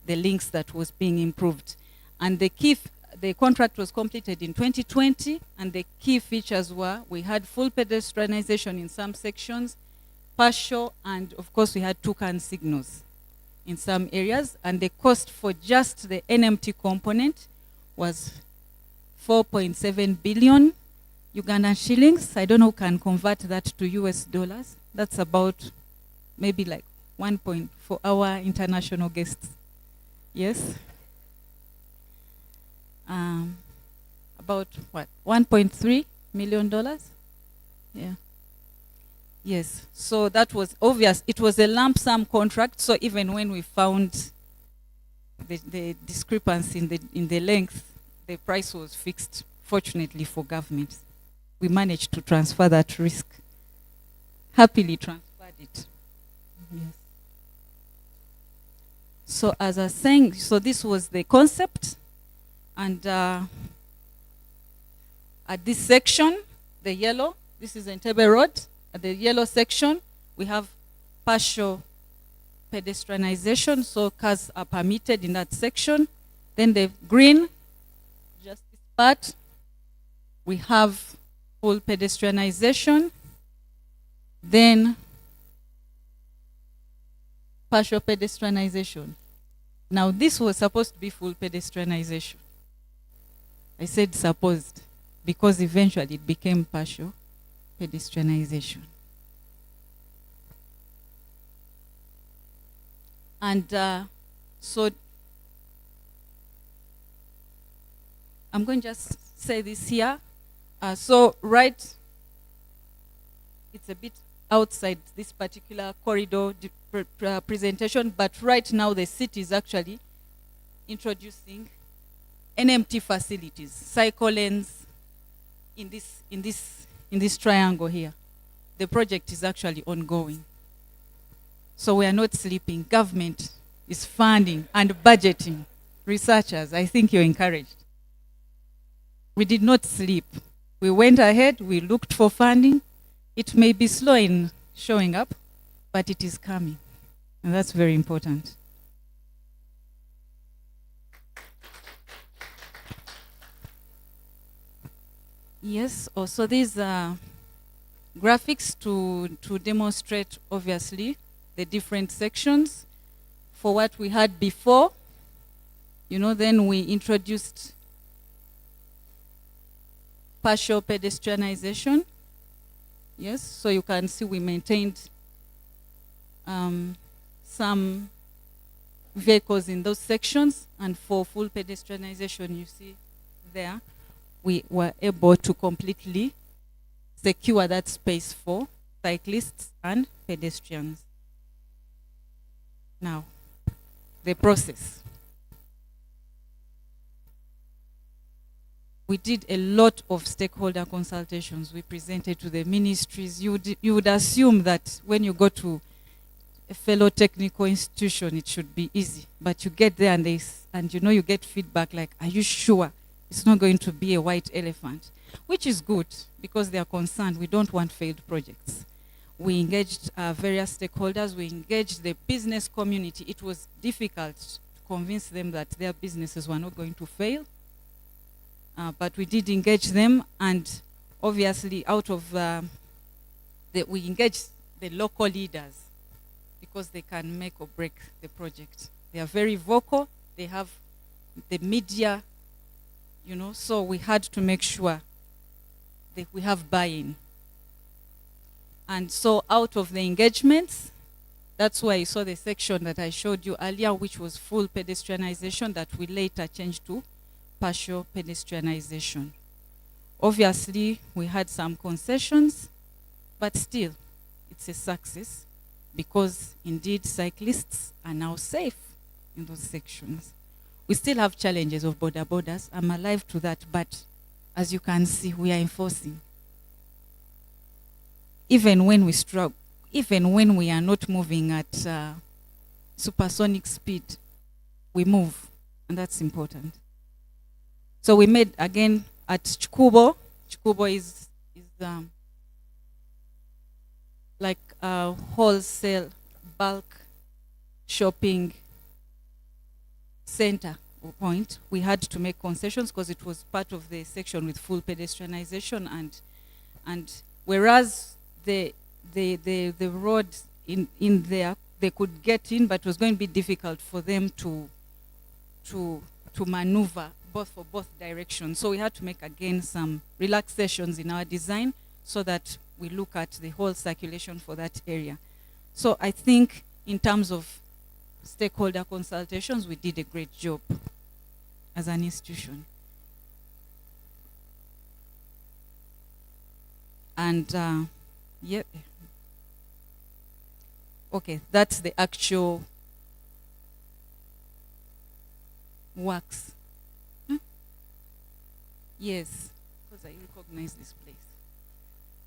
links that was being improved. And the contract was completed in 2020, and the key features were we had full pedestrianization in some sections, partial, and of course we had toucan signals in some areas. And the cost for just the NMT component was 4.7 billion Ugandan shillings. I don't know who can convert that to US dollars. That's about maybe like 1 for our international guests. Yes? About what? $1.3 million? Yeah. Yes. So that was obvious. It was a lump sum contract. So even when we found the discrepancy in the length, the price was fixed. Fortunately for government, we managed to transfer that risk. Happily transferred it. Yes. So as I was saying, so this was the concept, and at this section, the yellow, this is Entebbe Road. At the yellow section, we have partial pedestrianization, so cars are permitted in that section. Then the green, just this part, we have full pedestrianization. Then partial pedestrianization. Now this was supposed to be full pedestrianization. I said supposed because eventually it became partial pedestrianization. And so I'm going to just say this here. So right, it's a bit outside this particular corridor presentation, but right now the city is actually introducing NMT facilities, cycle lanes in this triangle here. The project is actually ongoing. So we are not sleeping. Government is funding and budgeting. Researchers, I think you're encouraged. We did not sleep. We went ahead, we looked for funding. It may be slow in showing up, but it is coming. And that's very important. Yes, also these graphics to demonstrate, obviously, the different sections. For what we had before, then we introduced partial pedestrianization. Yes, so you can see we maintained some vehicles in those sections, and for full pedestrianization, you see there, we were able to completely secure that space for cyclists and pedestrians. Now, the process. We did a lot of stakeholder consultations. We presented to the ministries. You would assume that when you go to a fellow technical institution, it should be easy. But you get there and you get feedback like, are you sure it's not going to be a white elephant? Which is good because they are concerned. We don't want failed projects. We engaged various stakeholders. We engaged the business community. It was difficult to convince them that their businesses were not going to fail. But we did engage them, and obviously out of we engaged the local leaders because they can make or break the project. They are very vocal. They have the media, so we had to make sure that we have buy-in. And so out of the engagements, that's why you saw the section that I showed you earlier, which was full pedestrianization that we later changed to partial pedestrianization. Obviously, we had some concessions, but still, it's a success because indeed cyclists are now safe in those sections. We still have challenges of border borders. I'm alive to that, but as you can see, we are enforcing. Even when we struggle, even when we are not moving at supersonic speed, we move, and that's important. So we made, again, at Chikubo. Chikubo is like a wholesale bulk shopping center or point. We had to make concessions because it was part of the section with full pedestrianization, and whereas the road in there, they could get in, but it was going to be difficult for them to maneuver for both directions. So we had to make, again, some relaxations in our design so that we look at the whole circulation for that area. So I think in terms of stakeholder consultations, we did a great job as an institution. And yeah, okay, that's the actual works. Yes, because I recognize this place.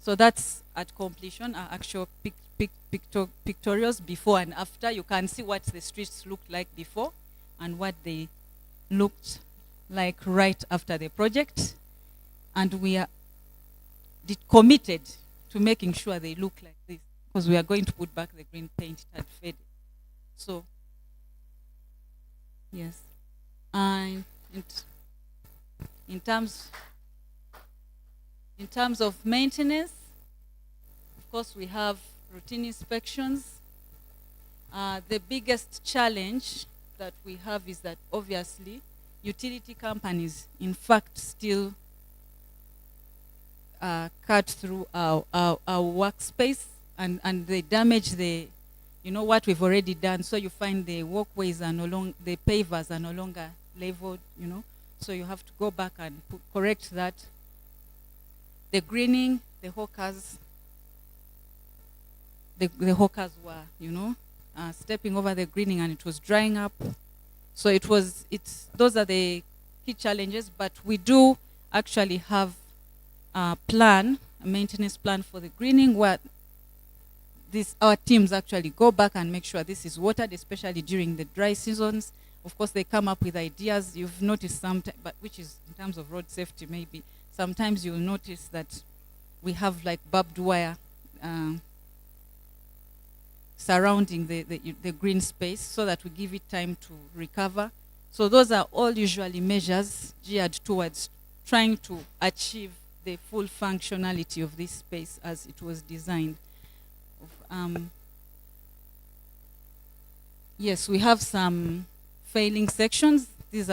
So that's at completion, our actual pictorials before and after. You can see what the streets looked like before and what they looked like right after the project. And we are committed to making sure they look like this, because we are going to put back the green paint it had faded. So, yes. And in terms of maintenance, of course, we have routine inspections. The biggest challenge that we have is that, obviously, utility companies, in fact, still cut through our workspace, and they damage what we've already done. So you find the walkways are no longer, the pavers are no longer leveled, so you have to go back and correct that. The greening, the hawkers were, stepping over the greening, and it was drying up. So those are the key challenges, but we do actually have a maintenance plan for the greening, where our teams actually go back and make sure this is watered, especially during the dry seasons. Of course, they come up with ideas. You've noticed but which is in terms of road safety, maybe. Sometimes you'll notice that we have like barbed wire surrounding the green space so that we give it time to recover. So those are all usually measures geared towards trying to achieve the full functionality of this space as it was designed. Yes, we have some failing sections. This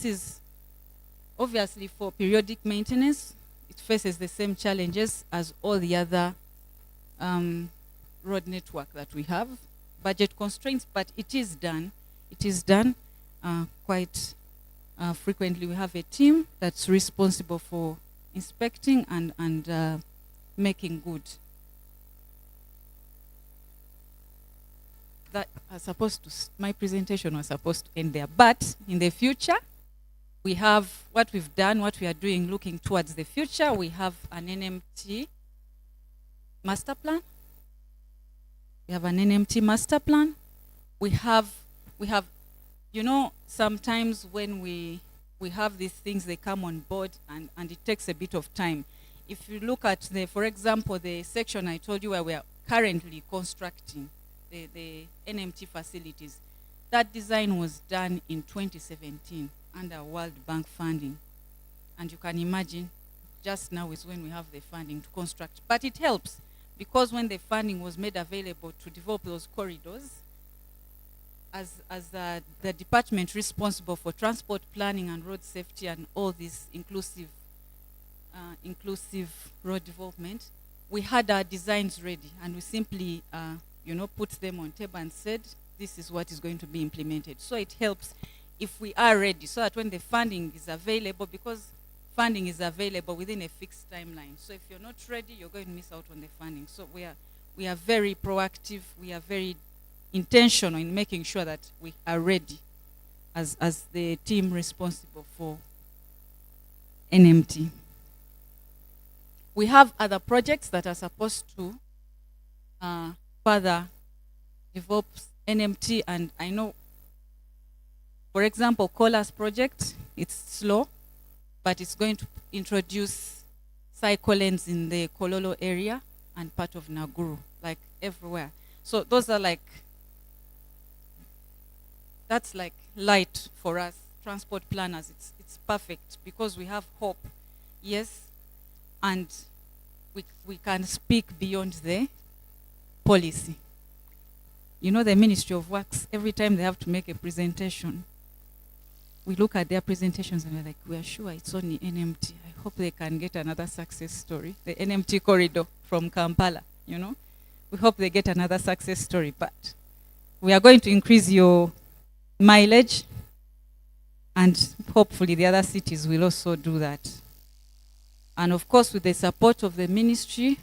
is obviously for periodic maintenance. It faces the same challenges as all the other road network that we have. Budget constraints, but it is done. It is done quite frequently. We have a team that's responsible for inspecting and making good. That my presentation was supposed to end there, but in the future, we have what we've done, what we are doing, looking towards the future. We have an NMT master plan. We have an NMT master plan. We have, sometimes when we have these things, they come on board and it takes a bit of time. If you look at for example, the section I told you where we are currently constructing the NMT facilities, that design was done in 2017 under World Bank funding. And you can imagine, just now is when we have the funding to construct. But it helps, because when the funding was made available to develop those corridors, as the department responsible for transport planning and road safety and all this inclusive road development, we had our designs ready, and we simply put them on table and said, this is what is going to be implemented. So it helps if we are ready, so that when the funding is available, because funding is available within a fixed timeline. So if you're not ready, you're going to miss out on the funding. So we are very proactive. We are very intentional in making sure that we are ready as the team responsible for NMT. We have other projects that are supposed to further develop NMT, and I know, for example, Colas project, it's slow, but it's going to introduce cycle lanes in the Kololo area and part of Naguru, like everywhere. So those are like, that's like light for us, transport planners. It's perfect because we have hope, yes, and we can speak beyond the policy. You know, the Ministry of Works, every time they have to make a presentation, we look at their presentations and we're like, we are sure it's only NMT. I hope they can get another success story. The NMT corridor from Kampala, you know. We hope they get another success story, but we are going to increase your mileage, and hopefully the other cities will also do that. And of course, with the support of the ministry,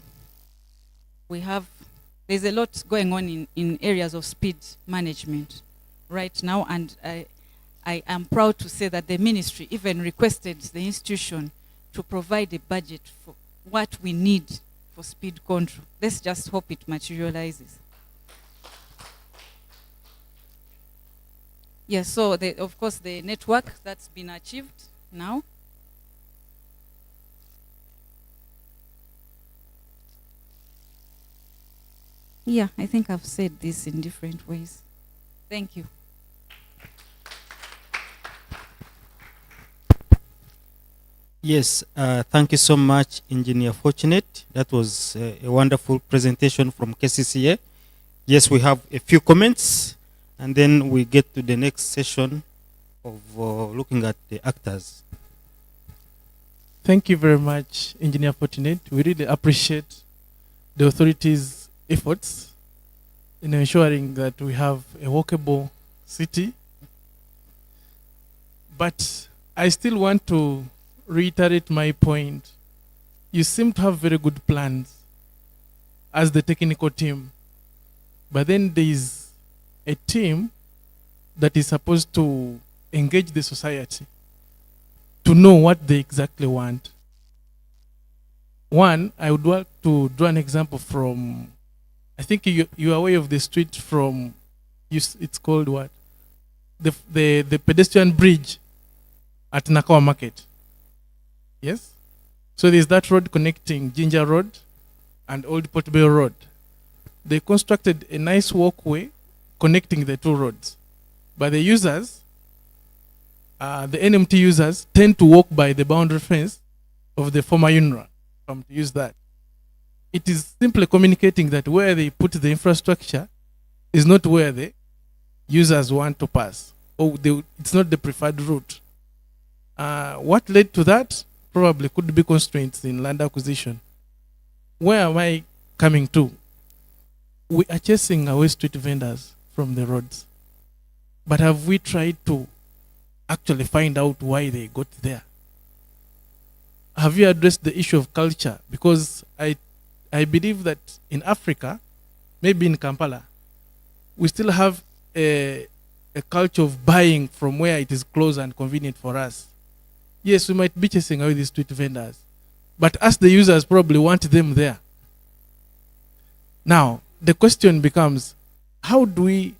there's a lot going on in areas of speed management right now, and I am proud to say that the ministry even requested the institution to provide a budget for what we need for speed control. Let's just hope it materializes. Yes, so of course the network that's been achieved now. Yeah, I think I've said this in different ways. Thank you. Yes, thank you so much, Engineer Fortunate. That was a wonderful presentation from KCCA. Yes, we have a few comments, and then we get to the next session of looking at the actors. Thank you very much, Engineer Fortunate. We really appreciate the authorities' efforts in ensuring that we have a walkable city. But I still want to reiterate my point. You seem to have very good plans as the technical team, but then there is a team that is supposed to engage the society to know what they exactly want. One, I would like to draw an example from, I think you are aware of the street from, it's called what? The pedestrian bridge at Nakawa Market. Yes? So there's that road connecting Ginger Road and Old Portobello Road. They constructed a nice walkway connecting the two roads. But the users, the NMT users, tend to walk by the boundary fence of the former UNRWA, to use that. It is simply communicating that where they put the infrastructure is not where the users want to pass, or it's not the preferred route. What led to that? Probably could be constraints in land acquisition. Where am I coming to? We are chasing away street vendors from the roads. But have we tried to actually find out why they got there? Have you addressed the issue of culture? Because I believe that in Africa, maybe in Kampala, we still have a culture of buying from where it is close and convenient for us. Yes, we might be chasing away these street vendors, but us, the users, probably want them there. Now, the question becomes, how do we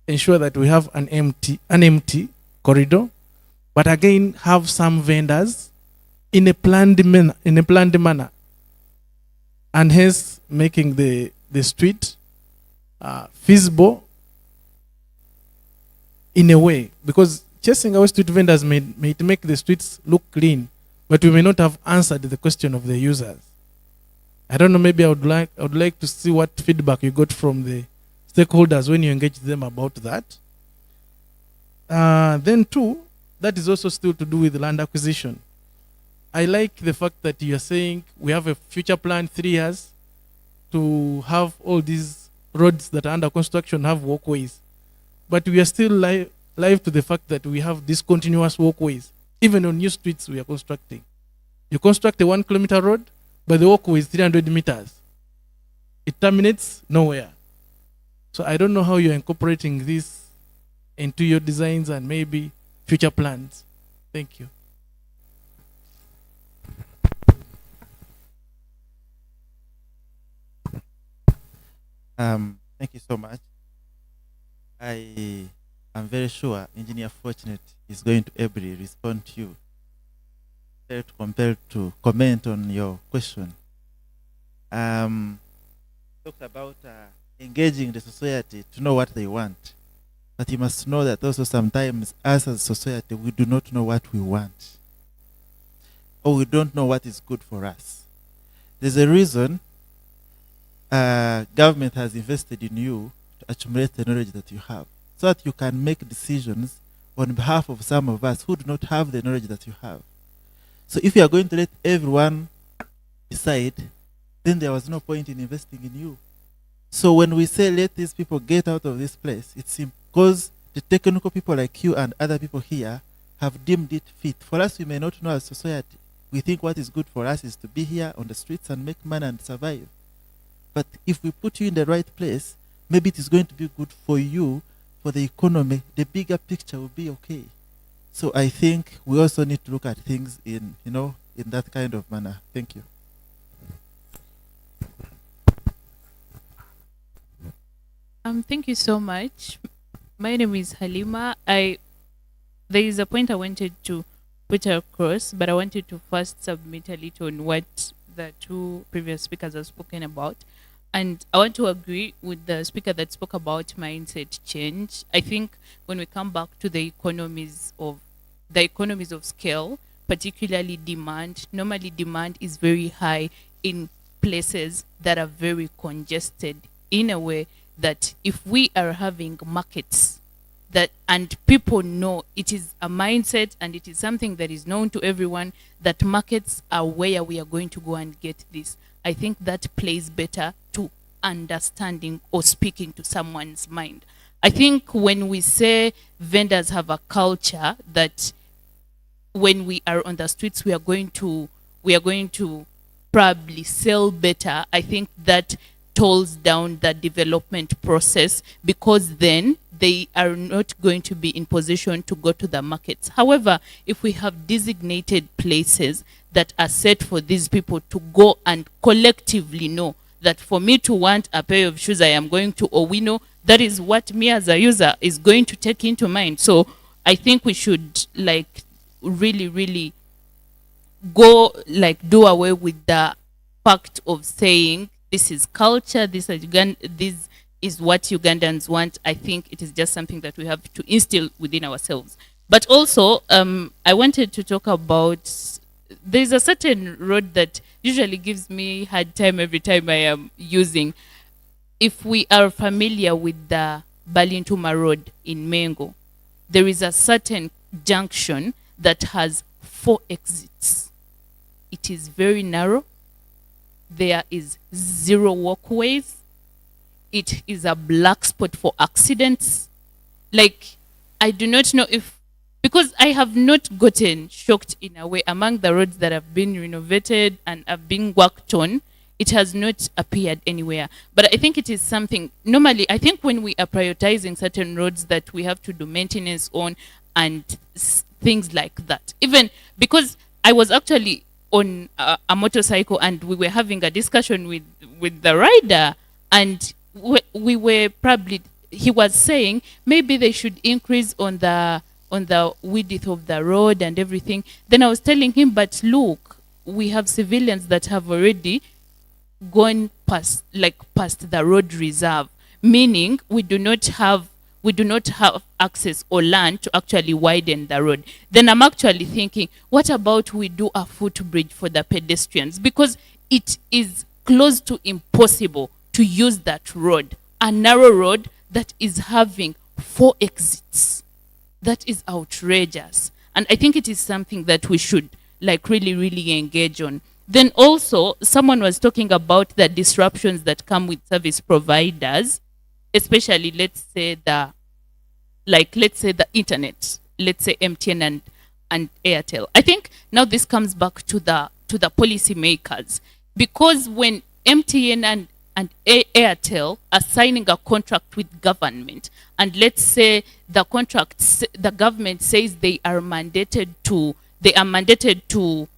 ensure that we have an empty corridor, but again have some vendors in a planned manner, and hence making the street feasible in a way? Because chasing away street vendors may make the streets look clean, but we may not have answered the question of the users. I don't know, maybe I would like to see what feedback you got from the stakeholders when you engage them about that. Then two, that is also still to do with land acquisition. I like the fact that you are saying we have a future plan 3 years to have all these roads that are under construction have walkways. But we are still live to the fact that we have discontinuous walkways. Even on new streets we are constructing. You construct a 1 kilometer road, but the walkway is 300 meters. It terminates nowhere. So I don't know how you're incorporating this into your designs and maybe future plans. Thank you. Thank you so much. I am very sure Engineer Fortunate is going to ably respond to you. Felt compelled to comment on your question. Talked about engaging the society to know what they want. But you must know that also sometimes us as a society, we do not know what we want. Or we don't know what is good for us. There's a reason government has invested in you to accumulate the knowledge that you have, so that you can make decisions on behalf of some of us who do not have the knowledge that you have. So if you are going to let everyone decide, then there was no point in investing in you. So when we say let these people get out of this place, it's because the technical people like you and other people here have deemed it fit. For us, we may not know as society. We think what is good for us is to be here on the streets and make money and survive. But if we put you in the right place, maybe it is going to be good for you, for the economy. The bigger picture will be okay. So I think we also need to look at things in that kind of manner. Thank you. Thank you so much. My name is Halima. There is a point I wanted to put across, but I wanted to first submit a little on what the two previous speakers have spoken about. And I want to agree with the speaker that spoke about mindset change. I think when we come back to the economies of scale, particularly demand, normally demand is very high in places that are very congested, in a way that if we are having markets that, and people know it is a mindset and it is something that is known to everyone, that markets are where we are going to go and get this, I think that plays better to understanding or speaking to someone's mind. I think when we say vendors have a culture that when we are on the streets we are going to probably sell better, I think that tolls down the development process, because then they are not going to be in position to go to the markets. However, if we have designated places that are set for these people to go and collectively know that for me to want a pair of shoes, I am going to Owino, that is what me as a user is going to take into mind. So I think we should really go do away with the fact of saying this is culture, this is what Ugandans want. I think it is just something that we have to instill within ourselves. But also, I wanted to talk about, there's a certain road that usually gives me hard time every time I am using. If we are familiar with the Balintuma Road in Mengo, there is a certain junction that has 4 exits. It is very narrow. There is 0 walkways. It is a black spot for accidents. I do not know if, because I have not gotten shocked in a way among the roads that have been renovated and have been worked on, it has not appeared anywhere. But I think it is something, normally, I think when we are prioritizing certain roads that we have to do maintenance on and things like that. Even because I was actually on a motorcycle and we were having a discussion with the rider, and we were probably, he was saying maybe they should increase on the width of the road and everything. Then I was telling him, but look, we have civilians that have already gone past the road reserve, meaning we do not have access or land to actually widen the road. Then I'm actually thinking, what about we do a footbridge for the pedestrians? Because it is close to impossible to use that road, a narrow road that is having 4 exits. That is outrageous. And I think it is something that we should really engage on. Then also, someone was talking about the disruptions that come with service providers, especially let's say the internet, let's say MTN and Airtel. I think now this comes back to the policy makers, because when MTN and Airtel are signing a contract with government, and let's say the government says they are mandated to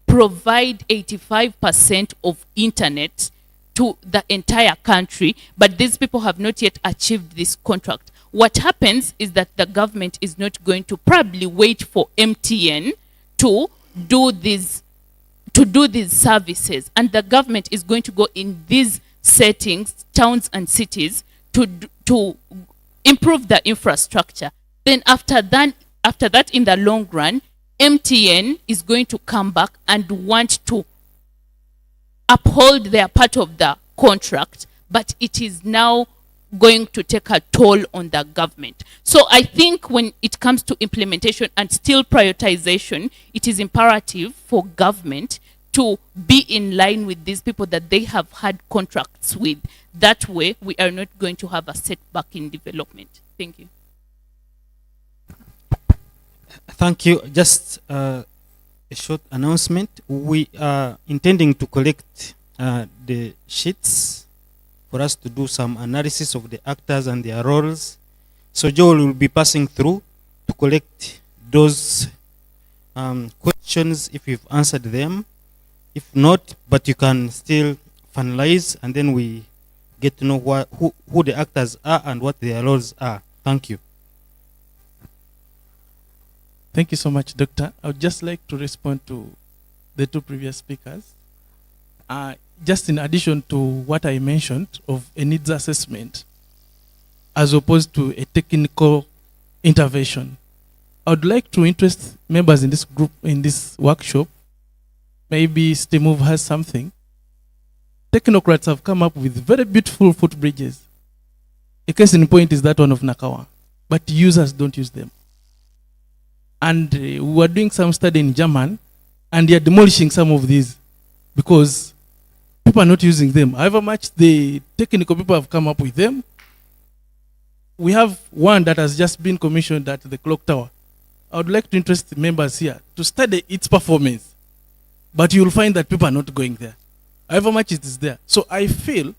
provide 85% of internet to the entire country, but these people have not yet achieved this contract. what happens is that the government is not going to probably wait for MTN to do these services, and the government is going to go in these settings, towns and cities, to improve the infrastructure. Then after that, in the long run, MTN is going to come back and want to uphold their part of the contract, but it is now going to take a toll on the government. So I think when it comes to implementation and still prioritization, it is imperative for government to be in line with these people that they have had contracts with. That way, we are not going to have a setback in development. Thank you. Thank you. Just a short announcement. We are intending to collect the sheets for us to do some analysis of the actors and their roles. So Joel will be passing through to collect those questions if you've answered them. If not, but you can still finalize, and then we get to know who the actors are and what their roles are. Thank you. Thank you so much, Doctor. I would just like to respond to the two previous speakers. Just in addition to what I mentioned of a needs assessment, as opposed to a technical intervention, I would like to interest members in this group, in this workshop. Maybe STEMOV has something. Technocrats have come up with very beautiful footbridges. A case in point is that one of Nakawa, but users don't use them. And we were doing some study in German, and they are demolishing some of these because people are not using them. However much the technical people have come up with them, we have one that has just been commissioned at the clock tower. I would like to interest members here to study its performance. But you'll find that people are not going there, however much it is there. So I feel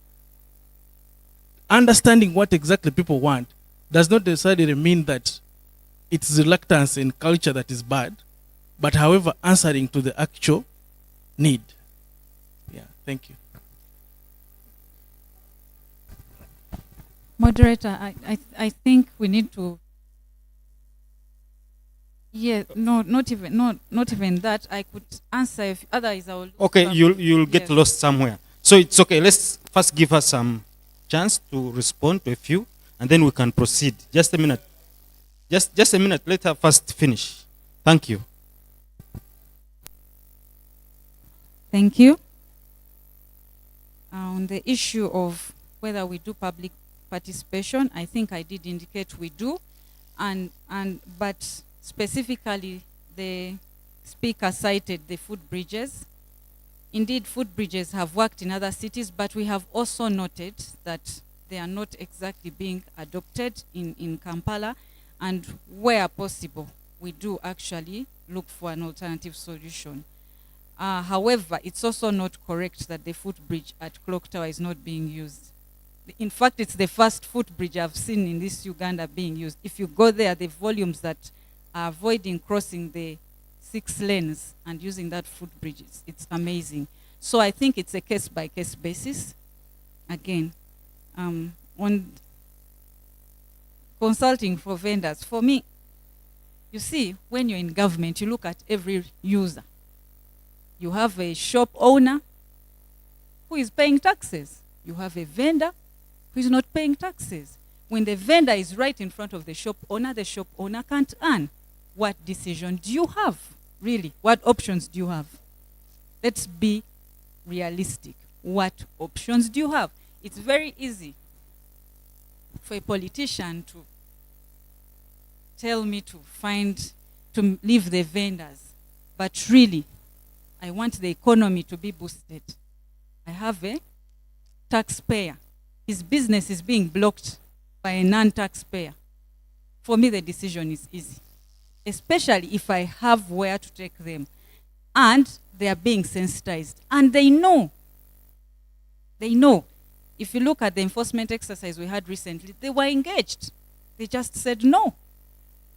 understanding what exactly people want does not necessarily mean that it's reluctance in culture that is bad, but however, answering to the actual need. Yeah, thank you. Moderator, I think we need to. Yeah, no, not even that. I could answer if otherwise I will. Okay, you'll get lost somewhere. So it's okay. Let's first give us some chance to respond to a few, and then we can proceed. Just a minute. Just a minute. Let her first finish. Thank you. Thank you. On the issue of whether we do public participation, I think I did indicate we do, but specifically the speaker cited the footbridges. Indeed, footbridges have worked in other cities, but we have also noted that they are not exactly being adopted in Kampala, and where possible, we do actually look for an alternative solution. However, it's also not correct that the footbridge at Clock Tower is not being used. In fact, it's the first footbridge I've seen in this Uganda being used. If you go there, the volumes that are avoiding crossing the 6 lanes and using that footbridge, it's amazing. So I think it's a case-by-case basis. Again, on consulting for vendors, for me, you see, when you're in government, you look at every user. You have a shop owner who is paying taxes. You have a vendor who is not paying taxes. When the vendor is right in front of the shop owner can't earn. What decision do you have, really? What options do you have? Let's be realistic. What options do you have? It's very easy for a politician to tell me to leave the vendors. But really, I want the economy to be boosted. I have a taxpayer. His business is being blocked by a non-taxpayer. For me, the decision is easy, especially if I have where to take them. And they are being sensitized. And they know. They know. If you look at the enforcement exercise we had recently, they were engaged. They just said no.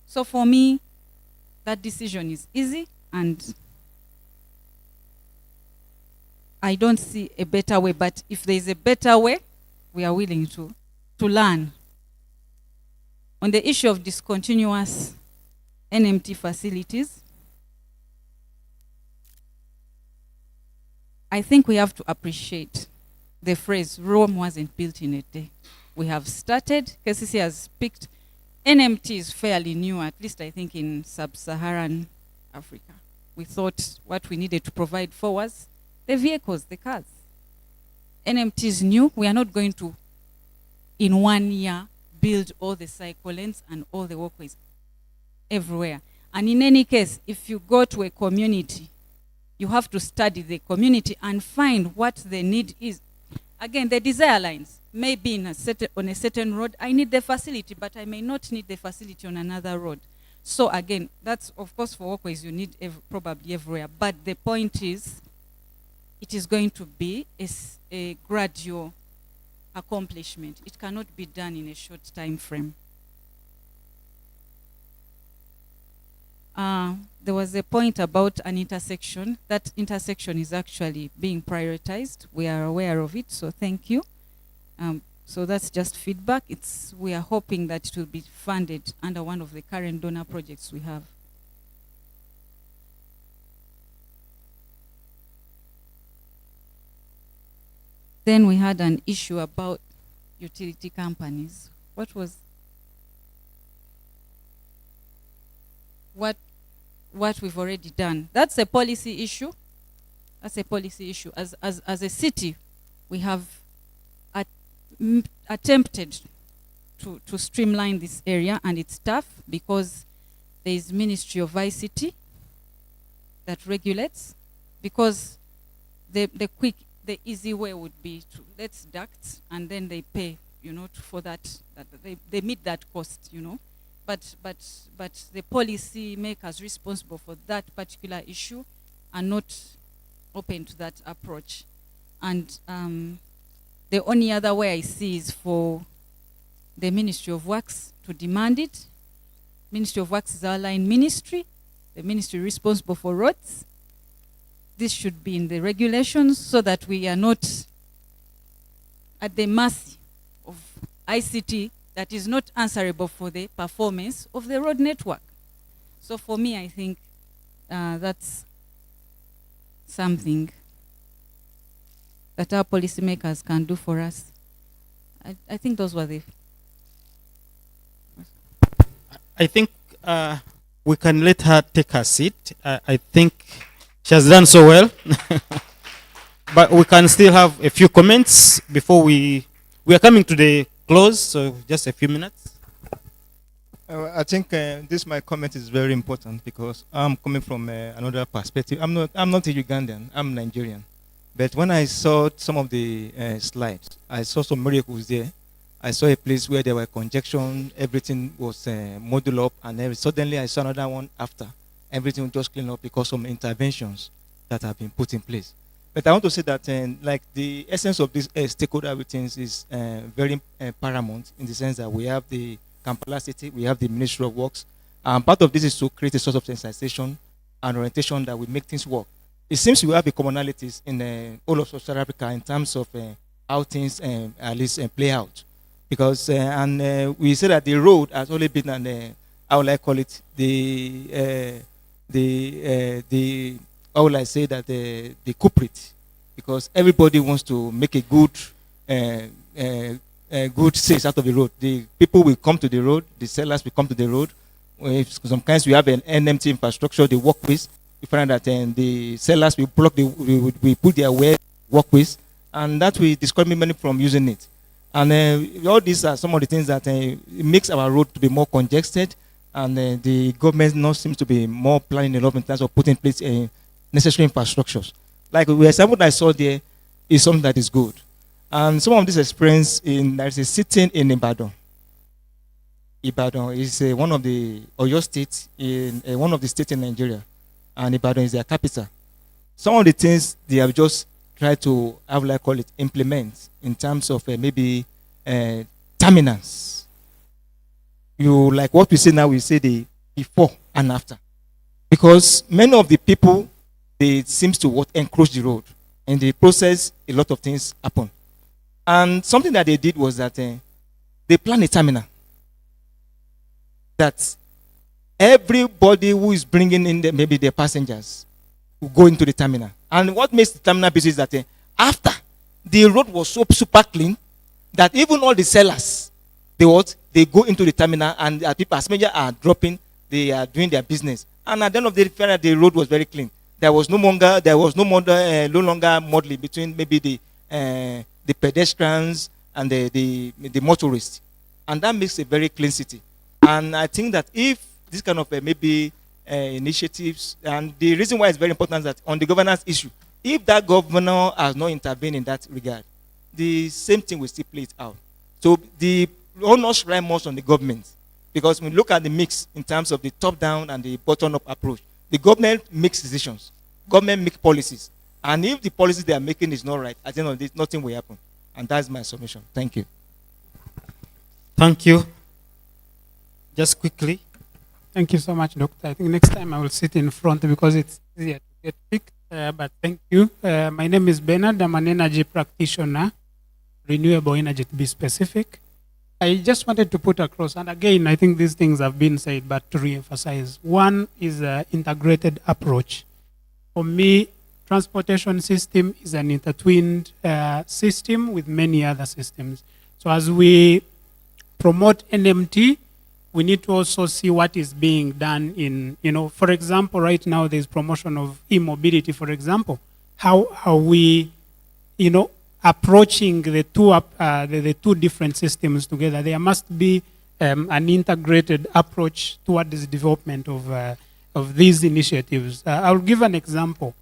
So for me, that decision is easy, and I don't see a better way. But if there is a better way, we are willing to learn. On the issue of discontinuous NMT facilities, I think we have to appreciate the phrase, Rome wasn't built in a day. We have started, KCC has picked, NMT is fairly new, at least I think in Sub-Saharan Africa. We thought what we needed to provide for was the vehicles, the cars. NMT is new. We are not going to, in 1 year, build all the cycle lanes and all the walkways everywhere. And in any case, if you go to a community, you have to study the community and find what the need is. Again, the desire lines may be on a certain road. I need the facility, but I may not need the facility on another road. So again, that's, of course, for walkways, you need probably everywhere. But the point is, it is going to be a gradual accomplishment. It cannot be done in a short time frame. There was a point about an intersection. That intersection is actually being prioritized. We are aware of it, so thank you. So that's just feedback. We are hoping that it will be funded under one of the current donor projects we have. Then we had an issue about utility companies. What we've already done. That's a policy issue. That's a policy issue. As a city, we have attempted to streamline this area, and it's tough because there is Ministry of ICT that regulates, because the easy way would be to let's duct and then they pay, for that they meet that cost, But the policy makers responsible for that particular issue are not open to that approach. And the only other way I see is for the Ministry of Works to demand it. Ministry of Works is our line ministry, the ministry responsible for roads. This should be in the regulations so that we are not at the mercy of ICT that is not answerable for the performance of the road network. So for me, I think that's something that our policymakers can do for us. I think those were the... I think we can let her take her seat. I think she has done so well. But we can still have a few comments before we are coming to the close, so just a few minutes. I think my comment is very important because I'm coming from another perspective. I'm not a Ugandan, I'm Nigerian. But when I saw some of the slides, I saw some miracles there. I saw a place where there were congestion, everything was modeled up, and suddenly I saw another one after. Everything just cleaned up because of interventions that have been put in place. But I want to say that like the essence of this stakeholder meetings is very paramount in the sense that we have the Kampala City, we have the Ministry of Works. Part of this is to create a sort of sensitization and orientation that will make things work. It seems we have the commonalities in all of Sub-Saharan Africa in terms of how things at least play out. Because, we say that the road has only been an, how will I call it, how will I say that, the culprit. Because everybody wants to make a good sales out of the road. The people will come to the road, the sellers will come to the road. Sometimes we have an NMT infrastructure, the walkways. You find that the sellers will block we put their walkways, and that will discourage many from using it. And all these are some of the things that makes our road to be more congested, and the government now seems to be more planning a lot in terms of putting in place necessary infrastructures. Like the example that I saw there is something that is good. And some of this experience there's a sitting in Ibadan. Ibadan is one of the Oyo states one of the states in Nigeria, and Ibadan is their capital. Some of the things they have just tried to, how will I call it, implement in terms of maybe terminals. Like what we say now, we say the before and after. Because many of the people, they seems to encroach the road. In the process, a lot of things happen. And something that they did was that they planned a terminal. that everybody who is bringing in maybe their passengers will go into the terminal. And what makes the terminal busy is that after the road was so super clean that even all the sellers, they go into the terminal, and people, as passengers are dropping, they are doing their business. And at the end of the day, the road was very clean. There was no longer modeling between maybe the pedestrians and the motorists, and that makes a very clean city. And I think that if this kind of initiatives, and the reason why it's very important is that on the governance issue, if that governor has not intervened in that regard, the same thing will still play it out. So the onus lies most on the government, because when we look at the mix in terms of the top-down and the bottom-up approach, the government makes decisions, government makes policies, and if the policies they are making is not right, at the end of the day, nothing will happen. And that's my submission. Thank you. Thank you. Just quickly. Thank you so much, Doctor. I think next time I will sit in front because it's easier to get picked. But thank you. My name is Bernard. I'm an energy practitioner, renewable energy to be specific. I just wanted to put across, and again, I think these things have been said, but to re-emphasize. One is an integrated approach. For me, transportation system is an intertwined system with many other systems. So as we promote NMT, we need to also see what is being done in, for example, right now there's promotion of e-mobility, for example. How are we, approaching the two different systems together? There must be an integrated approach toward the development of these initiatives. I'll give an example.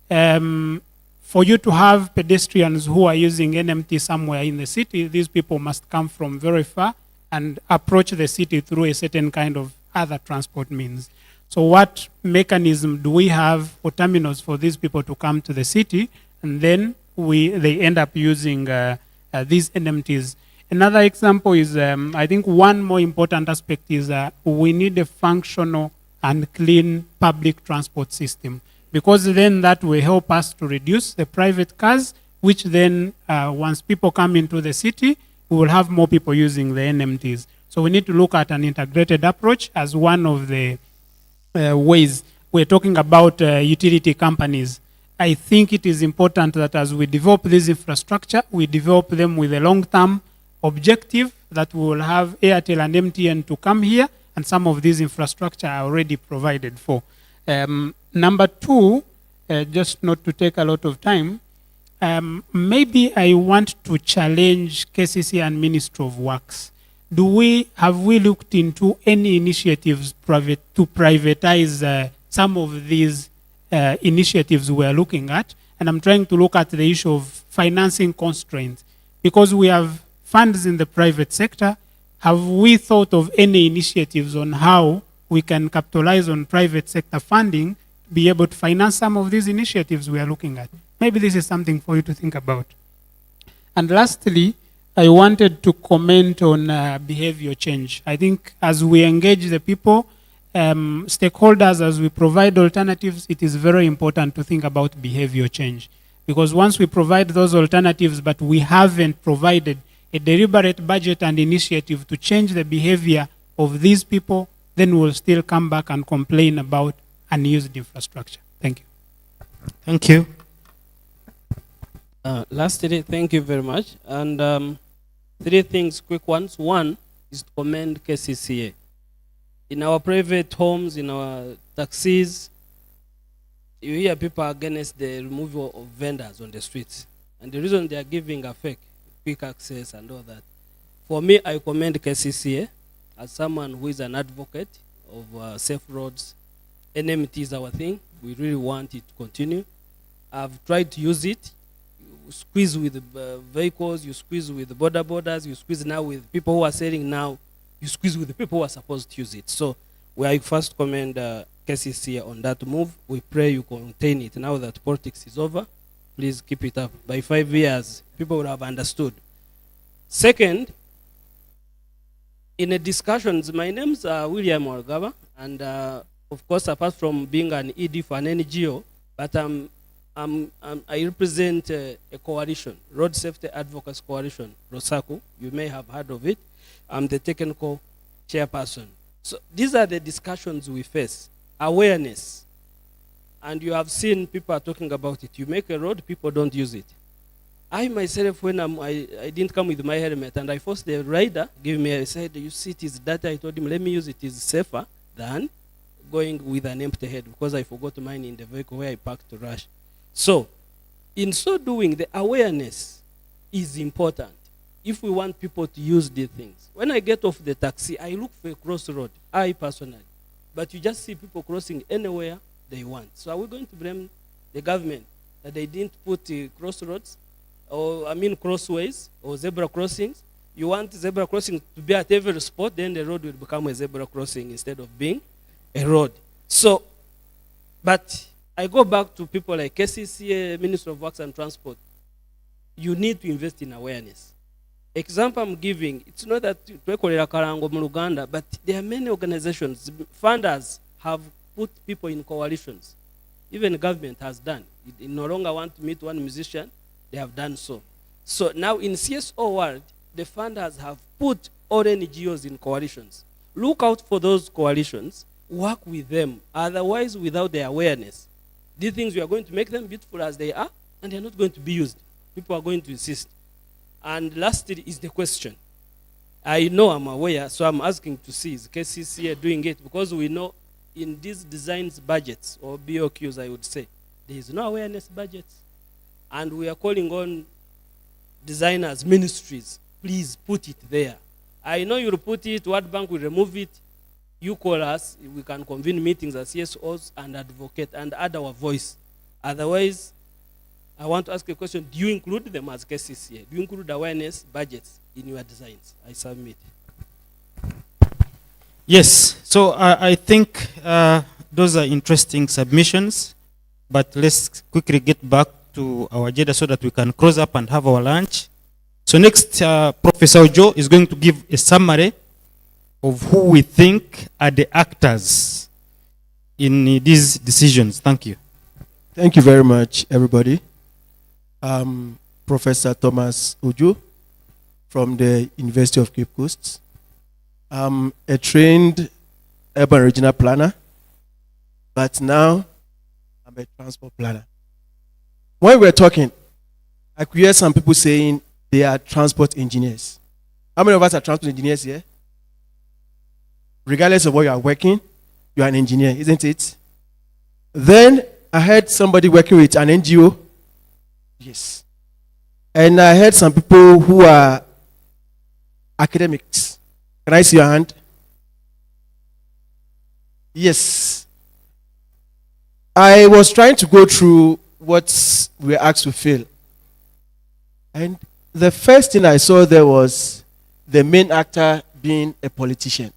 For you to have pedestrians who are using NMT somewhere in the city, these people must come from very far and approach the city through a certain kind of other transport means. So what mechanism do we have for terminals for these people to come to the city, and then they end up using these NMTs? Another example is, I think one more important aspect is we need a functional and clean public transport system, because then that will help us to reduce the private cars, which then once people come into the city, we will have more people using the NMTs. So we need to look at an integrated approach as one of the ways. We're talking about utility companies. I think it is important that as we develop this infrastructure, we develop them with a long-term objective that we will have Airtel and MTN to come here, and some of these infrastructure are already provided for. Number two, just not to take a lot of time, maybe I want to challenge KCC and Ministry of Works. Have we looked into any initiatives to privatize some of these initiatives we are looking at? And I'm trying to look at the issue of financing constraints, because we have funds in the private sector. Have we thought of any initiatives on how we can capitalize on private sector funding to be able to finance some of these initiatives we are looking at? Maybe this is something for you to think about. And lastly, I wanted to comment on behavior change. I think as we engage the people, stakeholders, as we provide alternatives, it is very important to think about behavior change. Because once we provide those alternatives, but we haven't provided a deliberate budget and initiative to change the behavior of these people, then we'll still come back and complain about unused infrastructure. Thank you. Thank you. Lastly, thank you very much. And three things, quick ones. One is to commend KCCA. In our private homes, in our taxis, you hear people against the removal of vendors on the streets. And the reason they are giving a fake, quick access and all that. For me, I commend KCCA as someone who is an advocate of safe roads. NMT is our thing. We really want it to continue. I've tried to use it. You squeeze with vehicles, you squeeze with border borders, you squeeze now with people who are selling now, you squeeze with the people who are supposed to use it. So I first commend KCCA on that move. We pray you contain it. Now that politics is over, please keep it up. By 5 years, people will have understood. Second, in the discussions, my name's William Wargaba, and of course, apart from being an ED for an NGO, but I represent a coalition, Road Safety Advocacy Coalition, ROSACO. You may have heard of it. I'm the technical chairperson. So these are the discussions we face. Awareness. And you have seen people are talking about it. You make a road, people don't use it. I myself, when I didn't come with my helmet, and I forced the rider, give me, I said, you see it is data. I told him, let me use it. It's safer than going with an empty head, because I forgot mine in the vehicle where I parked to rush. So, in so doing, the awareness is important if we want people to use these things. When I get off the taxi, I look for a crossroad, I personally. But you just see people crossing anywhere they want. So are we going to blame the government that they didn't put crossroads, or crossways or zebra crossings? You want zebra crossing to be at every spot, then the road will become a zebra crossing instead of being a road. So, but I go back to people like KCCA, Minister of Works and Transport. You need to invest in awareness. Example I'm giving, it's not that twekolera karango mu Uganda, but there are many organizations, funders have put people in coalitions. Even the government has done. It no longer want to meet one musician, they have done so. So now in CSO world, the funders have put all NGOs in coalitions. Look out for those coalitions, work with them. Otherwise, without their awareness, these things, we are going to make them beautiful as they are, and they're not going to be used. People are going to insist. And lastly is the question. I know I'm aware, so I'm asking to see, is KCCA doing it? Because we know in these designs budgets, or BOQs I would say, there is no awareness budgets. And we are calling on designers, ministries, please put it there. I know you'll put it, World Bank will remove it. You call us, we can convene meetings as CSOs and advocate and add our voice. Otherwise, I want to ask a question. Do you include them as KCCA? Do you include awareness budgets in your designs? I submit. Yes, so I think those are interesting submissions, but let's quickly get back to our agenda so that we can close up and have our lunch. So next, Professor Ojo is going to give a summary of who we think are the actors in these decisions. Thank you. Thank you very much, everybody. Professor Thomas Ojo from the University of Cape Coast. I'm a trained urban regional planner, but now I'm a transport planner. When we were talking, I could hear some people saying they are transport engineers. How many of us are transport engineers here? Regardless of what you are working, you are an engineer, isn't it? Then I heard somebody working with an NGO. Yes. And I heard some people who are academics. Can I see your hand? Yes. I was trying to go through what we were asked to fill. And the first thing I saw there was the main actor being a politician.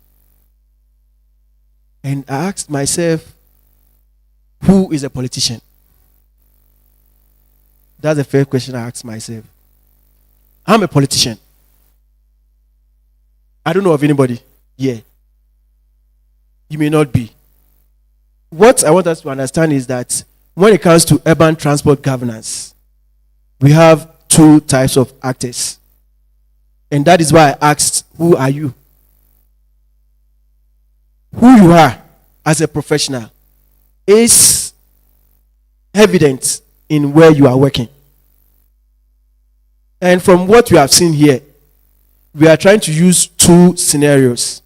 And I asked myself, who is a politician? That's the first question I asked myself. I'm a politician. I don't know of anybody here. You may not be. What I want us to understand is that when it comes to urban transport governance, we have two types of actors. And that is why I asked, who are you? Who you are as a professional is evident in where you are working. And from what we have seen here, we are trying to use two scenarios.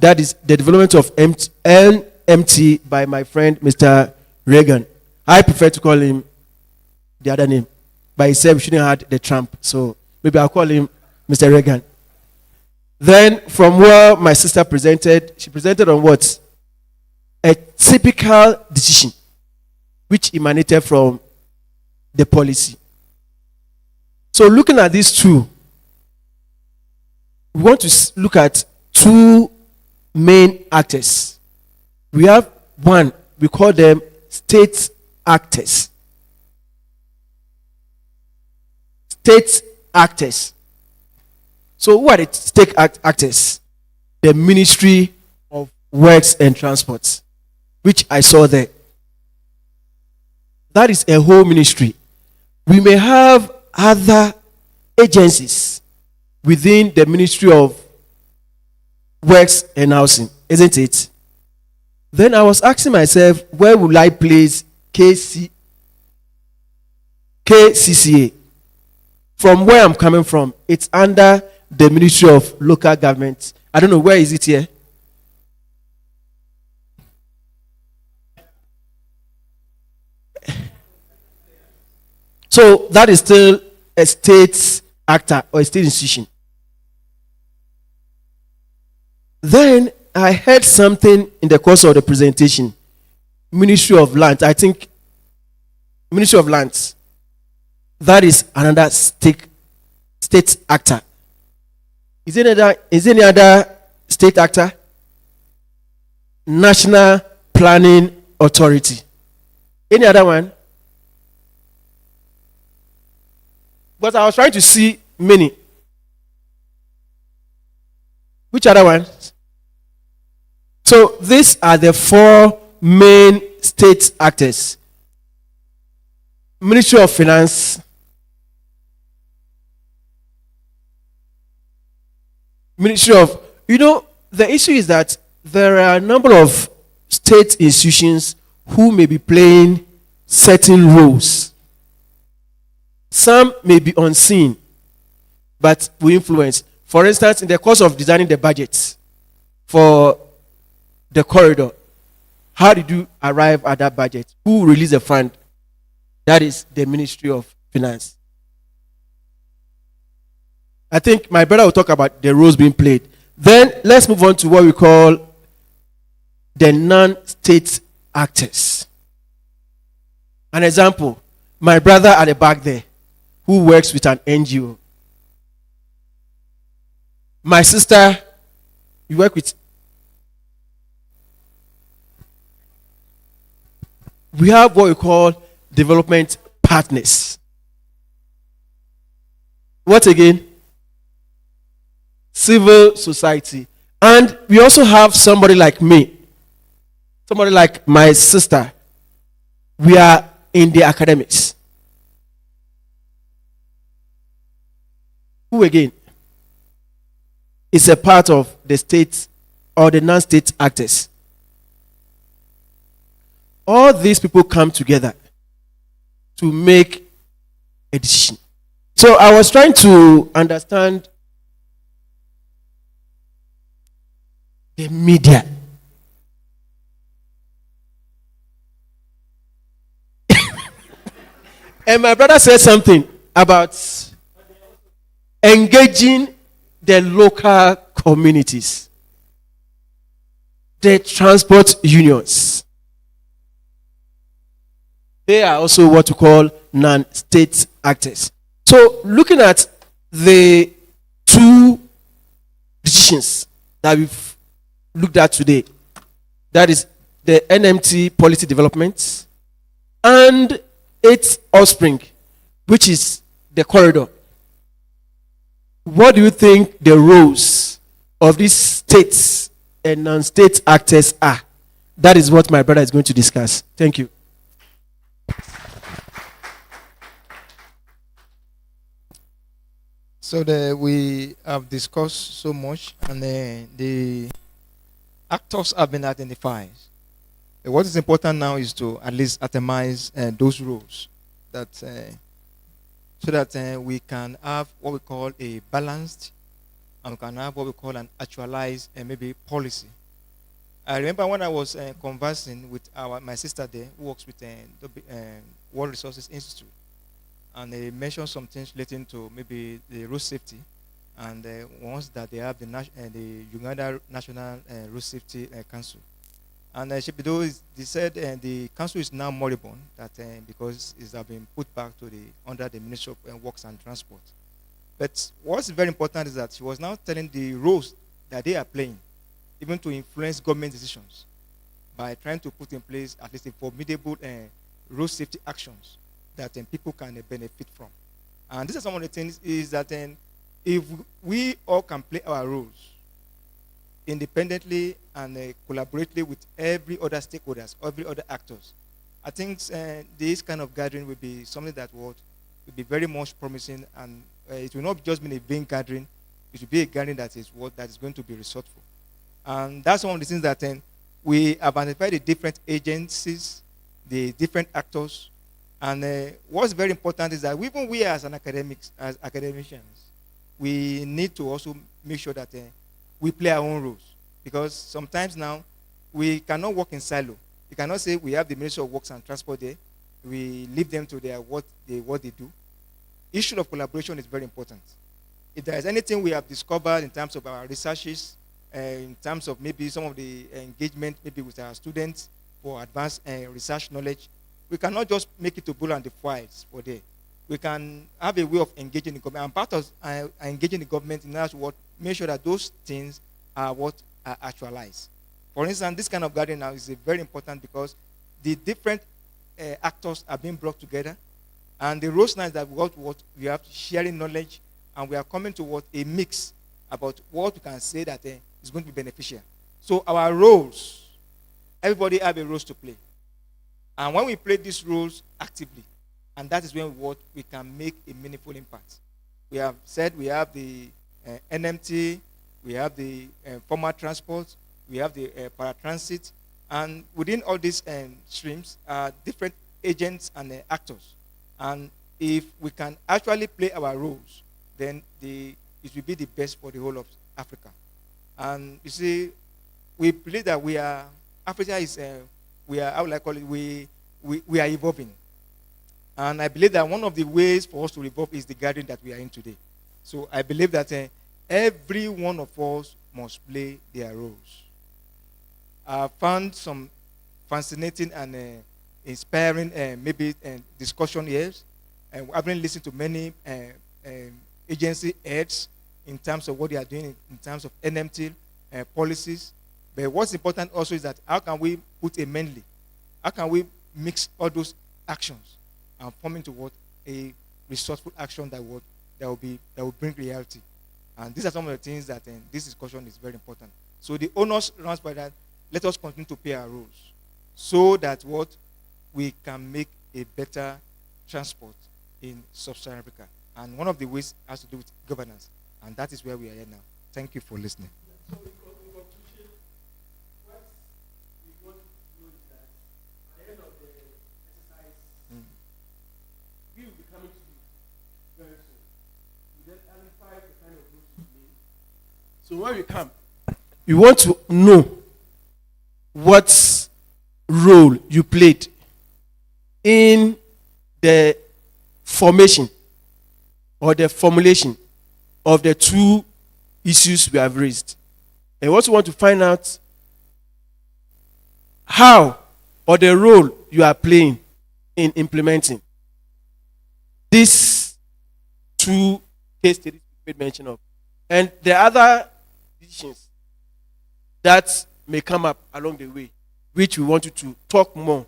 That is the development of LMT by my friend Mr. Reagan. I prefer to call him the other name. But he said we shouldn't have the Trump. So maybe I'll call him Mr. Reagan. Then from where my sister presented, she presented on what? A typical decision which emanated from the policy. So looking at these two, we want to look at two main actors. We have one, we call them state actors. State actors. So who are the state actors? The Ministry of Works and Transport, which I saw there. That is a whole ministry. We may have other agencies within the Ministry of Works and Housing, isn't it? Then I was asking myself, where will I place KCCA? From where I'm coming from, it's under the Ministry of Local Government. I don't know, where is it here? So that is still a state actor or a state institution. Then I heard something in the course of the presentation. Ministry of Lands. I think Ministry of Lands. That is another state actor. Is there any other state actor? National Planning Authority. Any other one? But I was trying to see many. Which other ones? So these are the four main state actors. Ministry of Finance, Ministry of, the issue is that there are a number of state institutions who may be playing certain roles. Some may be unseen, but we influence. For instance, in the course of designing the budget for the corridor, how did you arrive at that budget? Who released the fund? That is the Ministry of Finance. I think my brother will talk about the roles being played. Then let's move on to what we call the non-state actors. An example, my brother at the back there, who works with an NGO. My sister, you work with. We have what we call development partners. What again? Civil society. And we also have somebody like me, somebody like my sister. We are in the academics. Who again is a part of the state or the non-state actors? All these people come together to make a decision. So I was trying to understand the media. And my brother said something about engaging the local communities, the transport unions. They are also what we call non-state actors. So looking at the two decisions that we've looked at today, that is the NMT policy development and its offspring, which is the corridor. What do you think the roles of these states and non-state actors are? That is what my brother is going to discuss. Thank you. So we have discussed so much, and the actors have been identified. What is important now is to at least atomize those roles, that so that we can have what we call a balanced, and we can have what we call an actualized maybe policy. I remember when I was conversing with my sister there, who works with the World Resources Institute, and they mentioned some things relating to maybe the road safety, and once that they have the Uganda National Road Safety Council. And they said the council is now moribund, that because it's been put back to under the Ministry of Works and Transport. But what's very important is that she was now telling the roles that they are playing, even to influence government decisions, by trying to put in place at least a formidable road safety actions that people can benefit from. And this is some of the things is that if we all can play our roles independently and collaboratively with every other stakeholders, every other actors, I think this kind of gathering will be something that will be very much promising, and it will not just be a vain gathering. It will be a gathering that is going to be resourceful. And that's one of the things that we have identified the different agencies, the different actors. And what's very important is that even we as academicians, we need to also make sure that we play our own roles. Because sometimes now, we cannot work in silo. You cannot say we have the Ministry of Works and Transport there. We leave them to what they do. Issue of collaboration is very important. If there is anything we have discovered in terms of our researches, in terms of maybe some of the engagement maybe with our students for advanced research knowledge, we cannot just make it to bull and the files for there. We can have a way of engaging the government. And part of engaging the government in order to make sure that those things are what are actualized. For instance, this kind of gathering now is very important because the different actors are being brought together. And the roles now is that we have sharing knowledge, and we are coming to a mix about what we can say that is going to be beneficial. So our roles, everybody have a role to play. And when we play these roles actively, and that is when we can make a meaningful impact. We have said we have the NMT, we have the formal transport, we have the paratransit, and within all these streams are different agents and actors. And if we can actually play our roles, then it will be the best for the whole of Africa. And you see, we believe that Africa is, how will I call it, we are evolving. And I believe that one of the ways for us to evolve is the gathering that we are in today. So I believe that every one of us must play their roles. I found some fascinating and inspiring discussion here. And I've been listening to many agency heads in terms of what they are doing in terms of NMT policies. But what's important also is that how can we put a mainly? How can we mix all those actions and form into a resourceful action that will bring reality? And these are some of the things that this discussion is very important. So the onus runs by that. Let us continue to play our roles so that we can make a better transport in Sub-Saharan Africa. And one of the ways has to do with governance. And that is where we are here now. Thank you for listening. So in conclusion, what we want to know is that at the end of the exercise, we will be coming to you very soon. We then identify the kind of rules we need. So when we come, we want to know what role you played in the formation or the formulation of the two issues we have raised. And we also want to find out how or the role you are playing in implementing these two case studies we made mention of. And the other decisions that may come up along the way, which we want you to talk more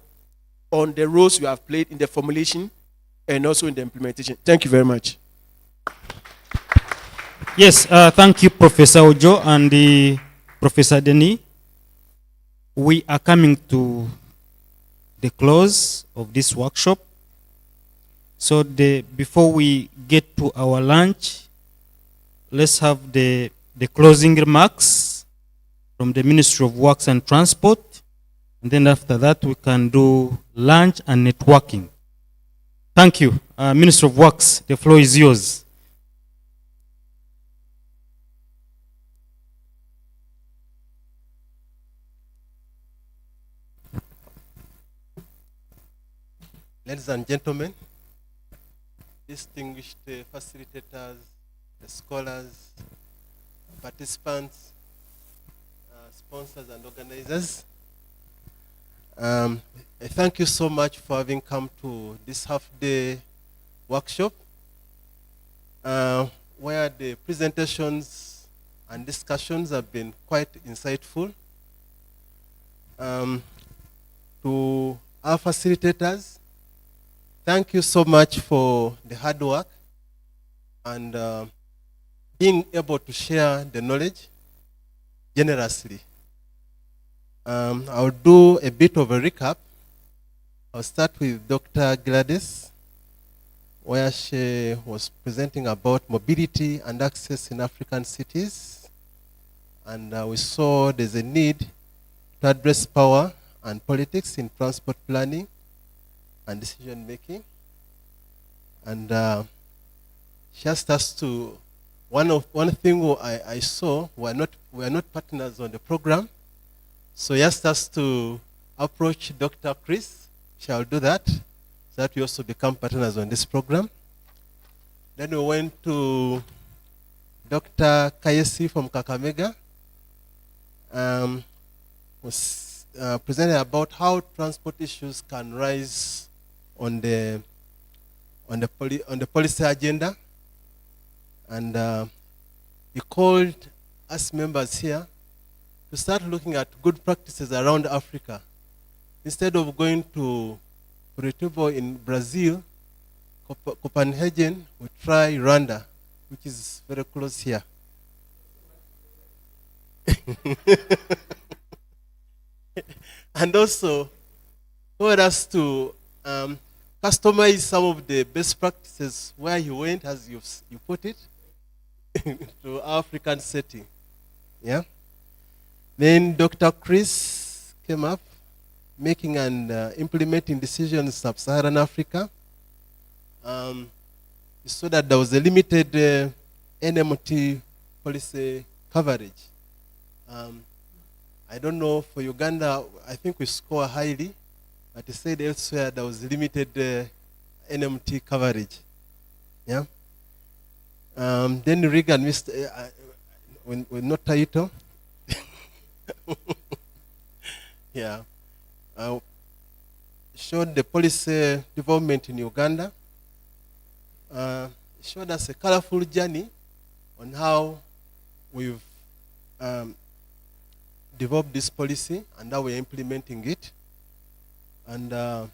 on the roles you have played in the formulation and also in the implementation. Thank you very much. Yes, thank you, Professor Ojo and Professor Denis. We are coming to the close of this workshop. So before we get to our lunch, let's have the closing remarks from the Ministry of Works and Transport. And then after that, we can do lunch and networking. Thank you. Minister of Works, the floor is yours. Ladies and gentlemen, distinguished facilitators, the scholars, participants, sponsors and organizers, thank you so much for having come to this half-day workshop where the presentations and discussions have been quite insightful. To our facilitators, thank you so much for the hard work and being able to share the knowledge generously. I'll do a bit of a recap. I'll start with Dr. Gladys, where she was presenting about mobility and access in African cities. and we saw there's a need to address power and politics in transport planning and decision making. And she asked us to, one thing I saw, we're not partners on the program, so he asked us to approach Dr. Chris. Shall do that, so that we also become partners on this program. Then we went to Dr. Kayesi from Kakamega, was presented about how transport issues can rise on the policy agenda, and he called us members here to start looking at good practices around Africa. Instead of going to Curitiba in Brazil, Copenhagen, we try Rwanda, which is very close here. And also told us to customize some of the best practices where he went, as you put it, to African setting. Yeah. Then Dr. Chris came up, making and implementing decisions in Sub-Saharan Africa. We saw that there was a limited NMT policy coverage. I don't know, for Uganda, I think we score highly, but he said elsewhere there was limited NMT coverage. Yeah. Then Regan, with no title. Yeah. Showed the policy development in Uganda. Showed us a colorful journey on how we've developed this policy and how we're implementing it. And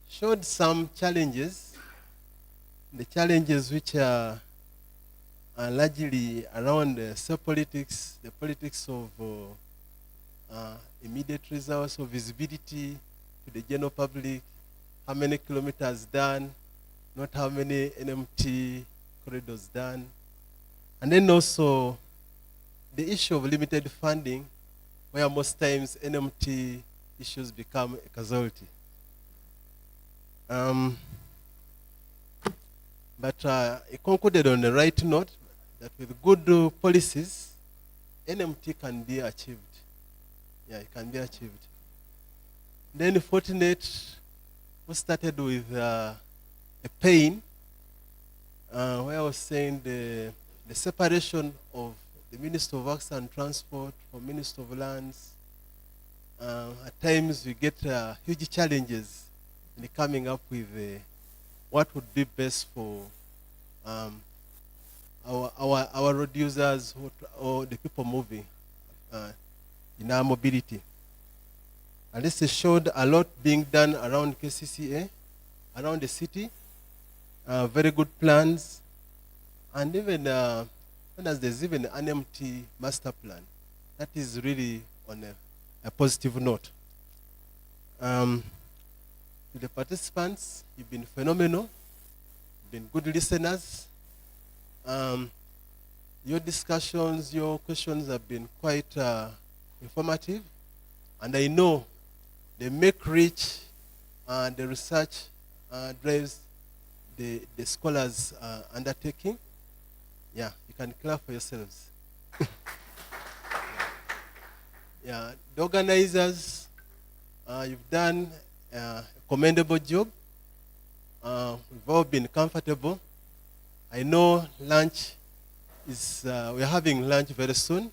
showed some challenges, the challenges which are largely around self-politics, the politics of immediate results, of visibility to the general public, how many kilometers done, not how many NMT corridors done. And then also the issue of limited funding, where most times NMT issues become a casualty. But it concluded on the right note that with good policies, NMT can be achieved. Yeah, it can be achieved. Then fortunate, we started with a pain, where I was saying the separation of the Minister of Works and Transport from Minister of Lands. At times we get huge challenges in coming up with what would be best for our road users or the people moving in our mobility. And this showed a lot being done around KCCA, around the city, very good plans, and even as there's even an MT master plan. That is really on a positive note. To the participants, you've been phenomenal, you've been good listeners. Your discussions, your questions have been quite informative, and I know they make rich the research drives the scholars undertaking. Yeah, you can clap for yourselves. Yeah, the organizers, you've done a commendable job. We've all been comfortable. I know lunch is, we're having lunch very soon.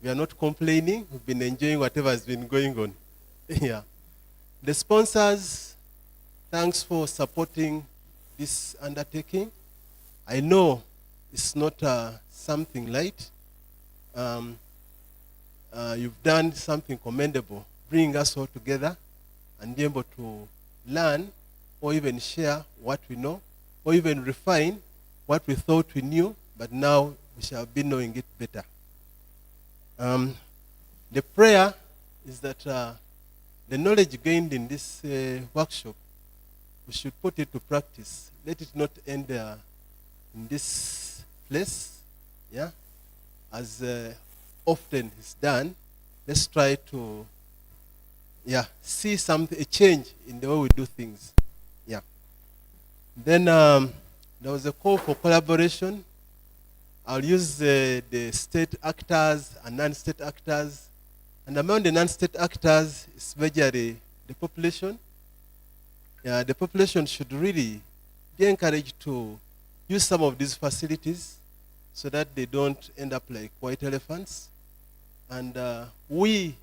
We are not complaining. We've been enjoying whatever has been going on. Yeah. The sponsors, thanks for supporting this undertaking. I know it's not something light. You've done something commendable, bringing us all together and be able to learn or even share what we know, or even refine what we thought we knew, but now we shall be knowing it better. The prayer is that the knowledge gained in this workshop, we should put it to practice. Let it not end in this place, yeah? As often is done, let's try to see a change in the way we do things. Yeah. Then there was a call for collaboration. I'll use the state actors and non-state actors. And among the non-state actors is majorly the population. Yeah, the population should really be encouraged to use some of these facilities so that they don't end up like white elephants. And we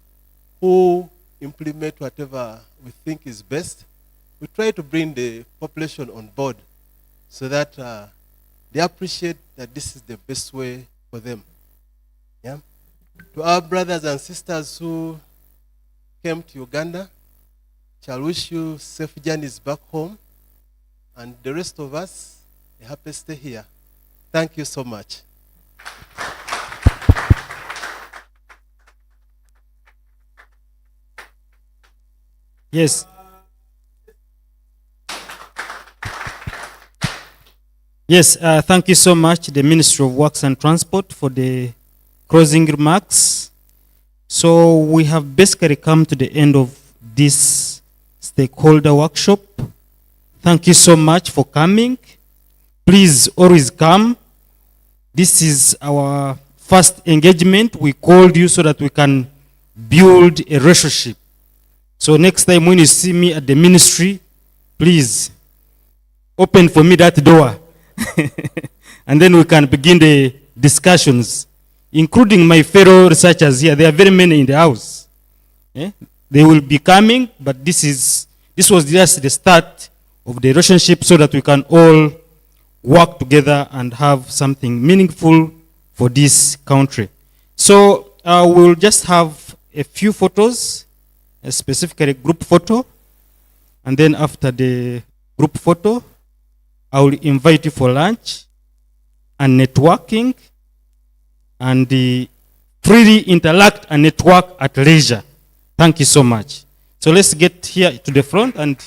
who implement whatever we think is best, we try to bring the population on board so that they appreciate that this is the best way for them. Yeah. To our brothers and sisters who came to Uganda, shall wish you safe journeys back home, and the rest of us a happy stay here. Thank you so much. Yes. Yes, thank you so much, the Ministry of Works and Transport, for the closing remarks. So we have basically come to the end of this stakeholder workshop. Thank you so much for coming. Please always come. This is our first engagement. We called you so that we can build a relationship. So next time when you see me at the ministry, please open for me that door. And then we can begin the discussions, including my fellow researchers here. There are very many in the house. Yeah? They will be coming, but this was just the start of the relationship so that we can all work together and have something meaningful for this country. So we'll just have a few photos, specifically group photo, and then after the group photo, I will invite you for lunch and networking and freely interact and network at leisure. Thank you so much. So let's get here to the front and